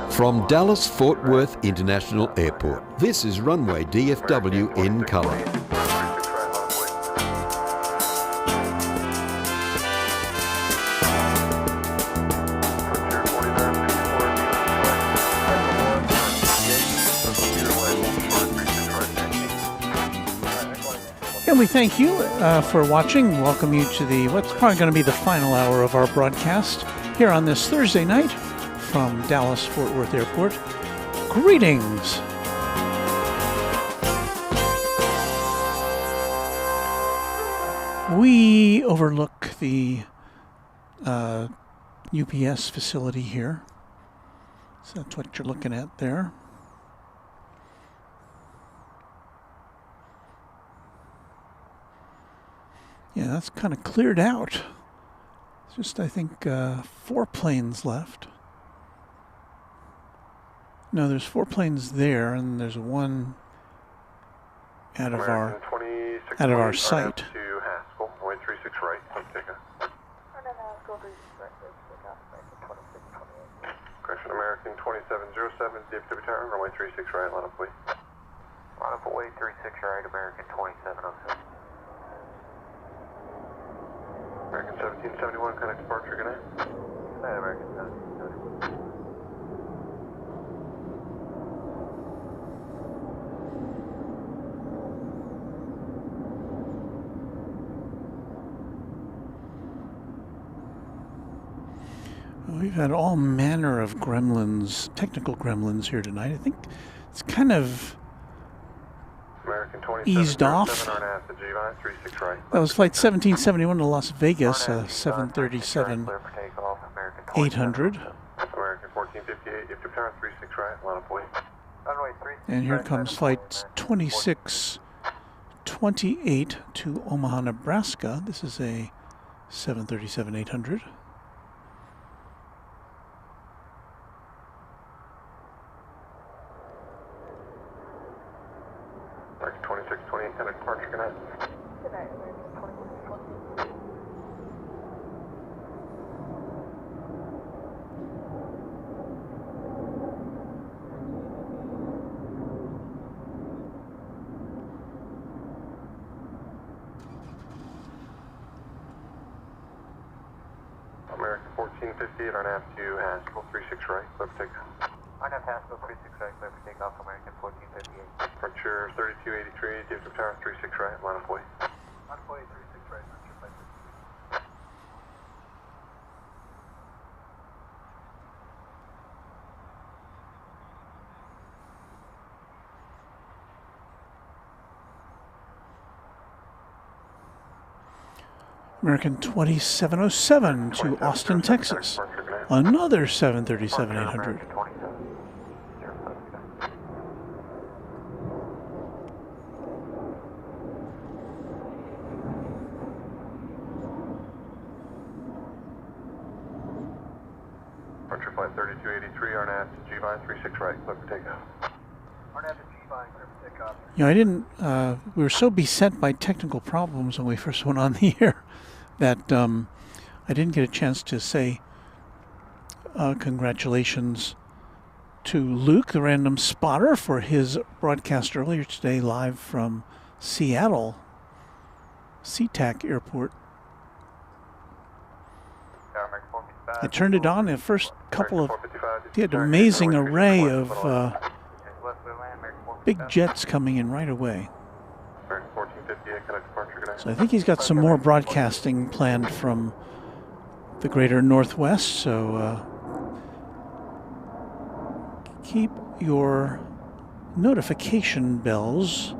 Speaker 10: From Dallas Fort Worth International Airport, this is Runway DFW in color.
Speaker 1: And we thank you for watching. Welcome you to the what's probably going to be the final hour of our broadcast here on this Thursday night from Dallas Fort Worth Airport. Greetings. We overlook the UPS facility here. So that's what you're looking at there. Yeah, that's kind of cleared out. It's just, I think, 4 planes left. No, there's 4 planes there, and there's one out of our site.
Speaker 4: To Haskell, 36 right, correction, American 2707, DFW Tower, runway 36 right, line up, please.
Speaker 3: Line up away 36 right, American 2707.
Speaker 4: American 1771, connect departure, good night.
Speaker 3: Good night, American 1771.
Speaker 1: We've had all manner of gremlins, technical gremlins here tonight. I think it's kind of eased off. That was flight 1771 to Las Vegas, 737 800.
Speaker 4: American 1458, if Tower 36 right, line up, please.
Speaker 1: And here comes flight 2628 to Omaha, Nebraska. This is a 737 800.
Speaker 4: American 2628, connect departure, good night.
Speaker 5: Good night, American 2628.
Speaker 4: American 1458, RNAV to Haskell, 36 right, clear for takeoff.
Speaker 3: RNAV Haskell 36 right, clear for takeoff, American 1458.
Speaker 4: Frontier 3283, DFW Tower 36 right, line up, please.
Speaker 3: Line up away 36 right, Frontier flight 32.
Speaker 1: American 2707 to Austin, Texas. Another 737 800.
Speaker 4: Frontier flight 3283, RNAV to G-Vine 36 right, clear for takeoff.
Speaker 3: RNAV to G-Vine, clear for takeoff.
Speaker 1: You know, I didn't, we were so beset by technical problems when we first went on the air that I didn't get a chance to say congratulations to Luke, the random spotter, for his broadcast earlier today live from Seattle, SeaTac Airport. I turned it on. The first couple of, he had an amazing array of big jets coming in right away. So I think he's got some more broadcasting planned from the greater Northwest. So keep your notification bells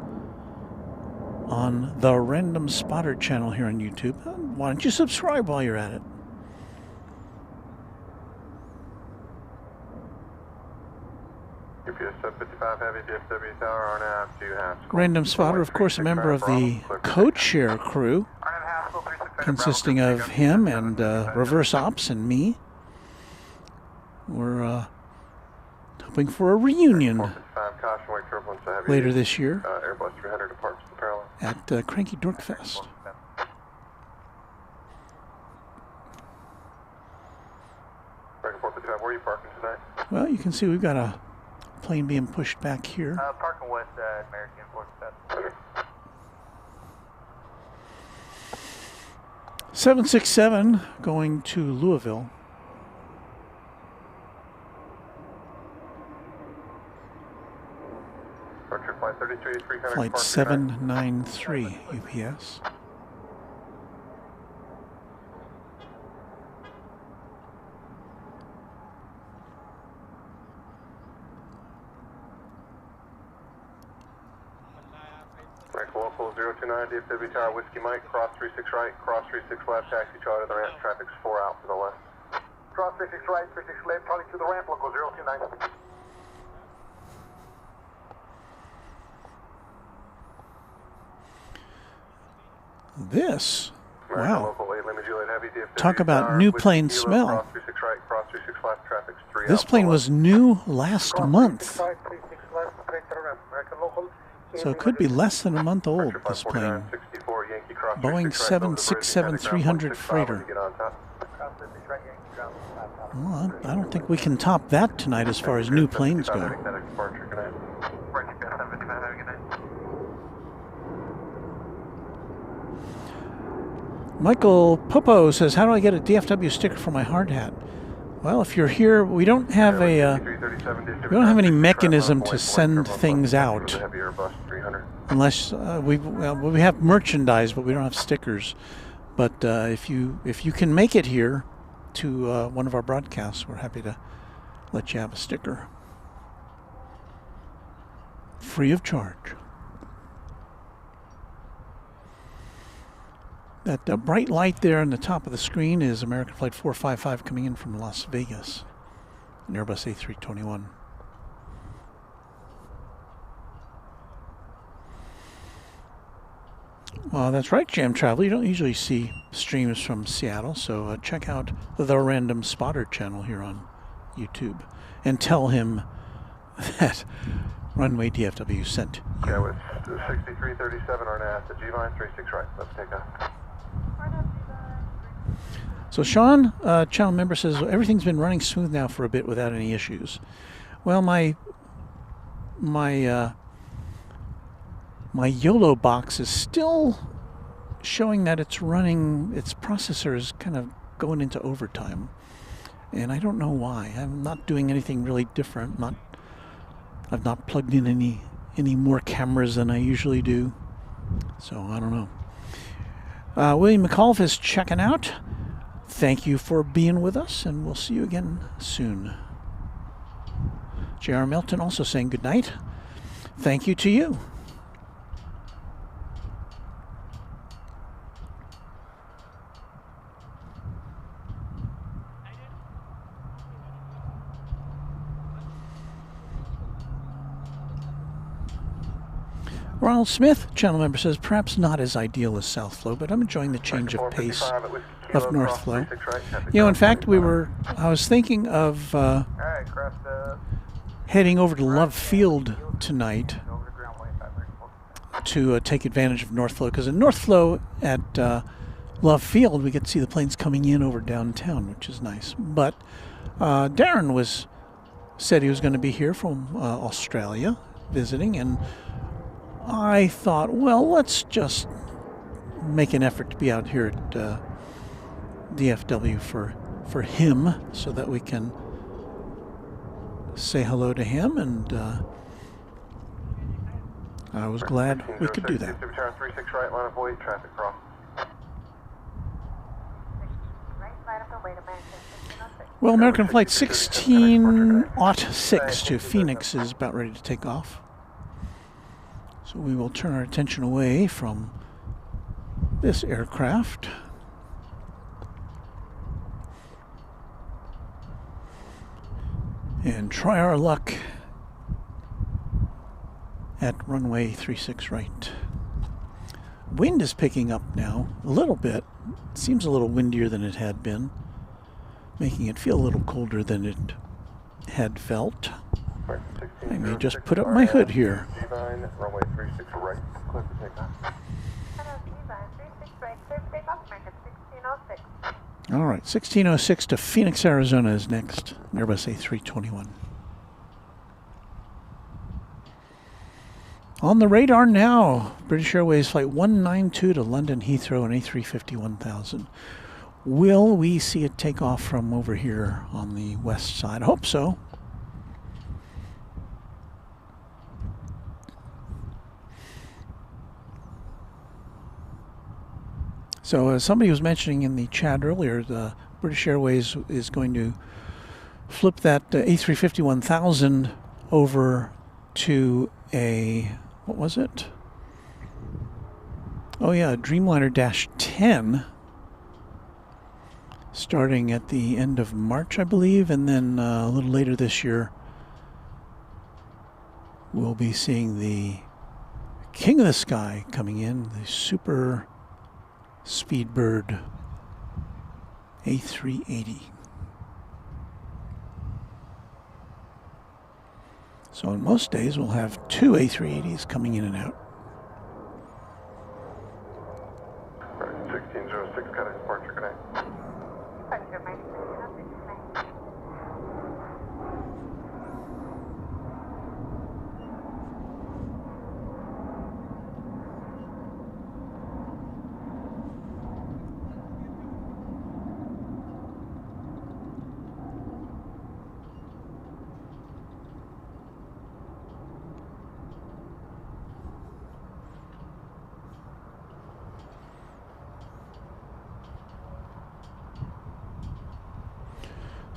Speaker 1: on the Random Spotter channel here on YouTube. Why don't you subscribe while you're at it?
Speaker 4: UPS 755 Heavy, DFW Tower, RNAV to Haskell.
Speaker 1: Random Spotter, of course, a member of the code share crew, consisting of him and Reverse Ops and me. We're hoping for a reunion later this year.
Speaker 4: Airbus 300 departs to parallel.
Speaker 1: at Cranky Dork Fest.
Speaker 2: Where are you parking tonight?
Speaker 1: Well, you can see we've got a plane being pushed back here.
Speaker 3: Parking with American Force Fest.
Speaker 1: 767 going to Louisville.
Speaker 2: Flight 33, 300.
Speaker 1: Flight 793 UPS.
Speaker 2: Local 029 DFW Tower Whiskey Mike, cross 36 right, cross 36 left, taxi charter to the ramp, traffic's 4 out to the left. Cross 36 right, 36 left, calling to the ramp, local 029.
Speaker 1: This, wow.
Speaker 2: Local 8, Lima Juliet Heavy, DFW
Speaker 1: Talk about
Speaker 2: Tower,
Speaker 1: new
Speaker 2: Whiskey
Speaker 1: plane
Speaker 2: Kilo,
Speaker 1: smell.
Speaker 2: Cross 36 right, cross 36 left, traffic's 3
Speaker 1: This
Speaker 2: out
Speaker 1: plane
Speaker 2: to the
Speaker 1: was new last month.
Speaker 2: left. 36 left, straight to the ramp, American local.
Speaker 1: So it could be less than a month old, this plane. Boeing 767-300 freighter. Well, I don't think we can top that tonight as far as new planes go. Michael Popo says, how do I get a DFW sticker for my hard hat? Well, if you're here, we don't have any mechanism to send things out, unless we have merchandise, but we don't have stickers. But if you can make it here to one of our broadcasts, we're happy to let you have a sticker, free of charge. That bright light there on the top of the screen is American Flight 455 coming in from Las Vegas, an Airbus A321. Well, that's right, Jam Travel. You don't usually see streams from Seattle, so check out the Random Spotter channel here on YouTube and tell him that Runway DFW sent you.
Speaker 2: Yeah, with 6337 RNAV to G-line 36 right. Let's take off.
Speaker 1: So Sean, channel member, says everything's been running smooth now for a bit without any issues. Well, my YOLO box is still showing that it's running, its processor is kind of going into overtime. And I don't know why. I'm not doing anything really different. I've not plugged in any more cameras than I usually do. So I don't know. William McAuliffe is checking out. Thank you for being with us, and we'll see you again soon. J.R. Milton also saying good night. Thank you to you. Ronald Smith, channel member, says perhaps not as ideal as South Flow, but I'm enjoying the change of pace of North Flow. You know, in fact, I was thinking of heading over to Love Field tonight to take advantage of North Flow, because in North Flow at Love Field we get to see the planes coming in over downtown, which is nice. But Darren said he was going to be here from Australia visiting, and I thought, well, let's just make an effort to be out here at DFW for him, so that we can say hello to him, and I was glad we could do that.
Speaker 2: 36 right, line of weight, traffic cross.
Speaker 1: Well, American Flight 1606 to Phoenix is about ready to take off. So we will turn our attention away from this aircraft. And try our luck at runway 36 right. Wind is picking up now a little bit. It seems a little windier than it had been, making it feel a little colder than it had felt. I may just put up my hood here.
Speaker 4: G9, runway 36 right, clear for takeoff.
Speaker 1: All right, 1606 to Phoenix, Arizona is next. Airbus A321. On the radar now, British Airways Flight 192 to London Heathrow and A350-1000. Will we see it take off from over here on the west side? I hope so. So as somebody was mentioning in the chat earlier, the British Airways is going to flip that A350-1000 over to a, what was it? Oh yeah, Dreamliner -10, starting at the end of March, I believe, and then a little later this year, we'll be seeing the King of the Sky coming in, the Super Speedbird A380. So on most days, we'll have two A380s coming in and out.
Speaker 4: 1606, got a departure connect.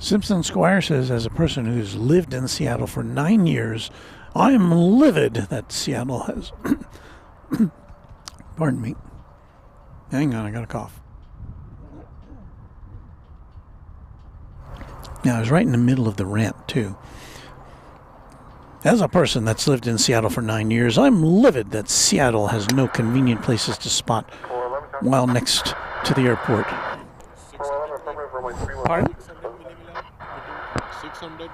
Speaker 1: Simpson Squire says, as a person who's lived in Seattle for 9 years, I'm livid that Seattle has... Pardon me. Hang on, I got a cough. Now, I was right in the middle of the rant, too. As a person that's lived in Seattle for 9 years, I'm livid that Seattle has no convenient places to spot while next to the airport. Pardon?
Speaker 4: 600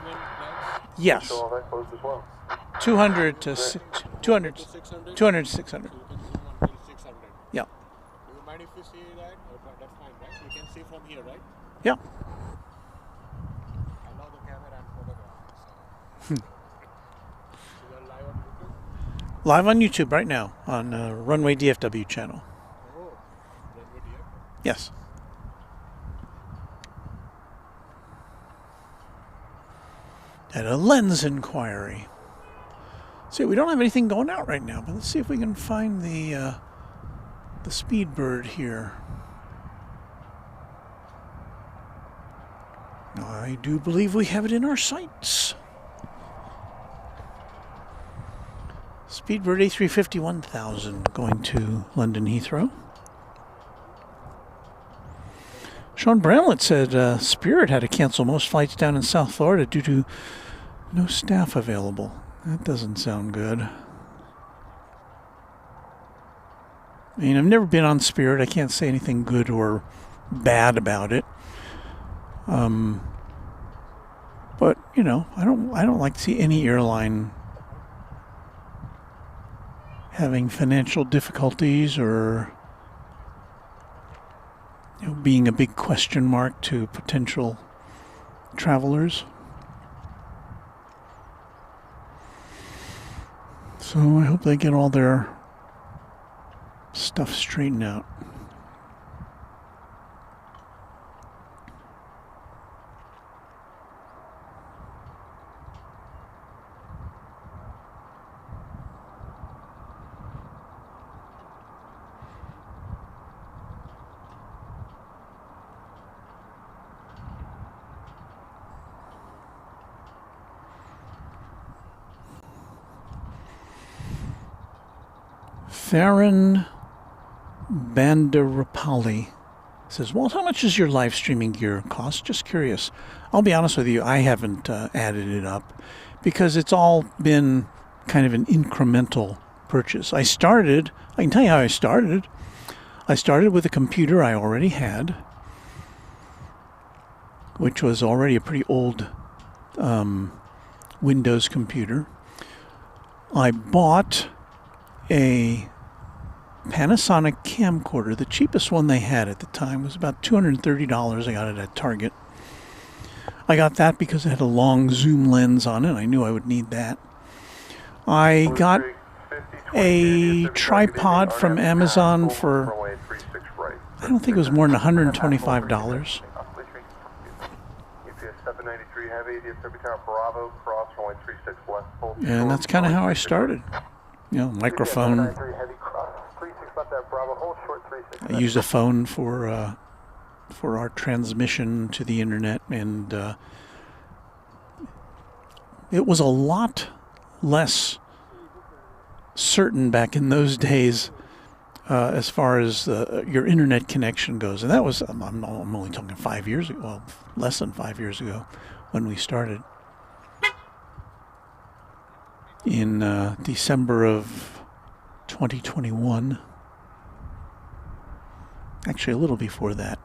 Speaker 1: Yes. 200 to 200 to 600. Yeah.
Speaker 4: Do you mind if you see that? That's fine, right? You can see from here, right?
Speaker 1: Yeah.
Speaker 4: Allow the camera and photograph. So you're live on YouTube?
Speaker 1: Live on YouTube right now on Runway DFW channel.
Speaker 4: Oh, Runway DFW?
Speaker 1: Yes. At a lens inquiry. See, we don't have anything going out right now, but let's see if we can find the Speedbird here. I do believe we have it in our sights. Speedbird A350-1000 going to London Heathrow. Sean Bramlett said Spirit had to cancel most flights down in South Florida due to no staff available. That doesn't sound good. I mean, I've never been on Spirit. I can't say anything good or bad about it. But you know, I don't like to see any airline having financial difficulties or being a big question mark to potential travelers. So I hope they get all their stuff straightened out. Farron Bandarapalli says, Walt, how much does your live streaming gear cost? Just curious. I'll be honest with you, I haven't added it up because it's all been kind of an incremental purchase. I can tell you how I started. I started with a computer I already had, which was already a pretty old Windows computer. I bought a Panasonic camcorder. The cheapest one they had at the time was about $230. I got it at Target. I got that because it had a long zoom lens on it. I knew I would need that. I got a tripod from Amazon for, I don't think it was more than $125.
Speaker 4: UPS 793 Heavy, DFW Tower Bravo, cross runway 36 left.
Speaker 1: And that's kind of how I started. You know, microphone. I used a phone for our transmission to the internet, and it was a lot less certain back in those days as far as your internet connection goes. And that was, I'm only talking 5 years ago, well, less than 5 years ago when we started. In December of 2021. Actually, a little before that.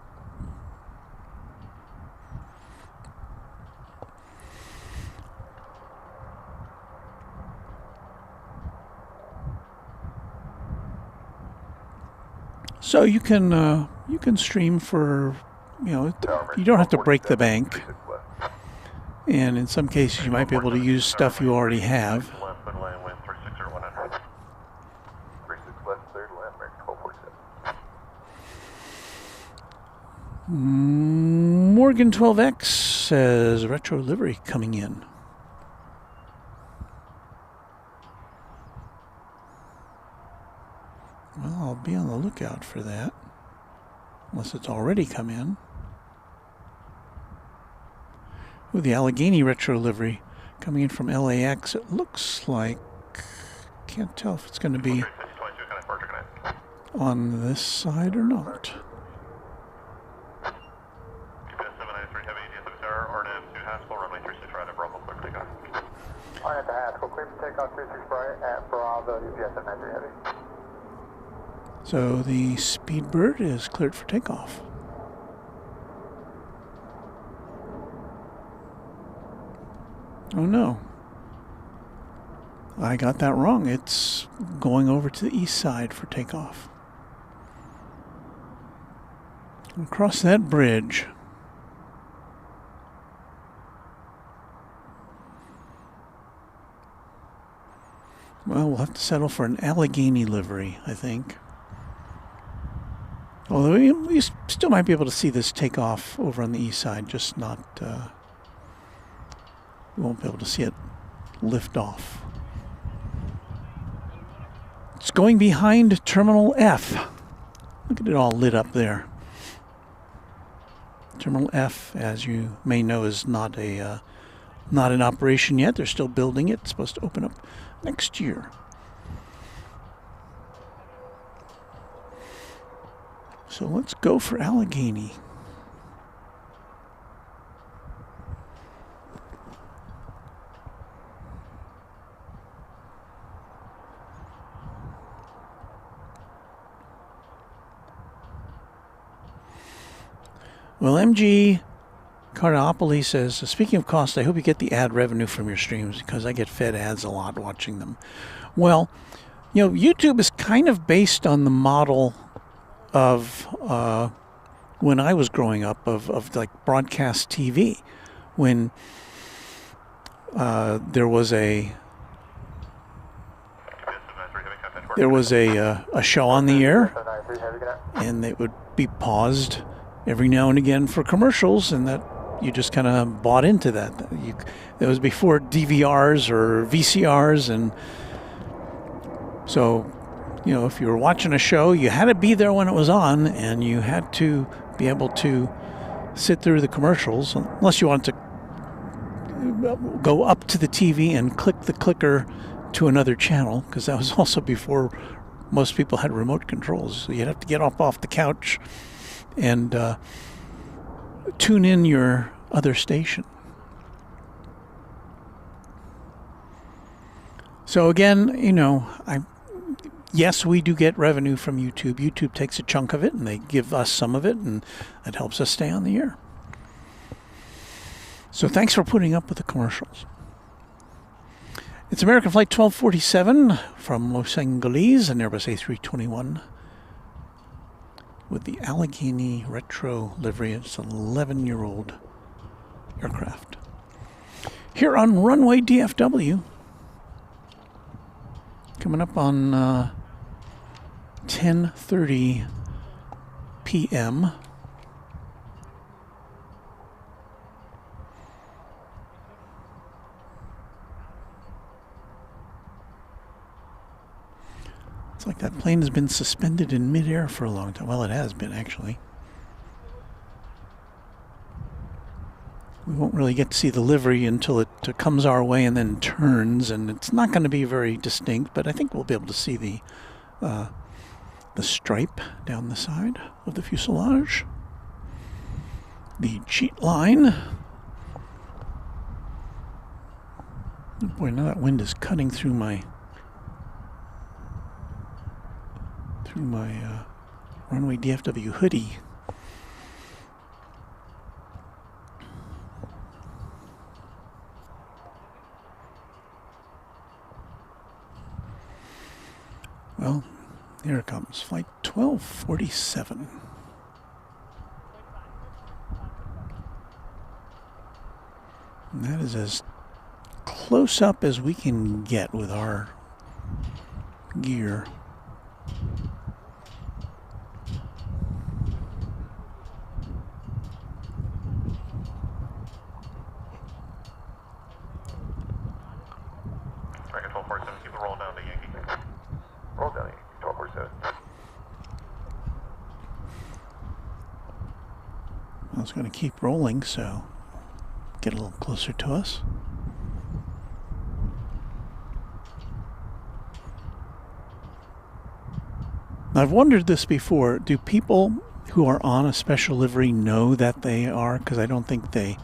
Speaker 1: So you can stream for, you know, you don't have to break the bank, and in some cases you might be able to use stuff you already have. Morgan 12X says retro livery coming in. Well, I'll be on the lookout for that, unless it's already come in. Ooh, the Allegheny retro livery coming in from LAX. It looks like, can't tell if it's going to be on this side or not.
Speaker 5: Alright, the Haskell, clear for takeoff 36 right at Bravo, UPS 793 Heavy.
Speaker 1: So the Speedbird is cleared for takeoff. Oh no. I got that wrong. It's going over to the east side for takeoff. Across that bridge. Well, we'll have to settle for an Allegheny livery, I think. Although we still might be able to see this take off over on the east side, just not, we won't be able to see it lift off. It's going behind Terminal F. Look at it all lit up there. Terminal F, as you may know, is not in operation yet. They're still building it. It's supposed to open up next year. So let's go for Allegheny. Well, MG Cardiopoly says, speaking of cost, I hope you get the ad revenue from your streams because I get fed ads a lot watching them. Well, you know, YouTube is kind of based on the model of when I was growing up of like broadcast TV, when there was a show on the air and it would be paused every now and again for commercials, and that you just kind of bought into that. That was before DVRs or VCRs, and so, you know, if you were watching a show, you had to be there when it was on, and you had to be able to sit through the commercials, unless you wanted to go up to the TV and click the clicker to another channel, because that was also before most people had remote controls. So you'd have to get off the couch and tune in your other station. So again, you know, yes, we do get revenue from YouTube. YouTube takes a chunk of it, and they give us some of it, and that helps us stay on the air. So thanks for putting up with the commercials. It's American Flight 1247 from Los Angeles, an Airbus A321 with the Allegheny Retro livery. It's an 11-year-old aircraft. Here on Runway DFW, coming up on 10:30 p.m. It's like that plane has been suspended in midair for a long time. Well, it has been, actually. We won't really get to see the livery until it comes our way and then turns, and it's not going to be very distinct, but I think we'll be able to see the stripe down the side of the fuselage. The cheat line. Oh boy, now that wind is cutting through my Runway DFW hoodie. Well, here it comes, Flight 1247. And that is as close up as we can get with our gear.
Speaker 4: American 1247, keep the roll down to Yankee. Roll down to Yankee, 1247.
Speaker 1: I was going to keep rolling, so get a little closer to us. I've wondered this before. Do people who are on a special livery know that they are? Because I don't think the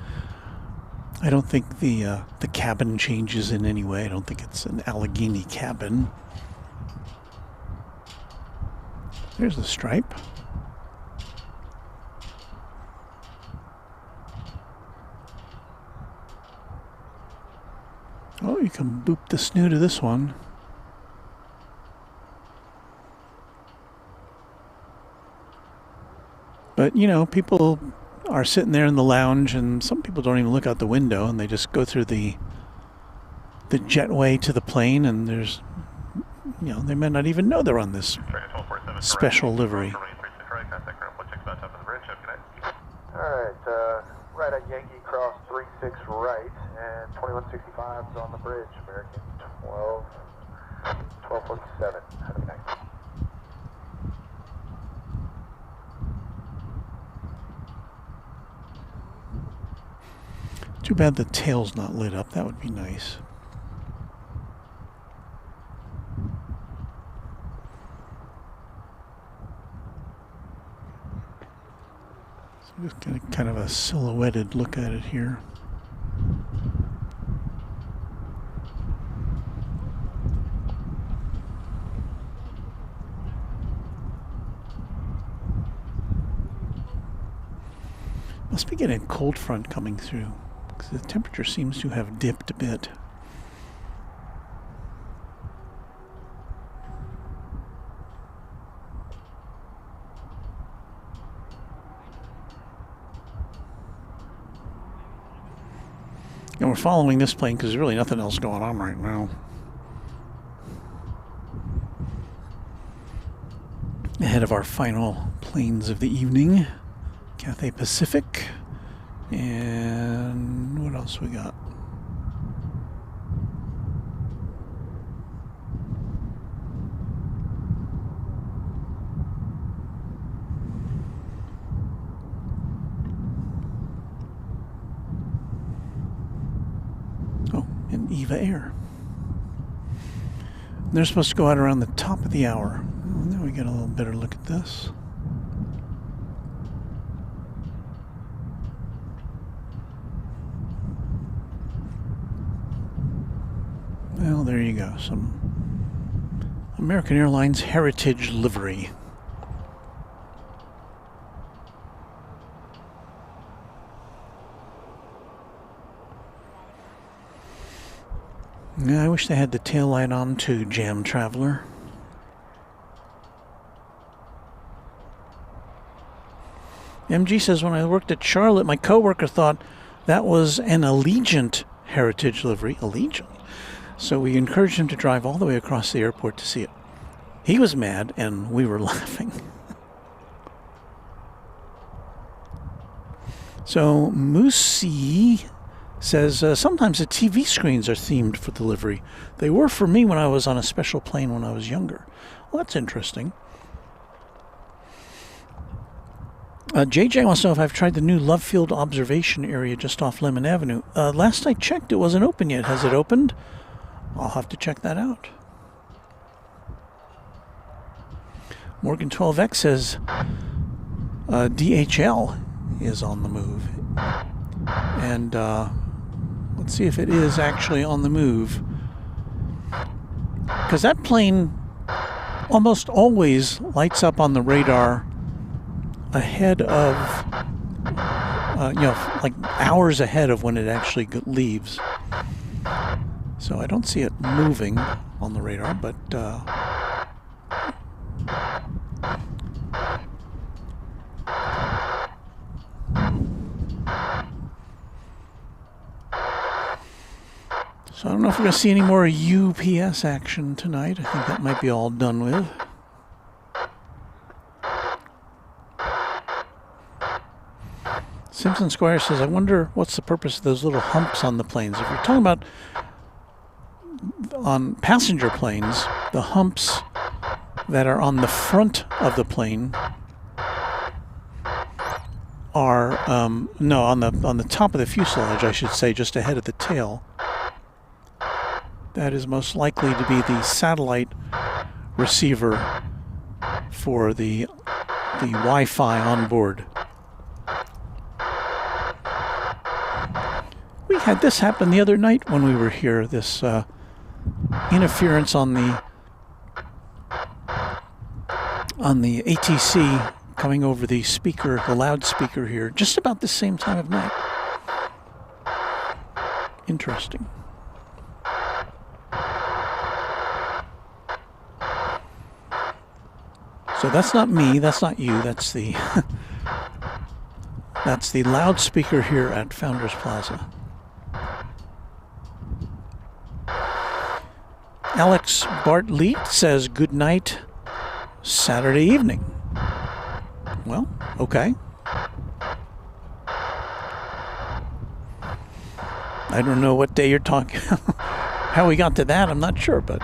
Speaker 1: cabin changes in any way. I don't think it's an Allegheny cabin. There's the stripe. Oh, you can boop the snoot of this one. But, you know, people are sitting there in the lounge, and some people don't even look out the window, and they just go through the jetway to the plane, and there's, you know, they may not even know they're on this special livery.
Speaker 2: Alright, right at Yankee, cross 36 right, and 2165 is on the bridge, American 1247. Have a good night.
Speaker 1: Too bad the tail's not lit up. That would be nice. So just get kind of a silhouetted look at it here. Must be getting a cold front coming through, because the temperature seems to have dipped a bit. And we're following this plane because there's really nothing else going on right now. Ahead of our final planes of the evening, Cathay Pacific, and what else we got? Oh, and Eva Air. They're supposed to go out around the top of the hour. Well, now we get a little better look at this. Well, there you go. Some American Airlines Heritage livery. Yeah, I wish they had the tail light on too, Jam Traveler. MG says, when I worked at Charlotte, my coworker thought that was an Allegiant heritage livery. Allegiant? So we encouraged him to drive all the way across the airport to see it. He was mad, and we were laughing. So Moosey says, sometimes the TV screens are themed for the livery. They were for me when I was on a special plane when I was younger. Well, that's interesting. JJ wants to know if I've tried the new Love Field observation area just off Lemon Avenue. Last I checked, it wasn't open yet. Has it opened? I'll have to check that out. Morgan 12X says DHL is on the move. And let's see if it is actually on the move. Because that plane almost always lights up on the radar ahead of, like hours ahead of when it actually leaves. So I don't see it moving on the radar, but so I don't know if we're going to see any more UPS action tonight. I think that might be all done with. Simpson Squire says, I wonder what's the purpose of those little humps on the planes. If you're talking about on passenger planes, the humps that are on the front of the plane are, no, on the top of the fuselage, I should say, just ahead of the tail. That is most likely to be the satellite receiver for the Wi-Fi on board. We had this happen the other night when we were here, this interference on the ATC coming over the speaker, the loudspeaker here, just about the same time of night. Interesting. So that's not me, that's not you, that's the that's the loudspeaker here at Founders Plaza. Alex Bartlett says, good night, Saturday evening. Well, okay. I don't know what day you're talking. How we got to that, I'm not sure, but...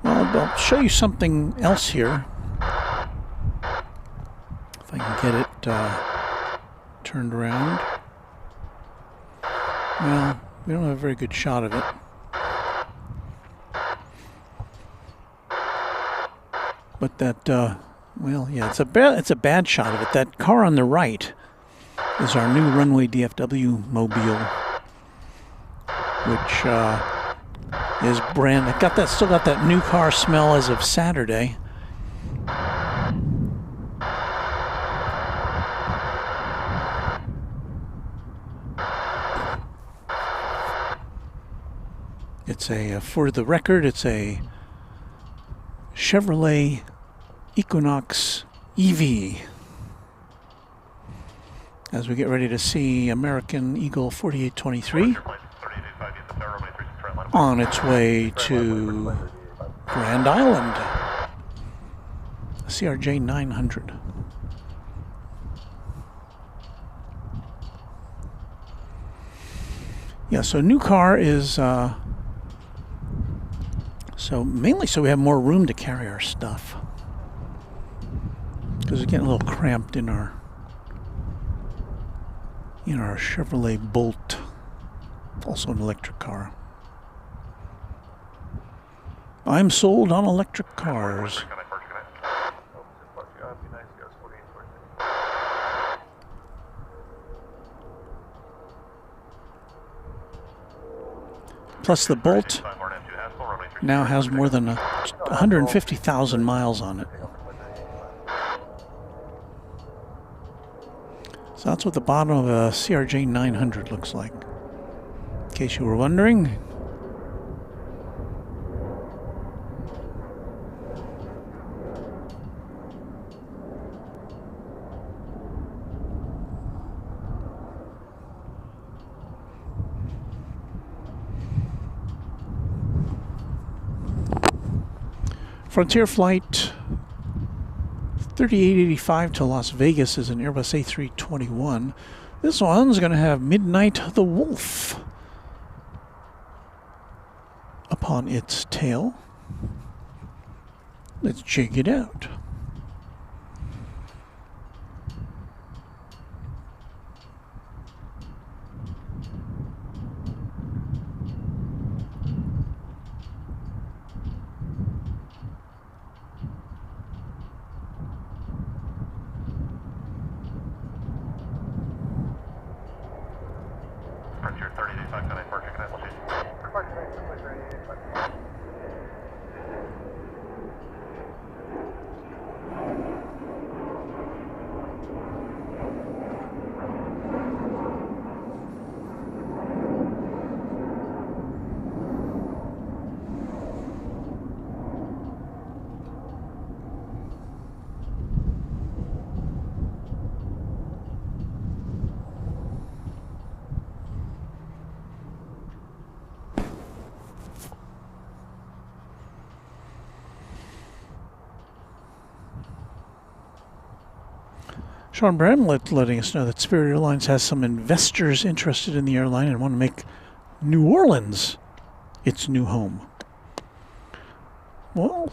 Speaker 1: Well, I'll show you something else here. If I can get it turned around. Well, we don't have a very good shot of it. But that, well, yeah, it's a bad shot of it. That car on the right is our new Runway DFW mobile, which is brand. It got that, still got that new car smell as of Saturday. It's a, for the record, it's a Chevrolet Equinox EV. As we get ready to see American Eagle 4823 on its way to Grand Island, CRJ 900. Yeah, so new car is so mainly so we have more room to carry our stuff, because we're getting a little cramped in our Chevrolet Bolt, also an electric car. I'm sold on electric cars. Plus the Bolt now has more than a 150,000 miles on it. So that's what the bottom of a CRJ 900 looks like, in case you were wondering. Frontier Flight 3885 to Las Vegas is an Airbus A321. This one's going to have Midnight the Wolf upon its tail. Let's check it out.
Speaker 2: Frontier 3885, can I park? Can I look
Speaker 1: Sean Bramlett letting us know that Spirit Airlines has some investors interested in the airline and want to make New Orleans its new home. Well,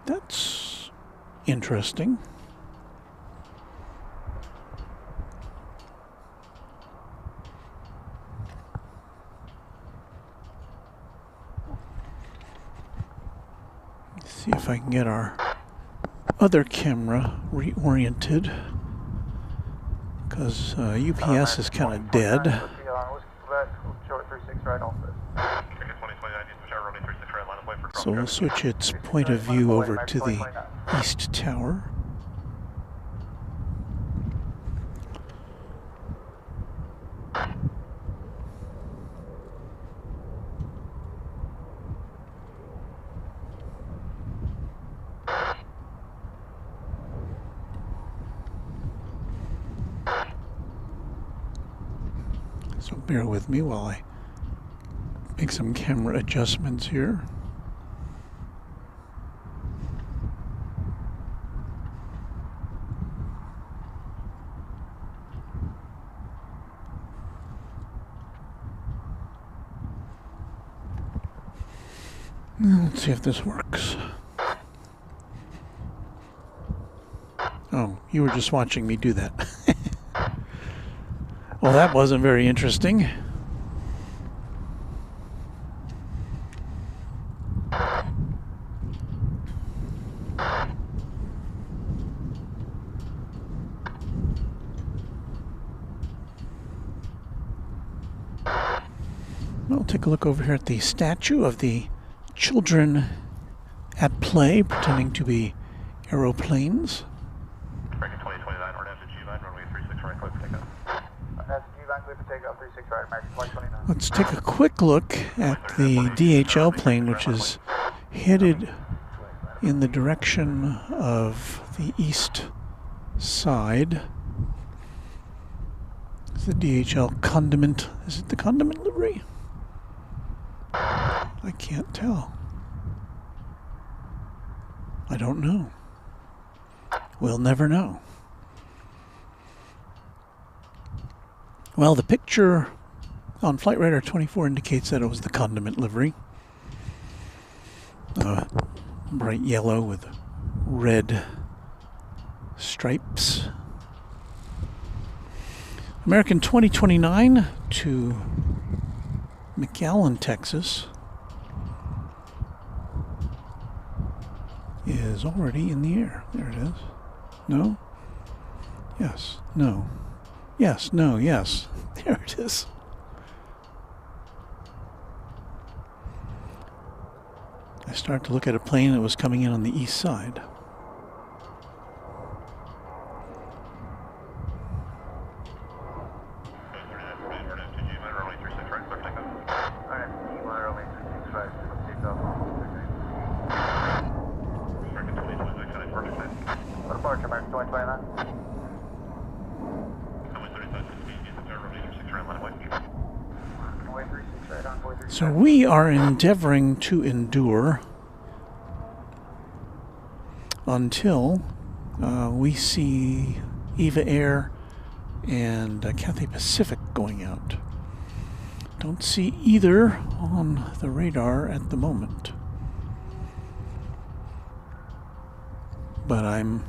Speaker 1: that's interesting. Let's see if I can get our other camera reoriented, because UPS is kind of dead. So we'll switch its point of view over to the East Tower. So bear with me while I make some camera adjustments here. Now, let's see if this works. Oh, you were just watching me do that. Well, that wasn't very interesting. We'll take a look over here at the statue of the children at play, pretending to be aeroplanes. Let's take a quick look at the DHL plane, which is headed in the direction of the east side. Is the DHL condiment? Is it the condiment livery? I can't tell. I don't know. We'll never know. Well, the picture on Flight Radar 24 indicates that it was the condiment livery. Bright yellow with red stripes. American 2029 to McAllen, Texas is already in the air. There it is. No? Yes. No. Yes. No. Yes. There it is. I I started to look at a plane that was coming in on the east side. So we are endeavoring to endure until we see Eva Air and Cathay Pacific going out. Don't see either on the radar at the moment. But I'm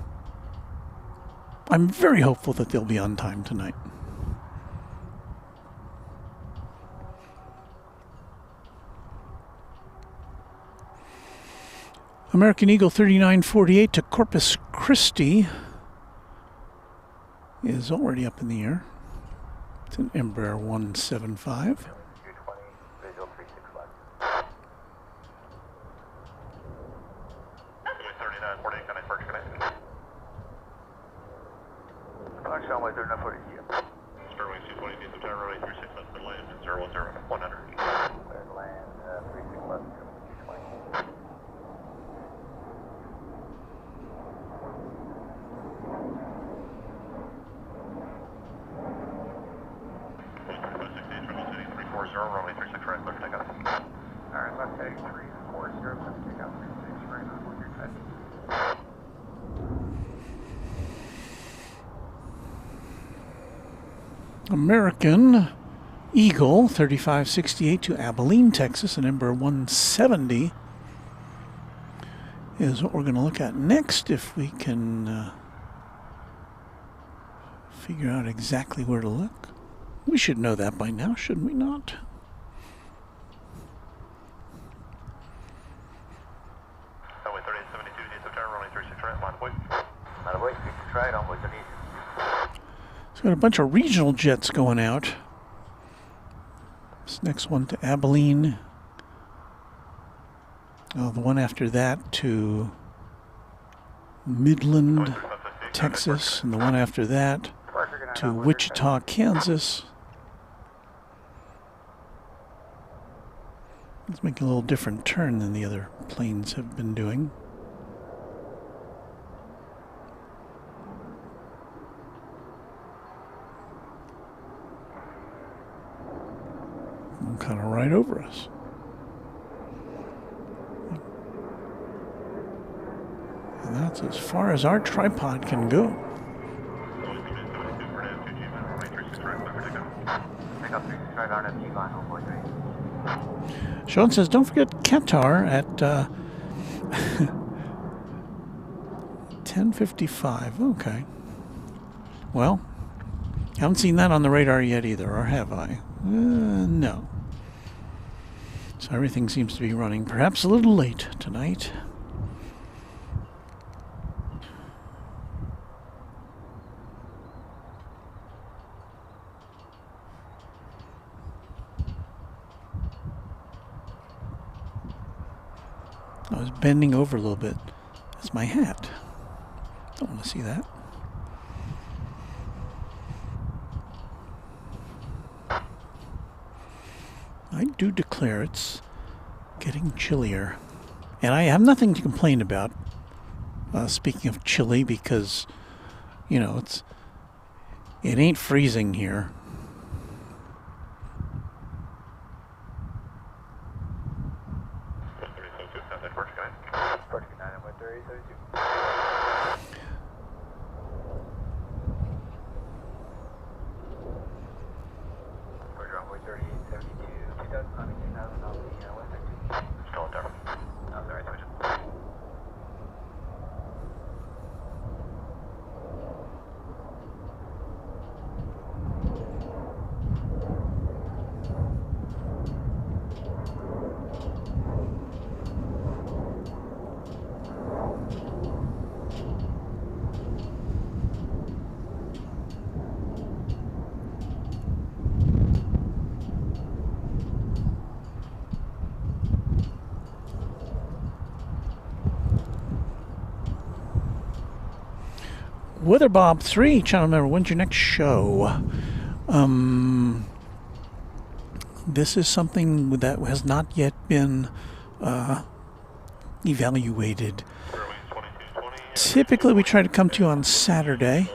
Speaker 1: very hopeful that they'll be on time tonight. American Eagle 3948 to Corpus Christi is already up in the air. It's an Embraer 175. American Eagle 3568 to Abilene, Texas, an Embraer 170 is what we're going to look at next if we can figure out exactly where to look. We should know that by now, shouldn't we not? Got a bunch of regional jets going out. This next one to Abilene. Oh, the one after that to Midland, Texas, and the one after that to Wichita, Kansas. Let's make a little different turn than the other planes have been doing. Kind of right over us. And that's as far as our tripod can go. Sean says, don't forget Qatar at 10:55. Okay. Well, haven't seen that on the radar yet either, or have I? No. So everything seems to be running perhaps a little late tonight. I was bending over a little bit. That's my hat. Don't want to see that. I do declare it's getting chillier. And I have nothing to complain about, speaking of chilly, because, you know, it ain't freezing here. Weather Bob 3, channel member, when's your next show? This is something that has not yet been evaluated. Typically, we try to come to you on Saturday,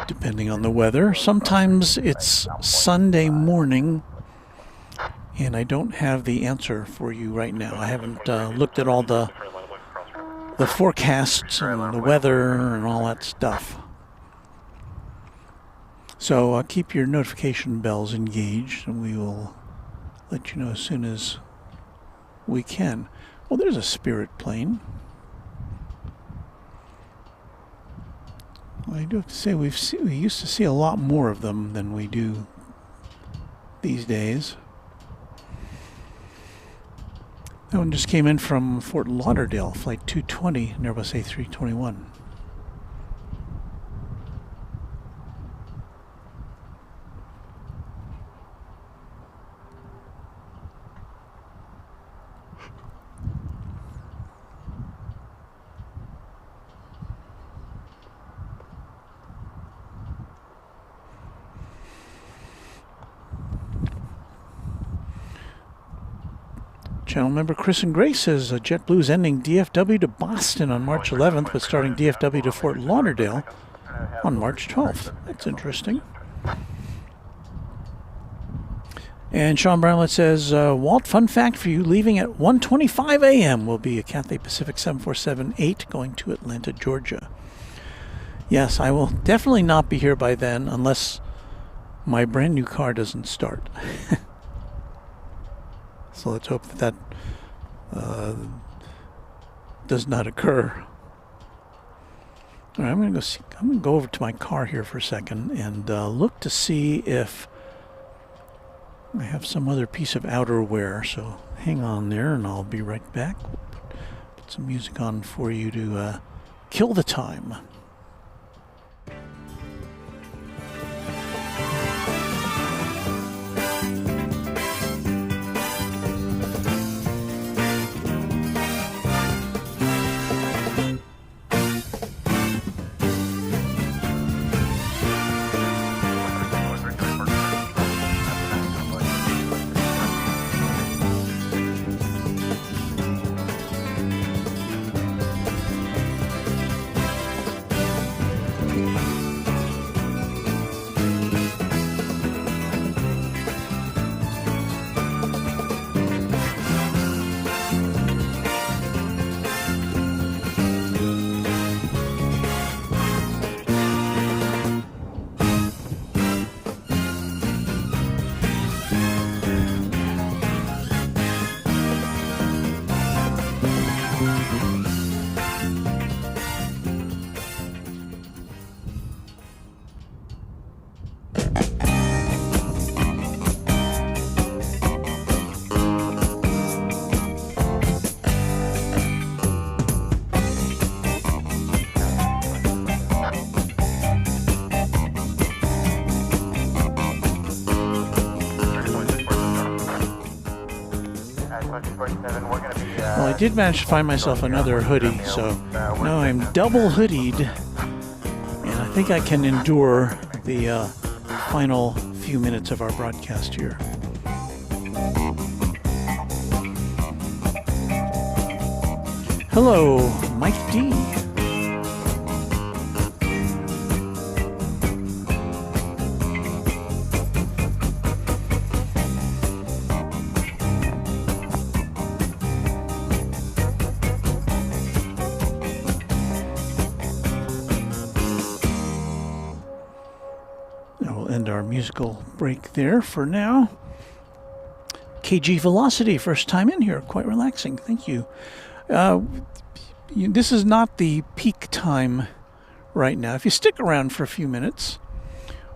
Speaker 1: depending on the weather. Sometimes it's Sunday morning, and I don't have the answer for you right now. I haven't looked at all the forecasts and the weather and all that stuff. So keep your notification bells engaged, and we will let you know as soon as we can. Well, there's a Spirit plane. I do have to say we used to see a lot more of them than we do these days. That one just came in from Fort Lauderdale, flight 220, an Airbus A321. Channel member Chris and Grace says JetBlue is ending DFW to Boston on March 11th, but starting DFW to Fort Lauderdale on March 12th. That's interesting. And Sean Brownlet says, Walt, fun fact for you, leaving at 1:25 a.m. will be a Cathay Pacific 747-8 going to Atlanta, Georgia. Yes, I will definitely not be here by then unless my brand new car doesn't start. So let's hope that does not occur. All right, I'm going to go over to my car here for a second and look to see if I have some other piece of outerwear. So hang on there, and I'll be right back. Put some music on for you to kill the time. Well, I did manage to find myself another hoodie, so now I'm double hoodied, and I think I can endure the final few minutes of our broadcast here. Hello, Mike D. Our musical break there for now. KG Velocity, first time in here, quite relaxing. Thank you. This is not the peak time right now. If you stick around for a few minutes,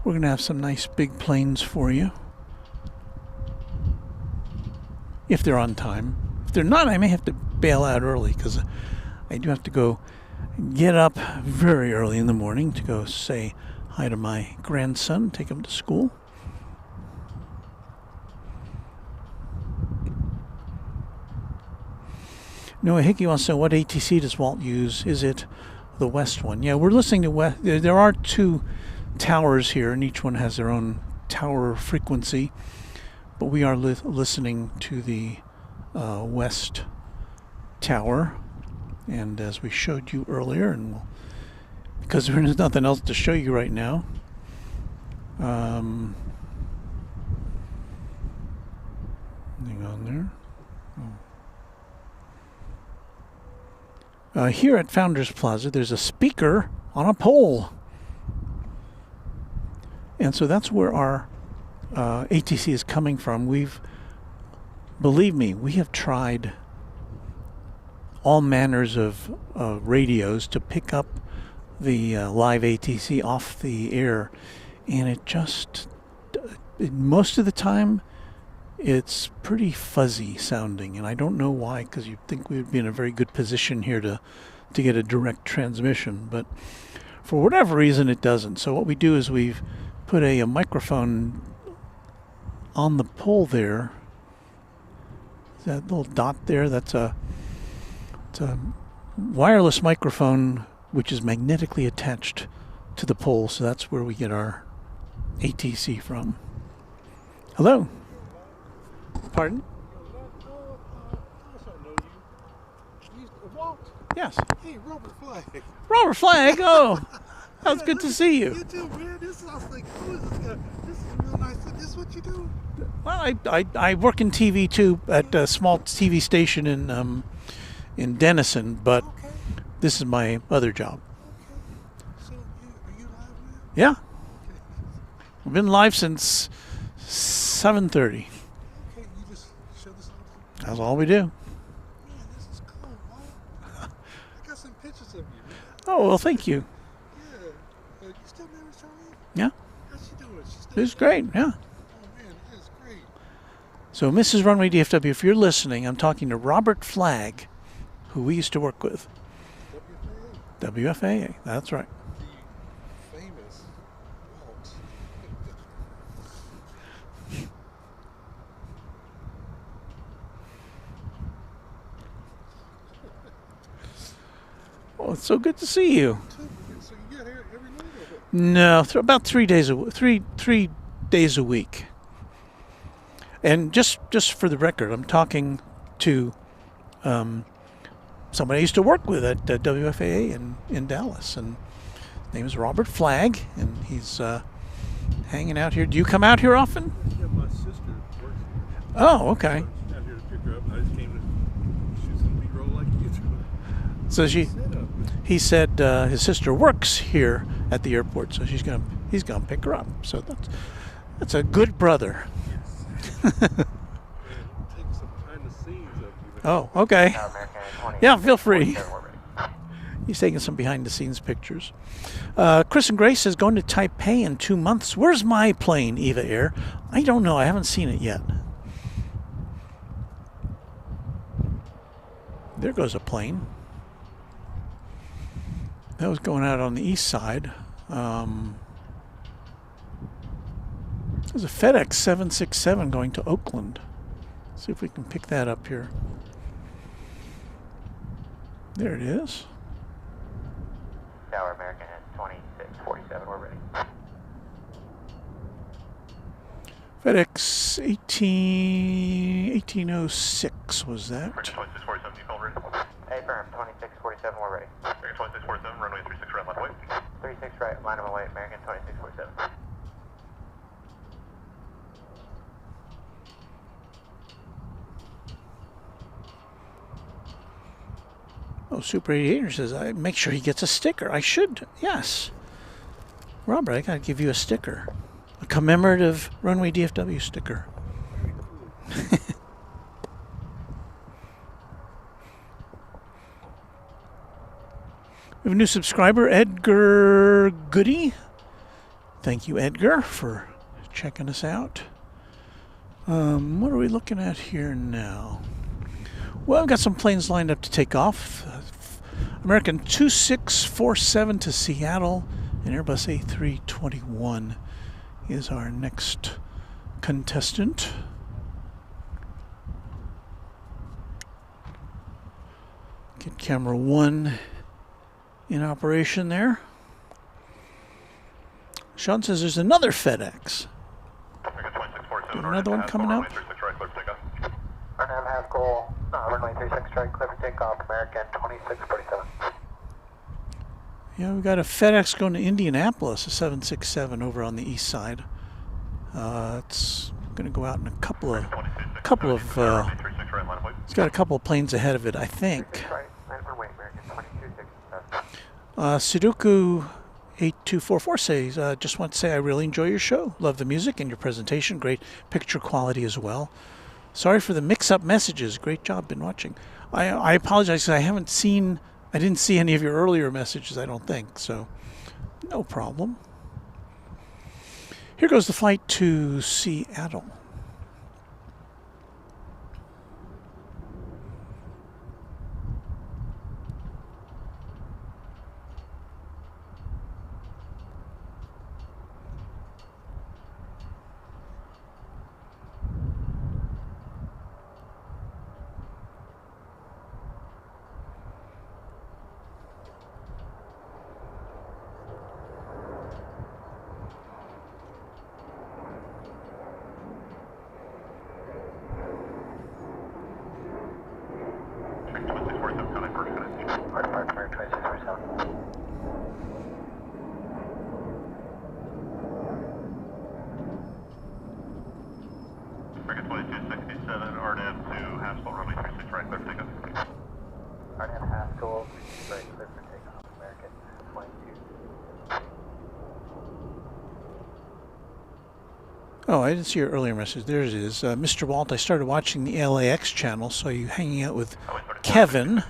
Speaker 1: we're going to have some nice big planes for you. If they're on time. If they're not, I may have to bail out early because I do have to go get up very early in the morning to go say hi to my grandson, take him to school. Noah Hickey wants to know, what ATC does Walt use? Is it the west one. Yeah, we're listening to west. There are 2 towers here, and each one has their own tower frequency. But we are listening to the west tower, and as we showed you earlier, and because there's nothing else to show you right now. Hang on there. Here at Founders Plaza, there's a speaker on a pole. And so that's where our ATC is coming from. Believe me, we have tried all manners of radios to pick up the live ATC off the air. And it just, most of the time, it's pretty fuzzy sounding, and I don't know why, because you'd think we would be in a very good position here to get a direct transmission, but for whatever reason it doesn't. So what we do is we've put a microphone on the pole there. That little dot there, it's a wireless microphone which is magnetically attached to the pole, so that's where we get our ATC from. Hello? Pardon? Yes.
Speaker 11: Hey, Robert Flagg.
Speaker 1: Robert Flagg. Oh, that was good to see you.
Speaker 11: You too, man. I was like, who is this guy? This is real nice. This is what you do?
Speaker 1: Well, I work in TV too at a small TV station in Denison, but this is my other job.
Speaker 11: So, are you live now?
Speaker 1: Yeah. I've been live since 7:30. That's all we do.
Speaker 11: Man, this is cool, man. I got some pictures of you, man.
Speaker 1: Oh, well, thank you.
Speaker 11: Yeah. You still married Charlene?
Speaker 1: Yeah.
Speaker 11: How's she doing? She's still
Speaker 1: It's great, yeah.
Speaker 11: Oh, man, it's great.
Speaker 1: So, Mrs. Runway DFW, if you're listening, I'm talking to Robert Flagg, who we used to work with. WFAA, that's right.
Speaker 11: The famous Walt.
Speaker 1: Oh, it's so good to see you.
Speaker 11: So you get here every night or what?
Speaker 1: No, about 3 days three days a week. And just for the record, I'm talking to somebody I used to work with at WFAA in Dallas, and his name is Robert Flagg, and he's hanging out here. Do you come out here often?
Speaker 4: Yeah, my sister works here.
Speaker 1: Oh, okay.
Speaker 4: She's out here to pick her up. I just came to shoot some B-roll like you do.
Speaker 1: So he said his sister works here at the airport, so he's gonna pick her up. So that's a good brother.
Speaker 4: Take some behind the scenes of you.
Speaker 1: Oh, okay. Yeah, feel free. He's taking some behind the scenes pictures. Chris and Grace is going to Taipei in 2 months. Where's my plane, Eva Air? I don't know. I haven't seen it yet. There goes a plane. That was going out on the east side. There's a FedEx 767 going to Oakland. Let's see if we can pick that up here. There it is.
Speaker 3: Tower American at 2647, we're ready.
Speaker 1: FedEx 1806 was that.
Speaker 2: 2647, you call ready?
Speaker 3: Hey, firm, 2647, we're ready.
Speaker 2: American 2647, runway 36 right, line of way.
Speaker 3: 36 right, line of away, American 2647.
Speaker 1: Oh, Super 88er says, I make sure he gets a sticker. I should, yes. Robert, I gotta give you a sticker. A commemorative Runway DFW sticker. We have a new subscriber, Edgar Goody. Thank you, Edgar, for checking us out. What are we looking at here now? Well, I've got some planes lined up to take off. American 2647 to Seattle, and Airbus A321 is our next contestant. Get camera 1 in operation there. Sean says there's another FedEx. Got another one coming up.
Speaker 5: Arnhem Haskell, runway 36 right, clear for takeoff, American 2647.
Speaker 1: Yeah, we got a FedEx going to Indianapolis, a 767 over on the east side. It's going to go out in a couple of it's got a couple of planes ahead of it, I think. Sudoku 8244 says, just want to say I really enjoy your show. Love the music and your presentation. Great picture quality as well. Sorry for the mix-up messages. Great job. Been watching. I apologize because I didn't see any of your earlier messages, I don't think. So, no problem. Here goes the flight to Seattle. Oh, I didn't see your earlier message. There it is. Mr. Walt, I started watching the LAX channel, so you hanging out with Kevin.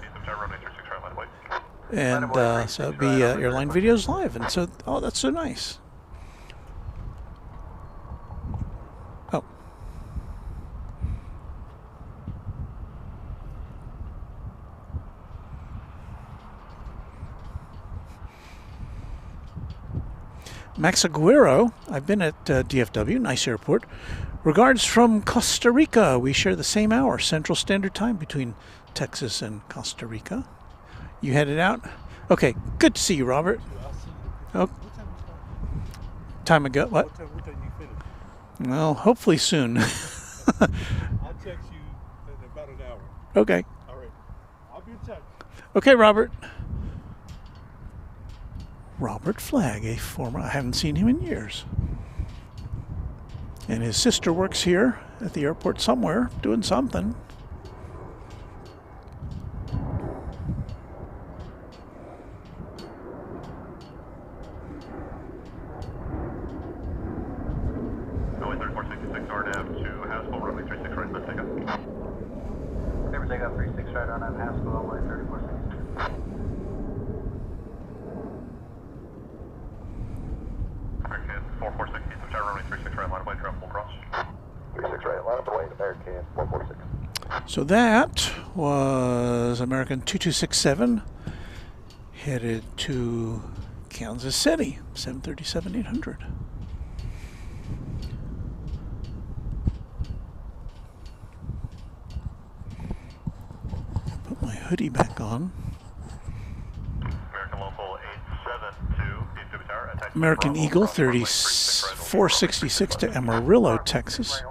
Speaker 1: And so it'd be Airline Videos Live. And so, oh, that's so nice. Oh. Max Aguero, I've been at DFW, nice airport. Regards from Costa Rica. We share the same hour, Central Standard Time, between Texas and Costa Rica. You headed out? Okay, good to see you, Robert. Oh, time ago. What?
Speaker 11: What time you finish?
Speaker 1: Well, hopefully soon.
Speaker 11: I'll text you in about an hour.
Speaker 1: Okay.
Speaker 11: All right. I'll be in touch.
Speaker 1: Okay, Robert. Robert Flagg, a former, I haven't seen him in years. And his sister works here at the airport somewhere, doing something. So that was American 2267 headed to Kansas City, 737-800. Put my hoodie back on.
Speaker 2: American Local 872, DFW Tower.
Speaker 1: American Eagle 3466 to Amarillo, Texas.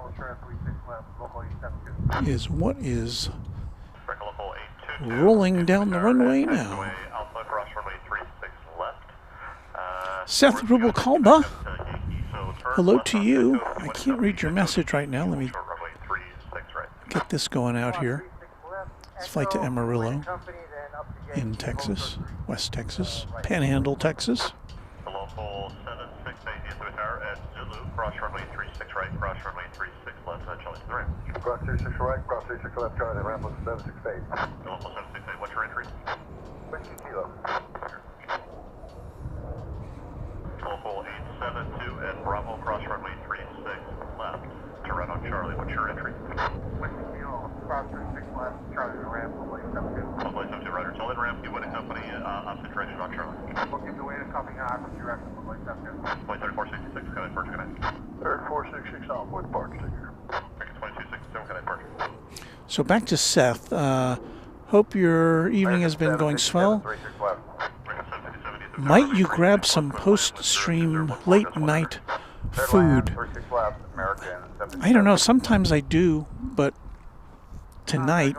Speaker 1: Is what is rolling down the runway now. Seth Rubalcalba, hello to you. I can't read your message right now. Let me get this going out here. Let's flight to Amarillo in Texas, West Texas, Panhandle, Texas.
Speaker 2: Local 768 DFW Tower at Zulu, cross runway 36 right, cross runway 36 left, Charlie to the ramp.
Speaker 4: Cross 36 right, cross 36 left, Charlie, ramp was 768.
Speaker 2: Local 768, what's your entry?
Speaker 4: Whiskey Kilo.
Speaker 2: Local 872 at Bravo, cross runway 36 left, Toronto Charlie, what's your entry?
Speaker 3: Whiskey Kilo, cross 36 left, Charlie to the ramp, runway 72.
Speaker 2: Runway 72 right, so in ramp, you win a company, opposite direction on Charlie.
Speaker 3: We'll give the way to coming high from direction, runway 72.
Speaker 2: Flight 3466, connect, first connect.
Speaker 4: 3466 on board, park sticker.
Speaker 2: 2267, connect, first.
Speaker 1: So back to Seth. Hope your evening has been going swell.
Speaker 2: 736 left.
Speaker 1: might you grab some post-stream late night food? I don't know, sometimes I do, but tonight,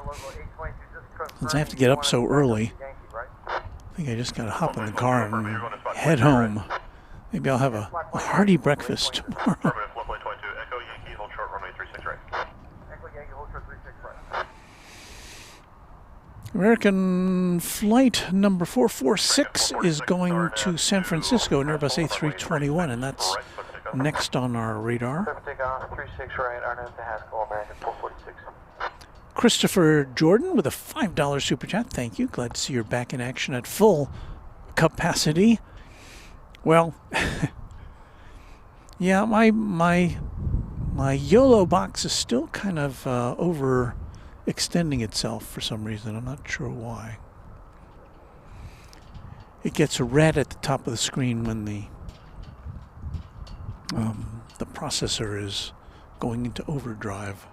Speaker 1: since I have to get up so early, I think I just gotta hop in the car and head home. Maybe I'll have a hearty breakfast tomorrow. American flight number 446 is going to San Francisco, an Airbus A321, and that's next on our radar. Christopher Jordan with a $5 super chat. Thank you. Glad to see you're back in action at full capacity. Well, yeah, my YOLO box is still kind of overextending itself for some reason. I'm not sure why. It gets red at the top of the screen when the processor is going into overdrive.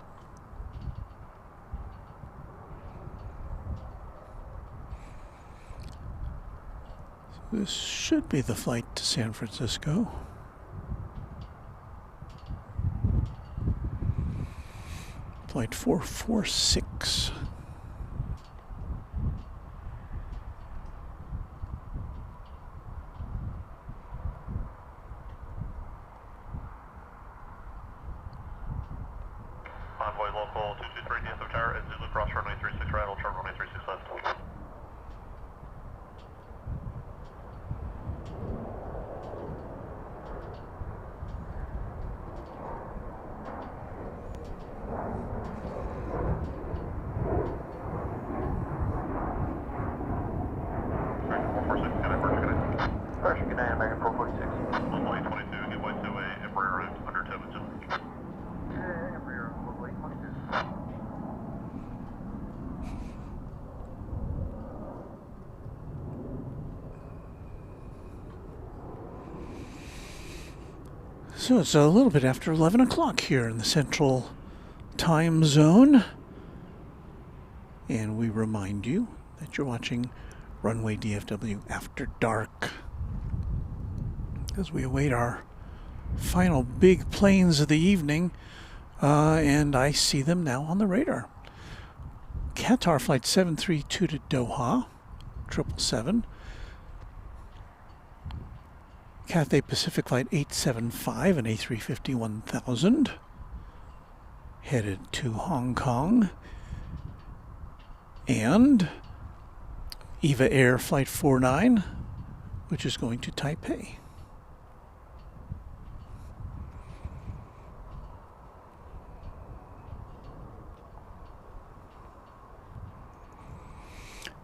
Speaker 1: So this should be the flight to San Francisco. Flight 446.
Speaker 2: Envoy local 223 DFW Tower at Zulu cross runway 36 right, will turn runway 36 left.
Speaker 1: So it's a little bit after 11 o'clock here in the Central Time Zone. And we remind you that you're watching Runway DFW After Dark as we await our final big planes of the evening. And I see them now on the radar. Qatar Flight 732 to Doha, 777. Cathay Pacific Flight 875 and A350-1000 headed to Hong Kong, and EVA Air Flight 49, which is going to Taipei.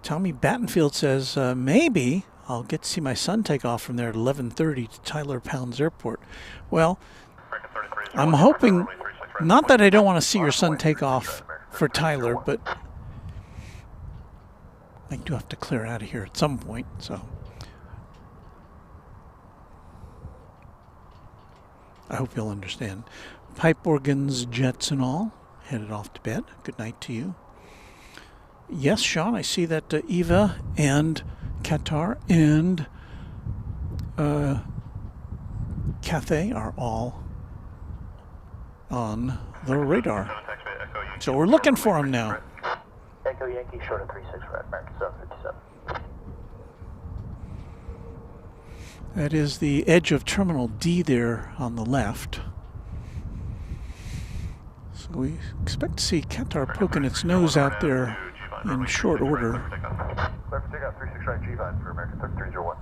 Speaker 1: Tommy Battenfield says, maybe I'll get to see my son take off from there at 11:30 to Tyler Pounds Airport. Well, I'm hoping, not that I don't want to see your son take off for Tyler, but I do have to clear out of here at some point, so I hope you'll understand. Pipe organs, jets and all, headed off to bed. Good night to you. Yes, Sean, I see that EVA and Qatar and Cathay are all on the radar. So we're looking for them now.
Speaker 2: Echo Yankee short of 36 right, American 757.
Speaker 1: That is the edge of Terminal D there on the left. So we expect to see Qatar poking its nose out there in short order.
Speaker 2: Clear for takeoff 36 right G5 for American 3301.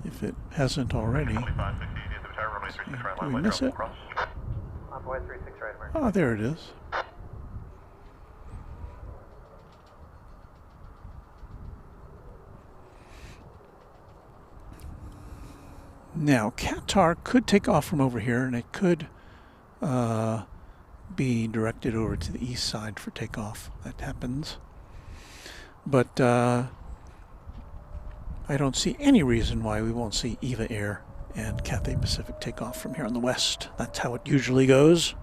Speaker 1: If it hasn't already. Did we miss it?
Speaker 2: Envoy 36 right American.
Speaker 1: Oh, there it is. Now, Qatar could take off from over here, and it could be directed over to the east side for takeoff. That happens. But I don't see any reason why we won't see EVA Air and Cathay Pacific take off from here on the west. That's how it usually goes.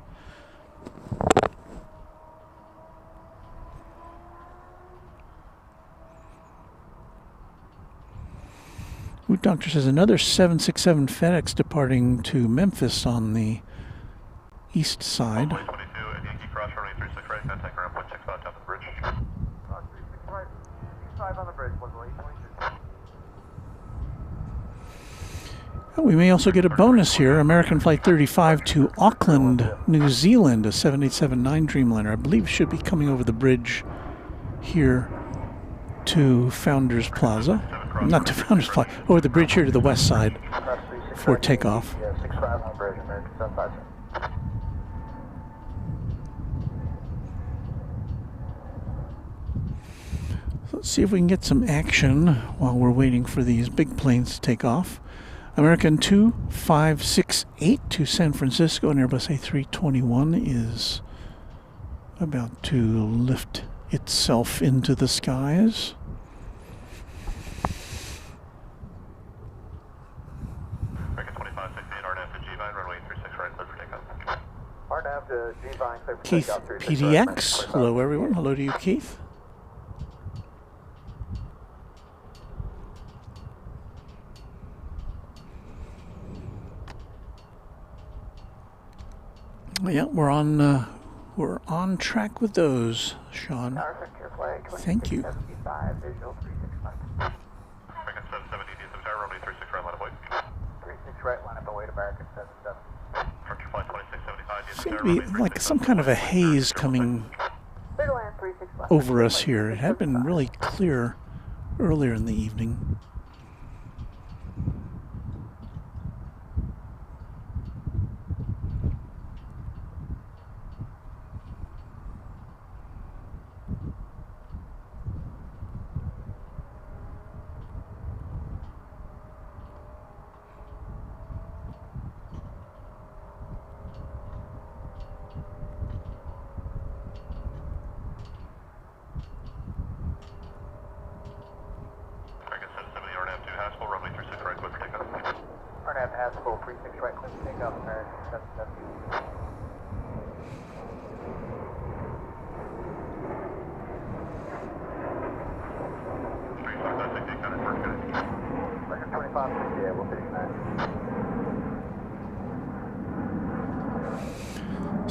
Speaker 1: Doctor says another 767 FedEx departing to Memphis on the east side.
Speaker 2: 22 at Yankee Cross, runway 36 right, contact around 0.65 top of the bridge.
Speaker 5: 36 right, 65 on the bridge, 118.22.
Speaker 1: We may also get a bonus here. American Flight 35 to Auckland, New Zealand, a 7879 Dreamliner. I believe should be coming over the bridge here to Founders Plaza. Not to Founders Plaza, over the bridge here to the west side for takeoff.
Speaker 5: Yeah, 65 on the bridge, American 75.
Speaker 1: Let's see if we can get some action while we're waiting for these big planes to take off. American 2568 to San Francisco, and Airbus A321 is about to lift itself into the skies.
Speaker 2: American 2568, RNAV to G-Vine, runway 36 right, clear for takeoff.
Speaker 5: RNAV to G-Vine, clear for
Speaker 1: Keith
Speaker 5: takeoff, 36 right,
Speaker 1: PDX. Hello, everyone. Hello to you, Keith. Yeah, we're on track with those, Sean. Thank you.
Speaker 5: American
Speaker 2: 770, DFW runway 36 right, line of way.
Speaker 5: 36 right, line up await American 77.
Speaker 2: Departure flight 2675,
Speaker 1: Seems to be like some kind of a haze coming over us here. It had been really clear earlier in the evening.
Speaker 5: RNAV Haskell, 36 right, clear for takeoff, American 77. American 2568, we'll finish that.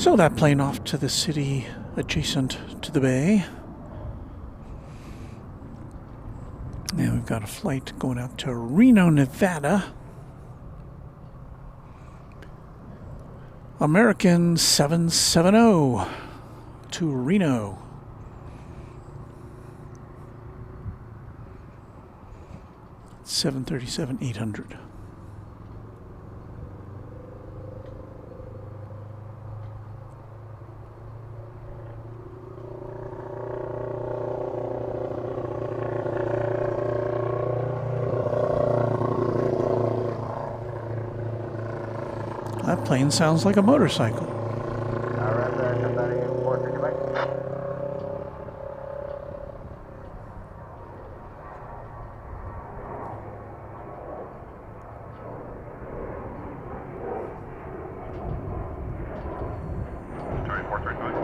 Speaker 1: So that plane off to the city adjacent to the bay. Now we've got a flight going out to Reno, Nevada. American 770 to Reno. $737-800. That plane sounds like a motorcycle.
Speaker 5: Alright, there, come back in, 430 right.
Speaker 2: Sorry, 435.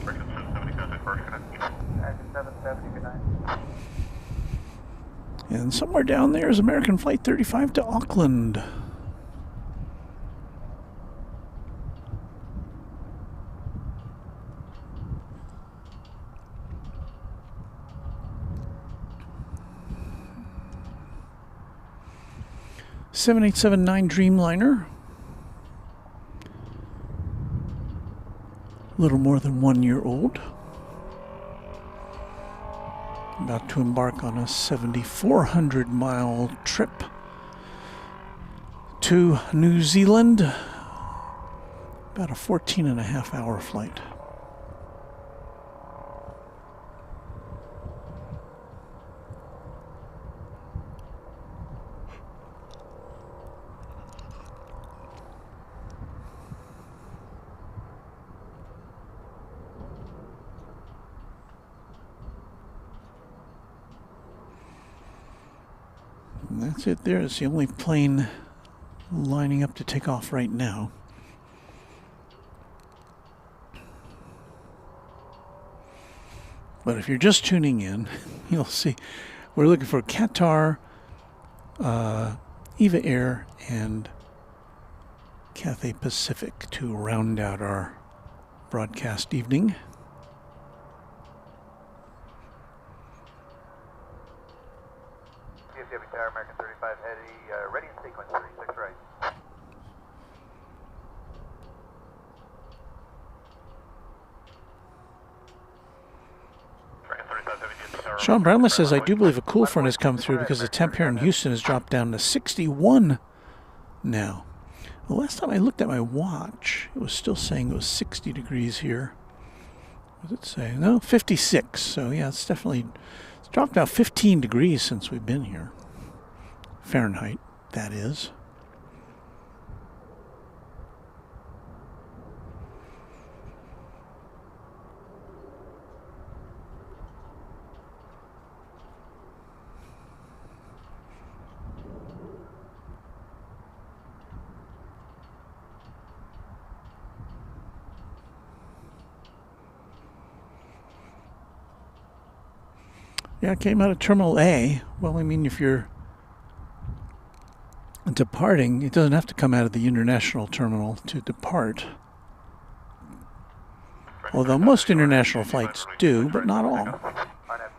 Speaker 2: American 770, contact first, good night.
Speaker 5: American 770, good night.
Speaker 1: And somewhere down there is American Flight 35 to Auckland. $7,879 Dreamliner. A little more than 1 year old. About to embark on a 7,400 mile trip to New Zealand. About a 14.5 hour flight. And that's it there. It's the only plane lining up to take off right now. But if you're just tuning in, you'll see we're looking for Qatar, Eva Air, and Cathay Pacific to round out our broadcast evening.
Speaker 2: DFW Tower, American 35 Eddie, ready in sequence, 36 right.
Speaker 1: Sean Brownless says, I do believe a cool front has come through because the temp here in Houston has dropped down to 61 now. The last time I looked at my watch, it was still saying it was 60 degrees here. What did it say? No, 56. So yeah, it's dropped about 15 degrees since we've been here. Fahrenheit, that is. Yeah, it came out of Terminal A. Well, I mean, if you're departing, it doesn't have to come out of the international terminal to depart. Although most international flights do, but not all.
Speaker 2: RNAV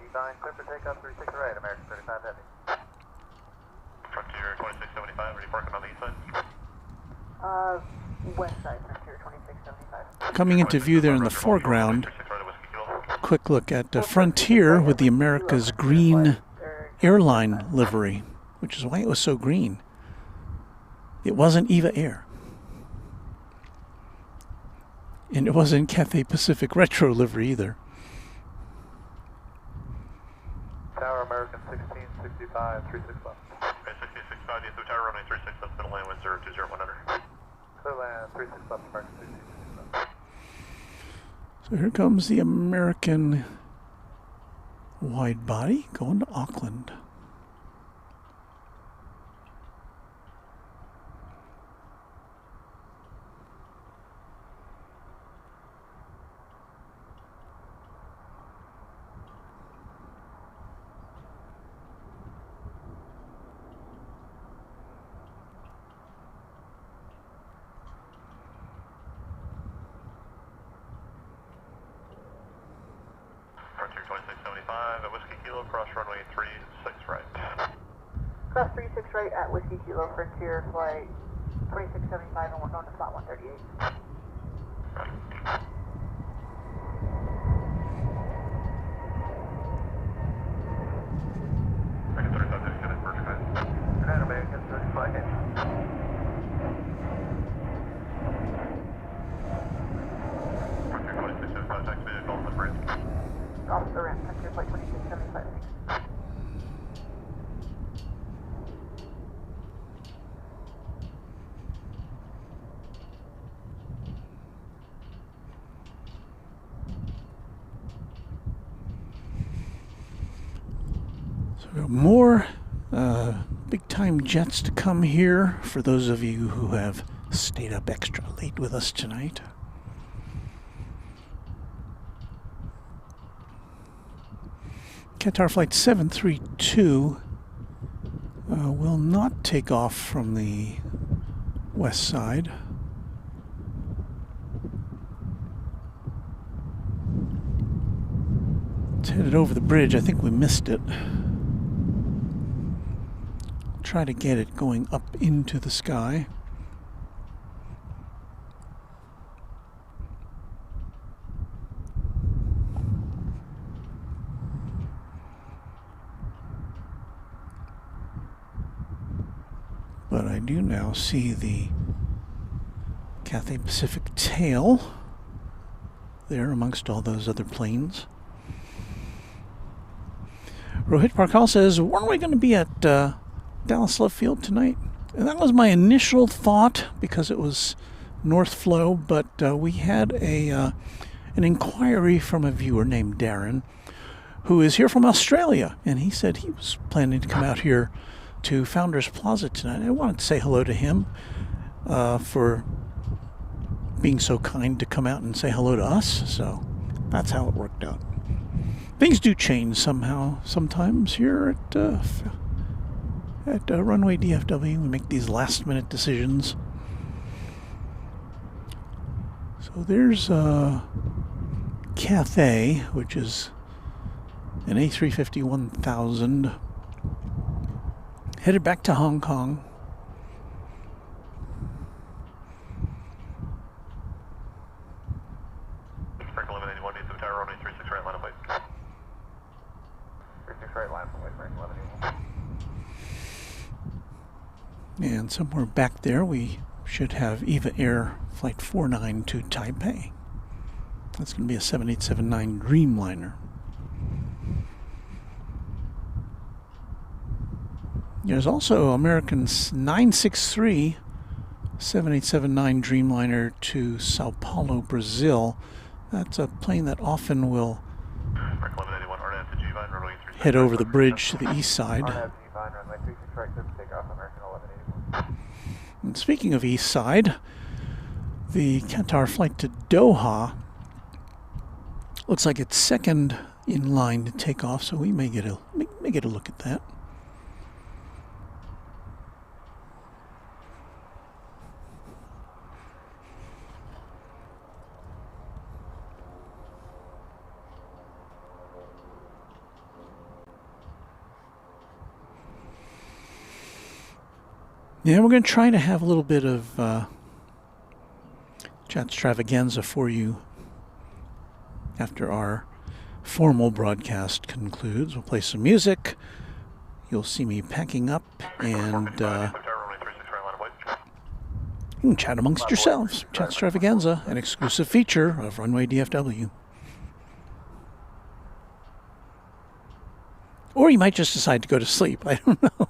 Speaker 2: design, clear for takeoff, 36 right, American 35 Heavy. Frontier 2675, ready parking on the east side?
Speaker 9: West side, Frontier 2675.
Speaker 1: Coming into view there in the foreground, quick look at Frontier with the America's green airline livery, which is why it was so green. It wasn't Eva Air. And it wasn't Cathay Pacific retro livery either.
Speaker 2: Tower, American 1665, 36 left. Okay, 1665, DFW Tower, runway 36 left, middle land, wind 020 Clear land, 36 left, American 1665 left.
Speaker 1: So here comes the American wide body going to Auckland.
Speaker 2: Frontier 2675 at Whiskey Kilo, cross runway 36 right.
Speaker 9: Cross 36 right at Whiskey Kilo, Frontier flight 2675, and we're going to spot 138.
Speaker 2: American 35 Heavy, good at first class. Good night, American 35 Heavy. Frontier 2675, taxi vehicle on the bridge.
Speaker 9: Off the ramp, Frontier flight 2675.
Speaker 1: So we got more big-time jets to come here for those of you who have stayed up extra late with us tonight. Qatar Flight 732 will not take off from the west side. It's headed over the bridge. I think we missed it. Try to get it going up into the sky. But I do now see the Cathay Pacific tail there amongst all those other planes. Rohit Parkal says, weren't we going to be at Dallas Love Field tonight? And that was my initial thought because it was North Flow, but we had an inquiry from a viewer named Darren who is here from Australia, and he said he was planning to come out here to Founders Plaza tonight. I wanted to say hello to him for being so kind to come out and say hello to us, so that's how it worked out. Things do change somehow, sometimes here at Runway DFW. We make these last-minute decisions. So there's Cathay, which is an A350 1000, headed back to Hong Kong. And somewhere back there we should have EVA Air Flight 49 to Taipei. That's going to be a 7879 Dreamliner. There's also American 963 7879 Dreamliner to Sao Paulo, Brazil. That's a plane that often will head over the bridge to the east side. And speaking of east side, the Qatar flight to Doha looks like it's second in line to take off, so we may get a look at that. Yeah, we're going to try to have a little bit of chat extravaganza for you after our formal broadcast concludes. We'll play some music. You'll see me packing up, and you can chat amongst yourselves. Chat extravaganza, an exclusive feature of Runway DFW. Or you might just decide to go to sleep. I don't know.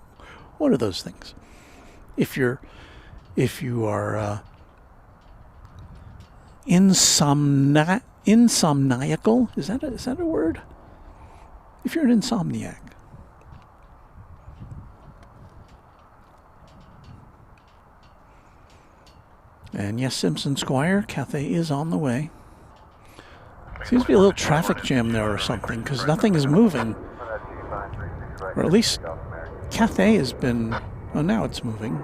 Speaker 1: One of those things. If you are insomniacal, is that a word? If you're an insomniac. And yes, Simpson Squire, Cathay is on the way. Seems to be a little traffic jam there or something, because nothing is moving. Or at least Cathay has been... Oh, now it's moving.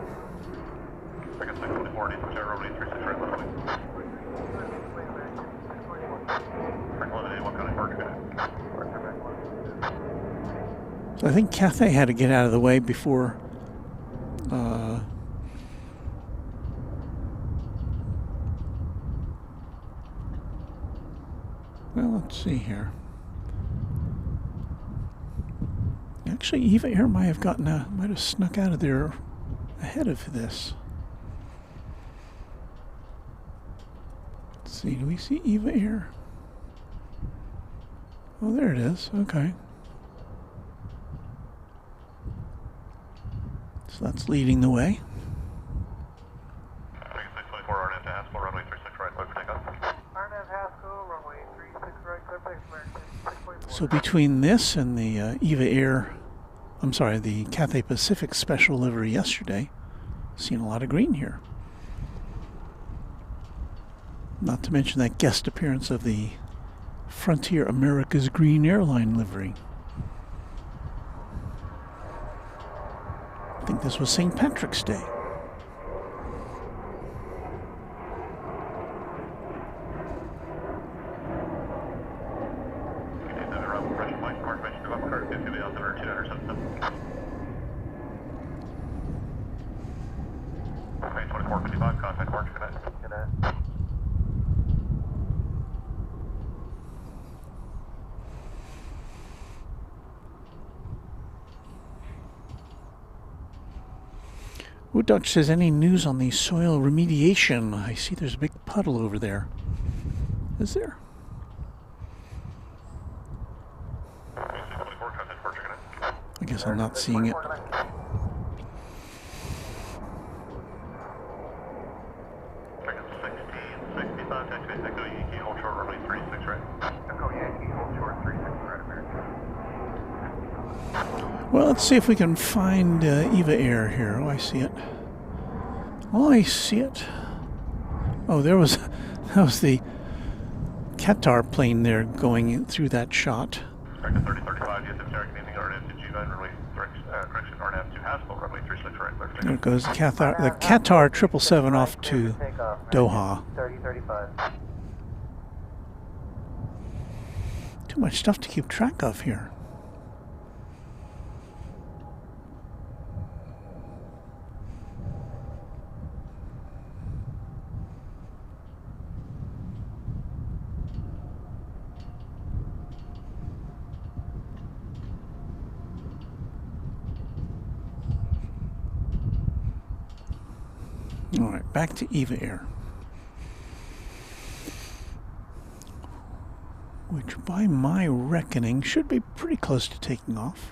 Speaker 1: So I think Cathay had to get out of the way before well, let's see here. Actually, EVA Air might have snuck out of there ahead of this. Let's see, do we see EVA Air? Oh, there it is. Okay. So that's leading the way. So between this and the EVA Air, the Cathay Pacific special livery yesterday, seen a lot of green here. Not to mention that guest appearance of the Frontier America's Green Airline livery. I think this was St. Patrick's Day. Dutch says, any news on the soil remediation? I see there's a big puddle over there. Is there? I guess I'm not seeing it. Well, let's see if we can find EVA Air here. Oh, I see it. Oh, I see it. Oh, that was the Qatar plane there going through that shot.
Speaker 2: American 3035, DFW Airport, good evening, RNAV to G-Line, runway, correction, RNAV to Haskell, runway 36 right, clear for
Speaker 1: There
Speaker 2: takeoff.
Speaker 1: goes the Qatar 777 off to Doha.
Speaker 3: 3035.
Speaker 1: Too much stuff to keep track of here. All right, back to EVA Air, which by my reckoning should be pretty close to taking off.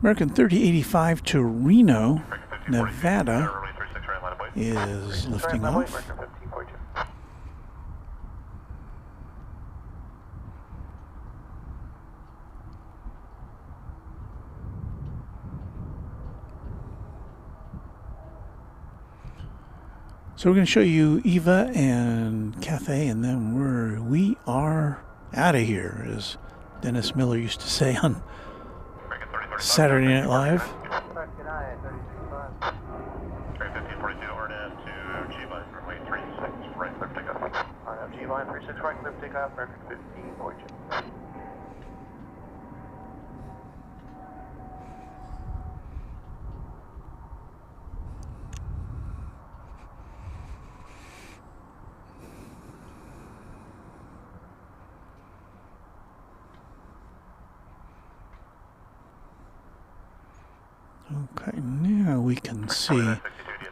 Speaker 1: American 3085 to Reno, Nevada is lifting off. So we're going to show you Eva and Cathay, and then we are out of here, as Dennis Miller used to say on Saturday Night Live.
Speaker 2: 1542, RNAV to G-Line, runway 36 right, clear for takeoff. RNAV G-Line 36 right, clear for takeoff, American 1542.
Speaker 1: Okay, now we can see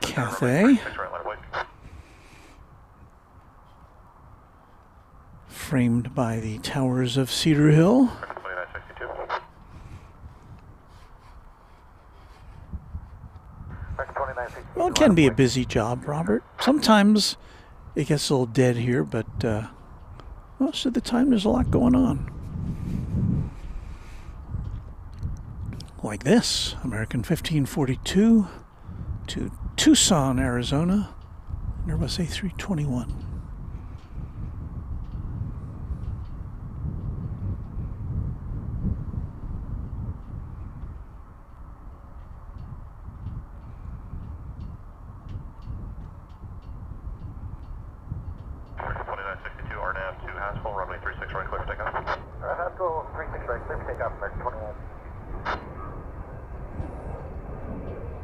Speaker 1: Cathay framed by the towers of Cedar Hill. Well, it can be a busy job, Robert. Sometimes it gets a little dead here, but most of the time there's a lot going on. Like this, American 1542 to Tucson, Arizona, Airbus A321.
Speaker 2: RNAV to Haskell, runway 36 right, clear for takeoff. Haskell 36 right, clear for takeoff, American 21.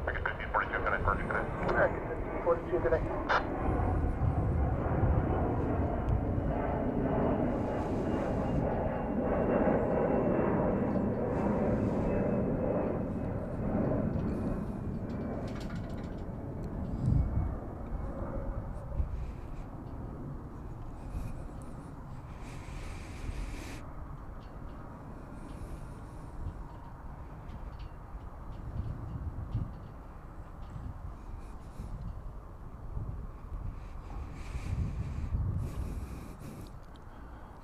Speaker 2: American 1542, good night, Virgin, good night. American 1542, good night.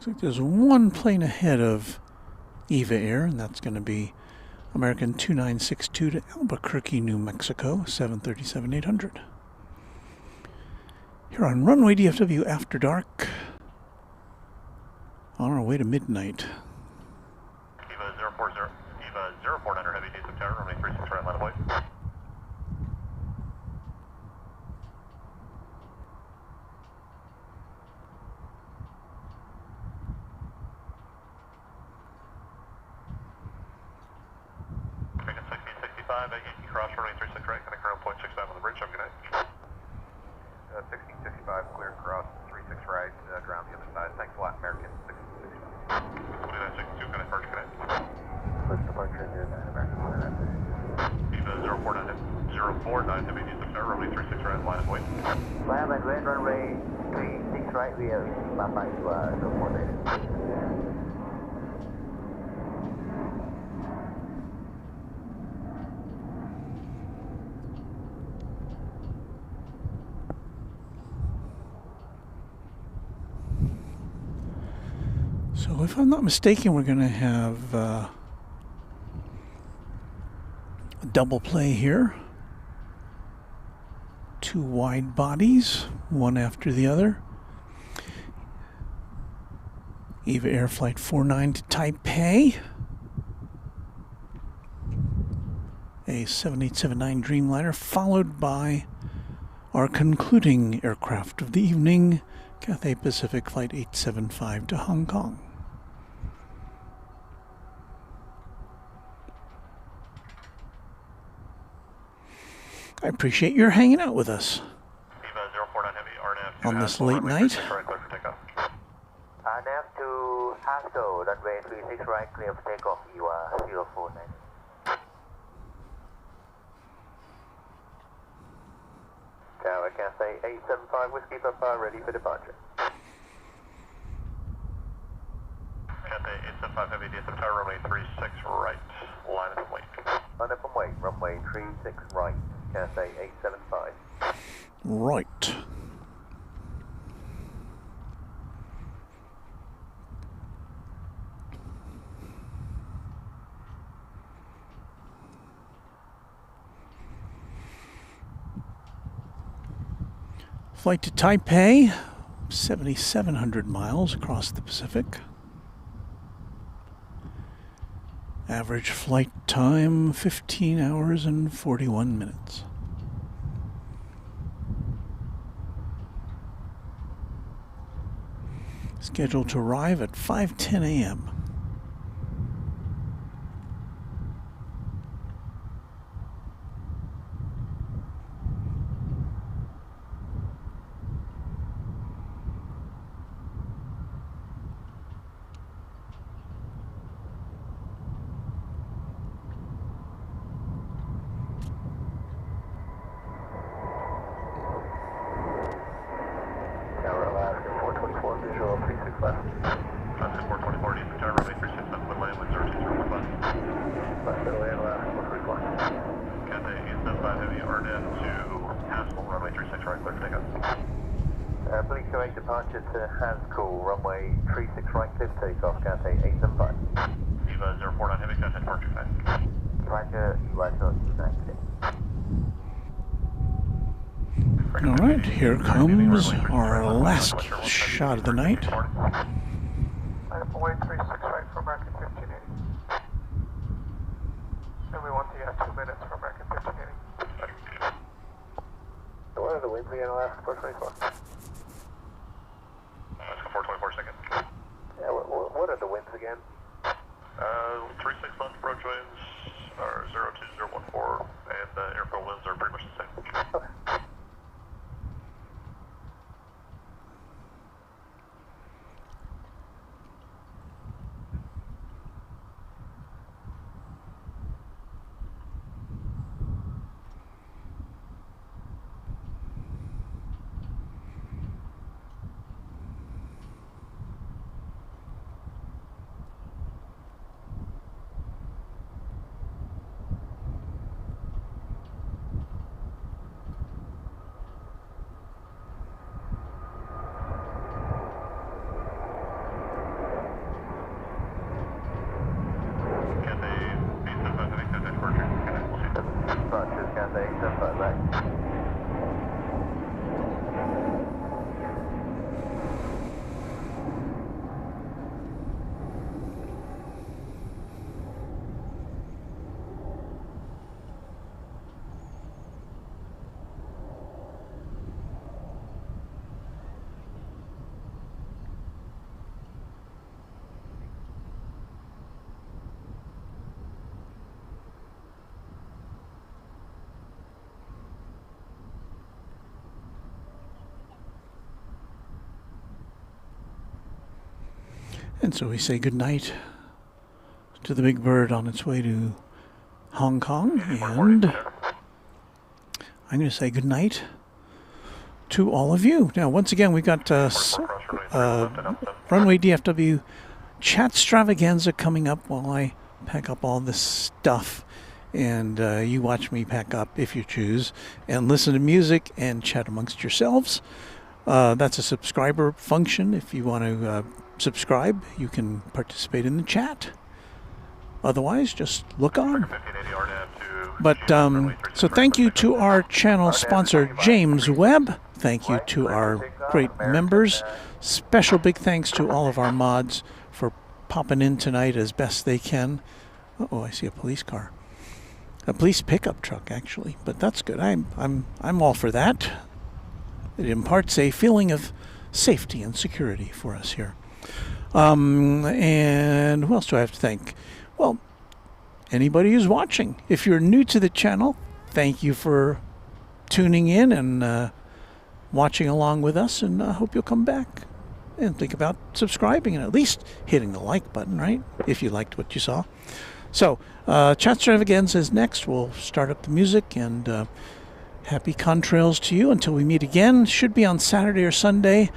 Speaker 1: Looks like there's one plane ahead of EVA Air, and that's going to be American 2962 to Albuquerque, New Mexico, 737-800. Here on Runway DFW After Dark, on our way to midnight.
Speaker 2: Eva 049er, heavy diesel tower, runway 36 right, line of way. American 1665, Yankee cross, runway 36 right, connect around point 65 on the bridge, have a good night. 1665, clear cross, 36 right, ground the other side. Thanks a lot, American 1665. 2962, good night, Virgin, good night. First departure here, American 2962. Eva 049, heavy diesel tower, runway 36 right, line of way.
Speaker 3: Line and red, runway 36 right, we have Papa to 048.
Speaker 1: if I'm not mistaken, we're going to have a double play here. 2 wide bodies, one after the other. EVA Air Flight 49 to Taipei. A 7879 Dreamliner, followed by our concluding aircraft of the evening, Cathay Pacific Flight 875 to Hong Kong. I appreciate your hanging out with us on this late night.
Speaker 5: RNAV to Haskell, runway 36 right, clear for takeoff, EUR 049. Tower Cathay 875 Whiskey Papa, ready for departure.
Speaker 2: Cathay 875 Heavy DFW Tower, runway 36 right, line up and wait.
Speaker 5: Line up and wait, runway 36 right, Cathay 875.
Speaker 1: Right. Flight to Taipei, 7,700 miles across the Pacific. Average flight time, 15 hours and 41 minutes. Scheduled to arrive at 5:10 a.m.
Speaker 5: Please correct departure to Haskell, runway 36 right, clear for takeoff, Cathay 875.
Speaker 2: EVA 049 Heavy, Cathay departure time.
Speaker 5: Roger, EUR 029.
Speaker 1: All right, here comes our last shot of the night.
Speaker 3: Wait 36 right for American 1580. And we want the 2 minutes for American 1580.
Speaker 5: What are the winds again, Alaska 424?
Speaker 2: Alaska 424 seconds.
Speaker 5: Yeah, what are the winds again?
Speaker 2: 36 left, approach winds are 02014, and airfield winds are pretty much the same.
Speaker 5: Okay.
Speaker 1: And so we say goodnight to the big bird on its way to Hong Kong, and I'm going to say goodnight to all of you. Now, once again, we've got Runway DFW Chatstravaganza coming up while I pack up all this stuff, and you watch me pack up if you choose, and listen to music and chat amongst yourselves. That's a subscriber function if you want to subscribe. You can participate in the chat. Otherwise, just look on. But so thank you to our channel sponsor, James Webb. Thank you to our great members. Special big thanks to all of our mods for popping in tonight as best they can. Uh-oh, I see a police car. A police pickup truck, actually, but that's good. I'm all for that. It imparts a feeling of safety and security for us here. And who else do I have to thank? Well, anybody who's watching. If you're new to the channel, thank you for tuning in and watching along with us, and I hope you'll come back and think about subscribing and at least hitting the like button, right? If you liked what you saw. So, Chat Extravaganza is next. We'll start up the music, and happy contrails to you until we meet again. Should be on Saturday or Sunday,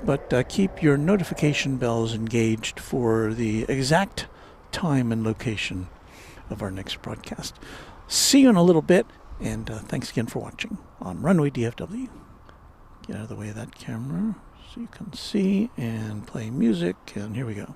Speaker 1: but keep your notification bells engaged for the exact time and location of our next broadcast. See you in a little bit, and thanks again for watching on Runway DFW. Get out of the way of that camera so you can see and play music, and here we go.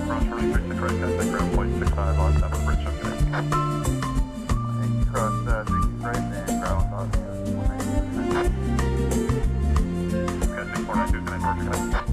Speaker 4: Cross running 36 right, contact ground point 65 on 7 bridge, okay.
Speaker 2: Cross 36 right and ground on 192.
Speaker 4: Okay, 6492, can I torch you guys?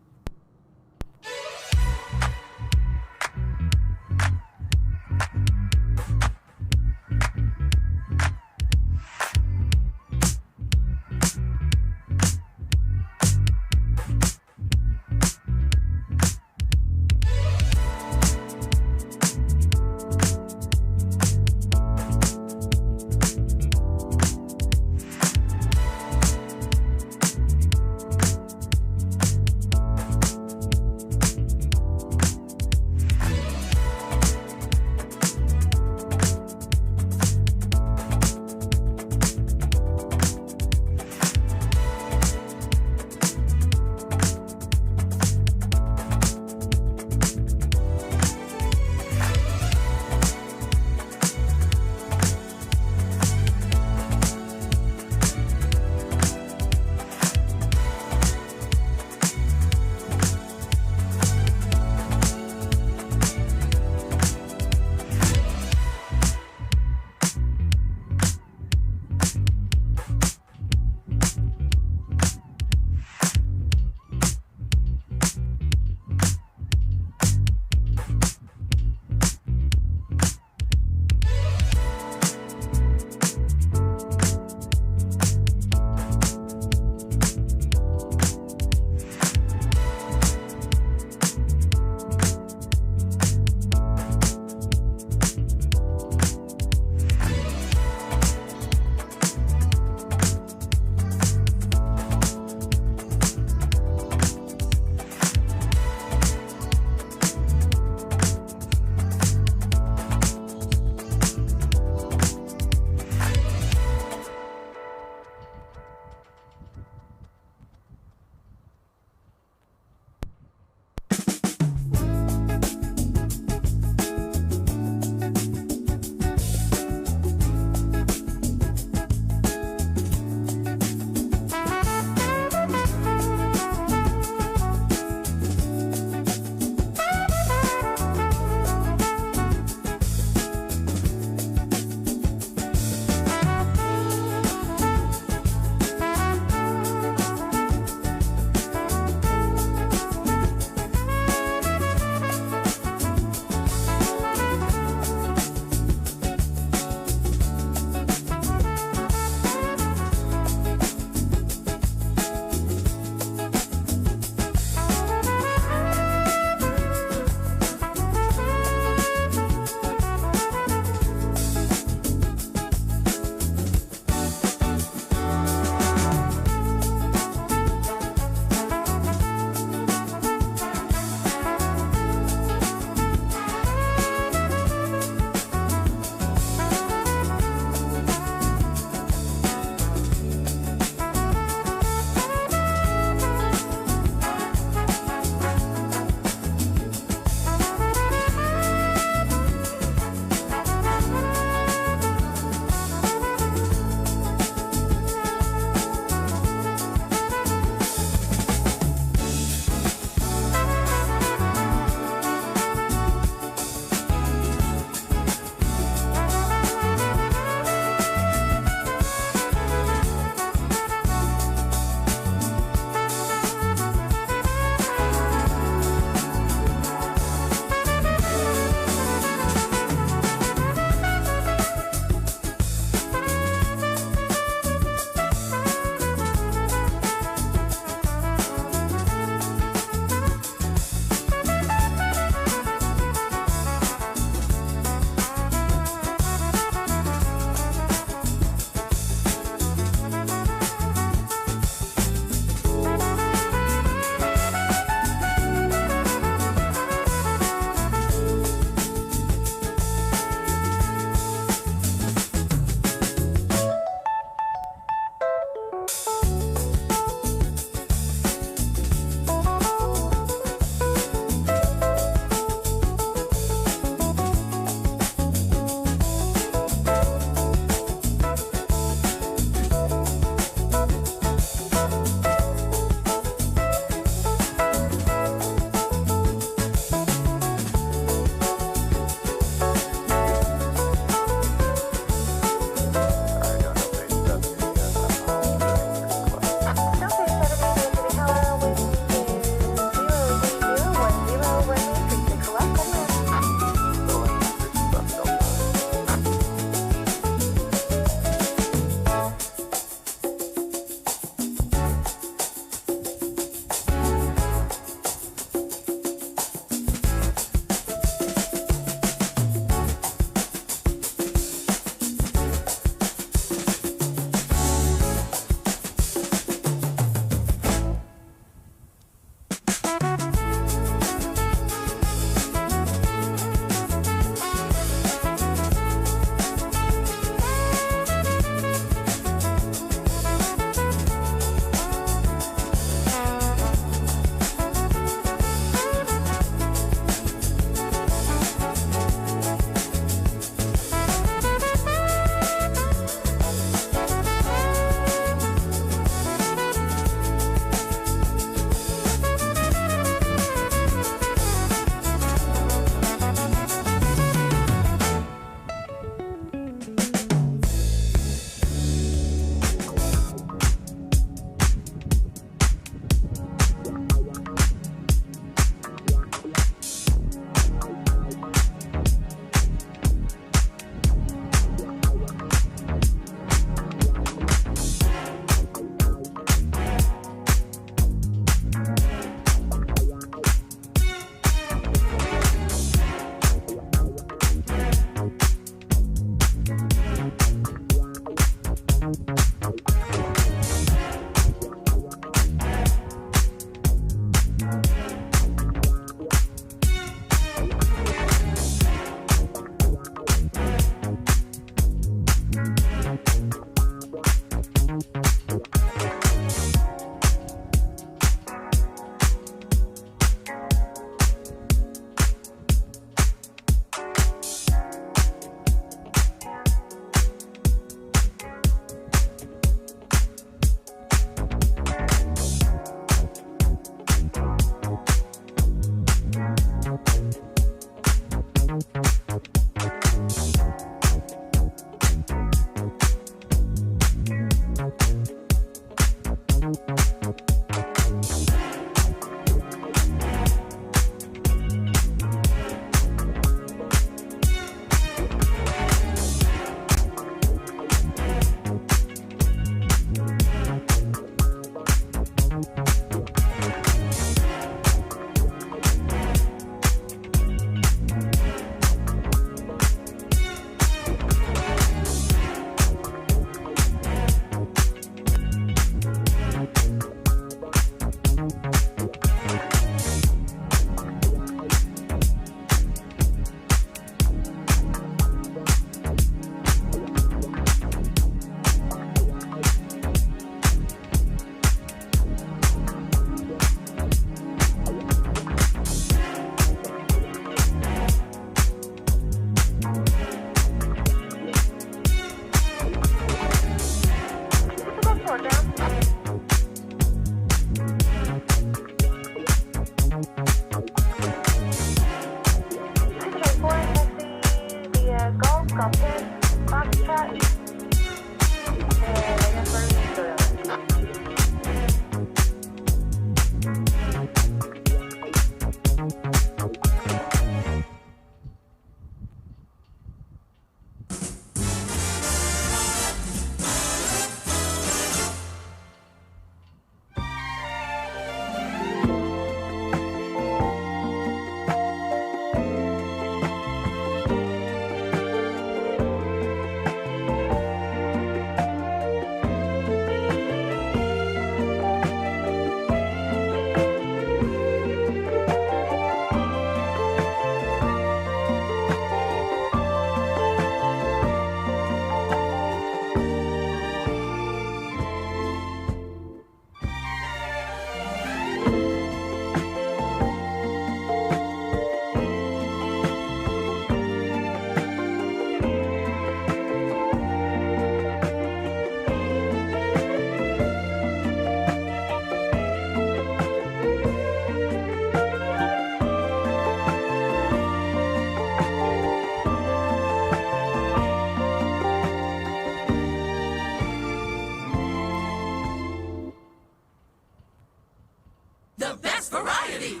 Speaker 7: The best variety.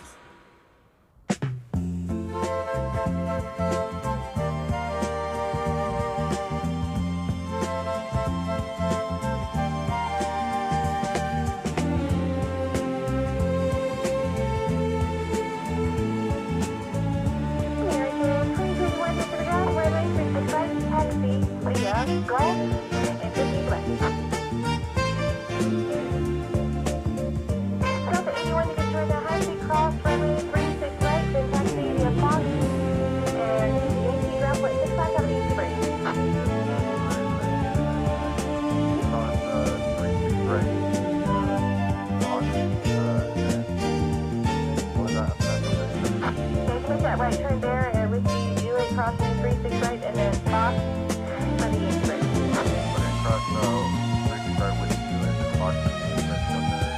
Speaker 5: Right turn there and with the Julie crossing 36 right and then Fox for the Yankee break.
Speaker 2: Cross 36 right with you and then Fox for the Yankee break.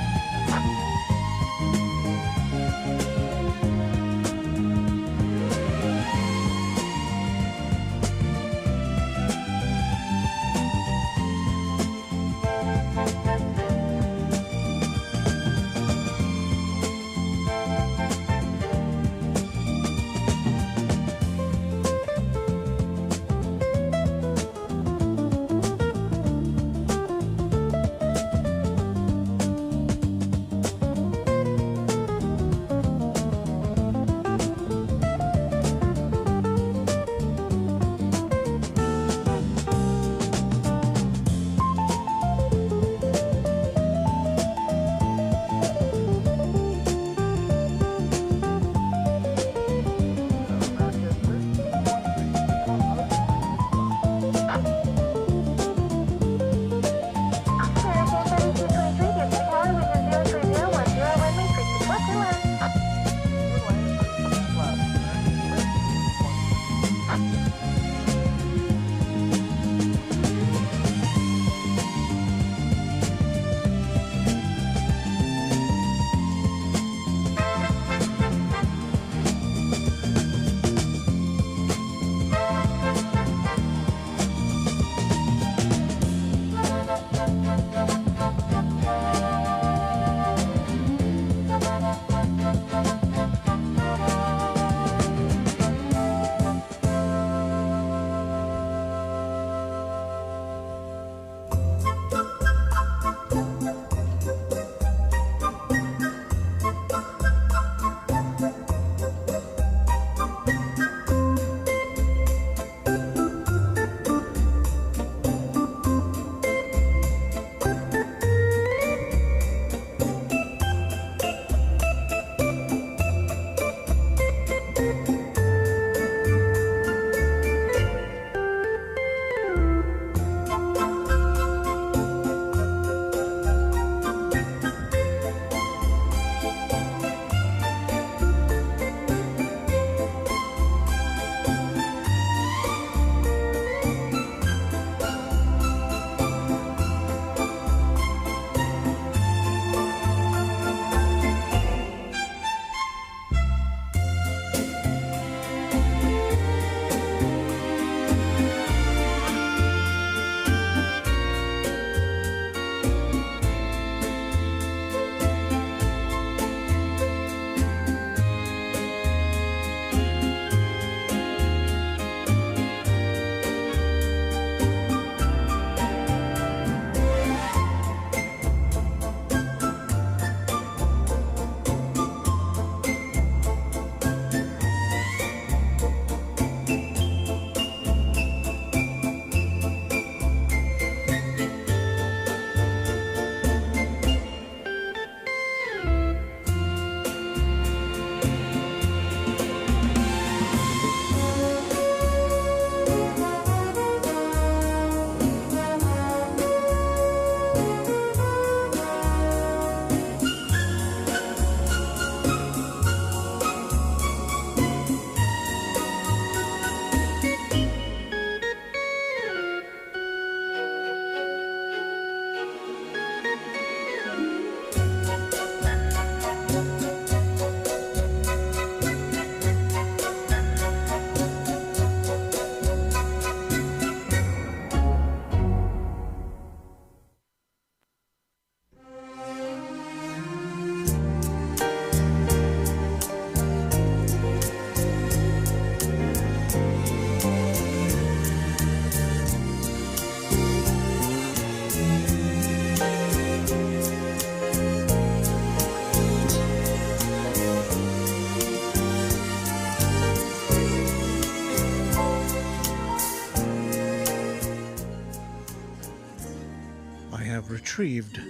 Speaker 1: retrieved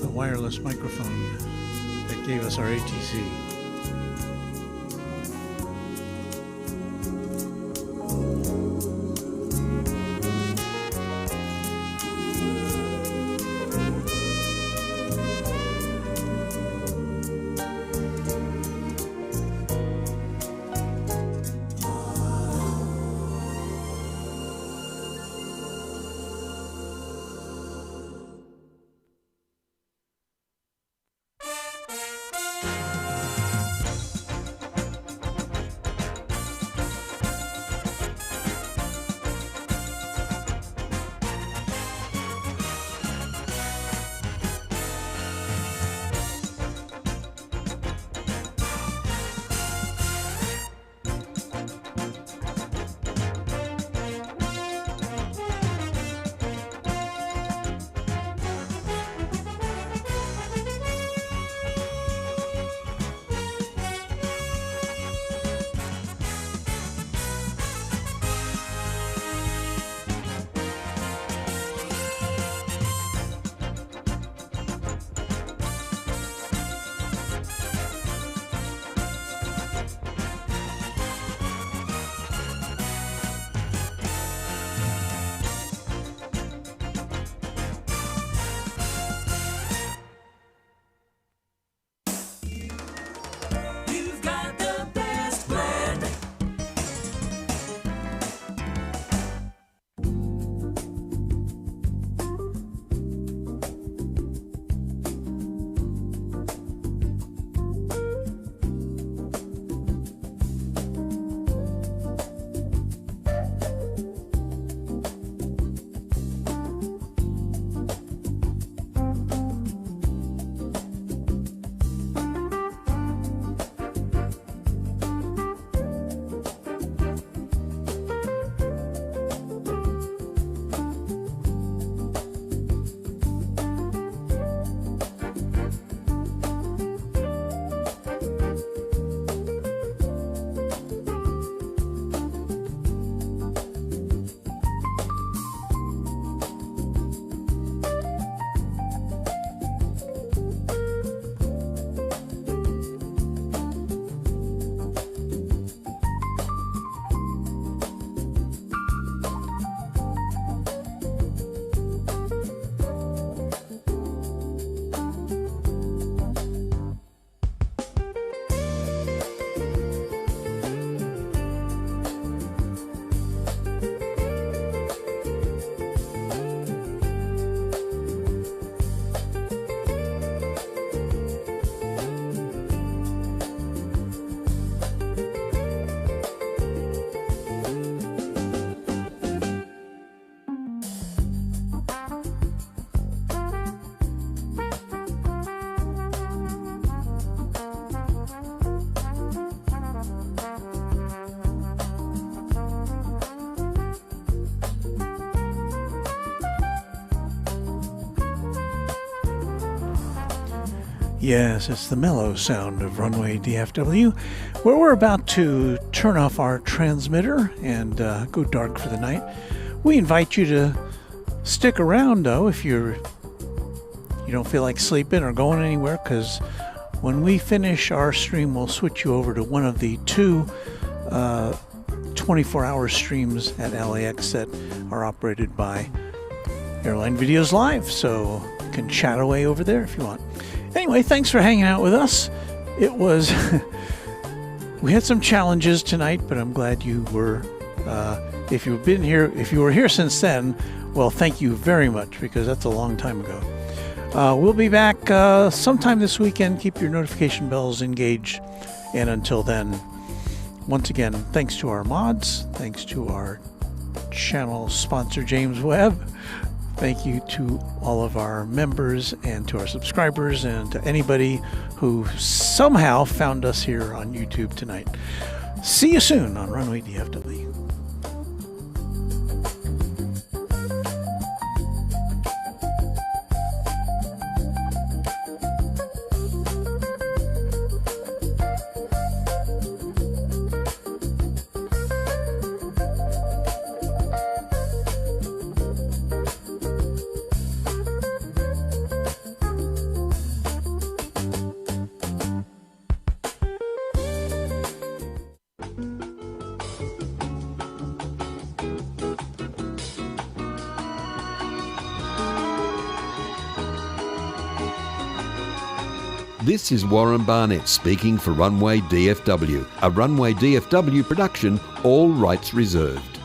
Speaker 1: the wireless microphone that gave us our ATC. Yes, it's the mellow sound of Runway DFW, where we're about to turn off our transmitter and go dark for the night. We invite you to stick around, though, if you don't feel like sleeping or going anywhere, because when we finish our stream, we'll switch you over to one of the two 24-hour streams at LAX that are operated by Airline Videos Live, so you can chat away over there if you want. Anyway, thanks for hanging out with us. It was we had some challenges tonight, but I'm glad you were if you were here since then, well, thank you very much, because that's a long time ago. We'll be back sometime this weekend. Keep your notification bells engaged, and until then, once again, thanks to our mods, thanks to our channel sponsor James Webb. Thank you to all of our members and to our subscribers and to anybody who somehow found us here on YouTube tonight. See you soon on Runway DFW.
Speaker 10: This is Warren Barnett speaking for Runway DFW, a Runway DFW production, all rights reserved.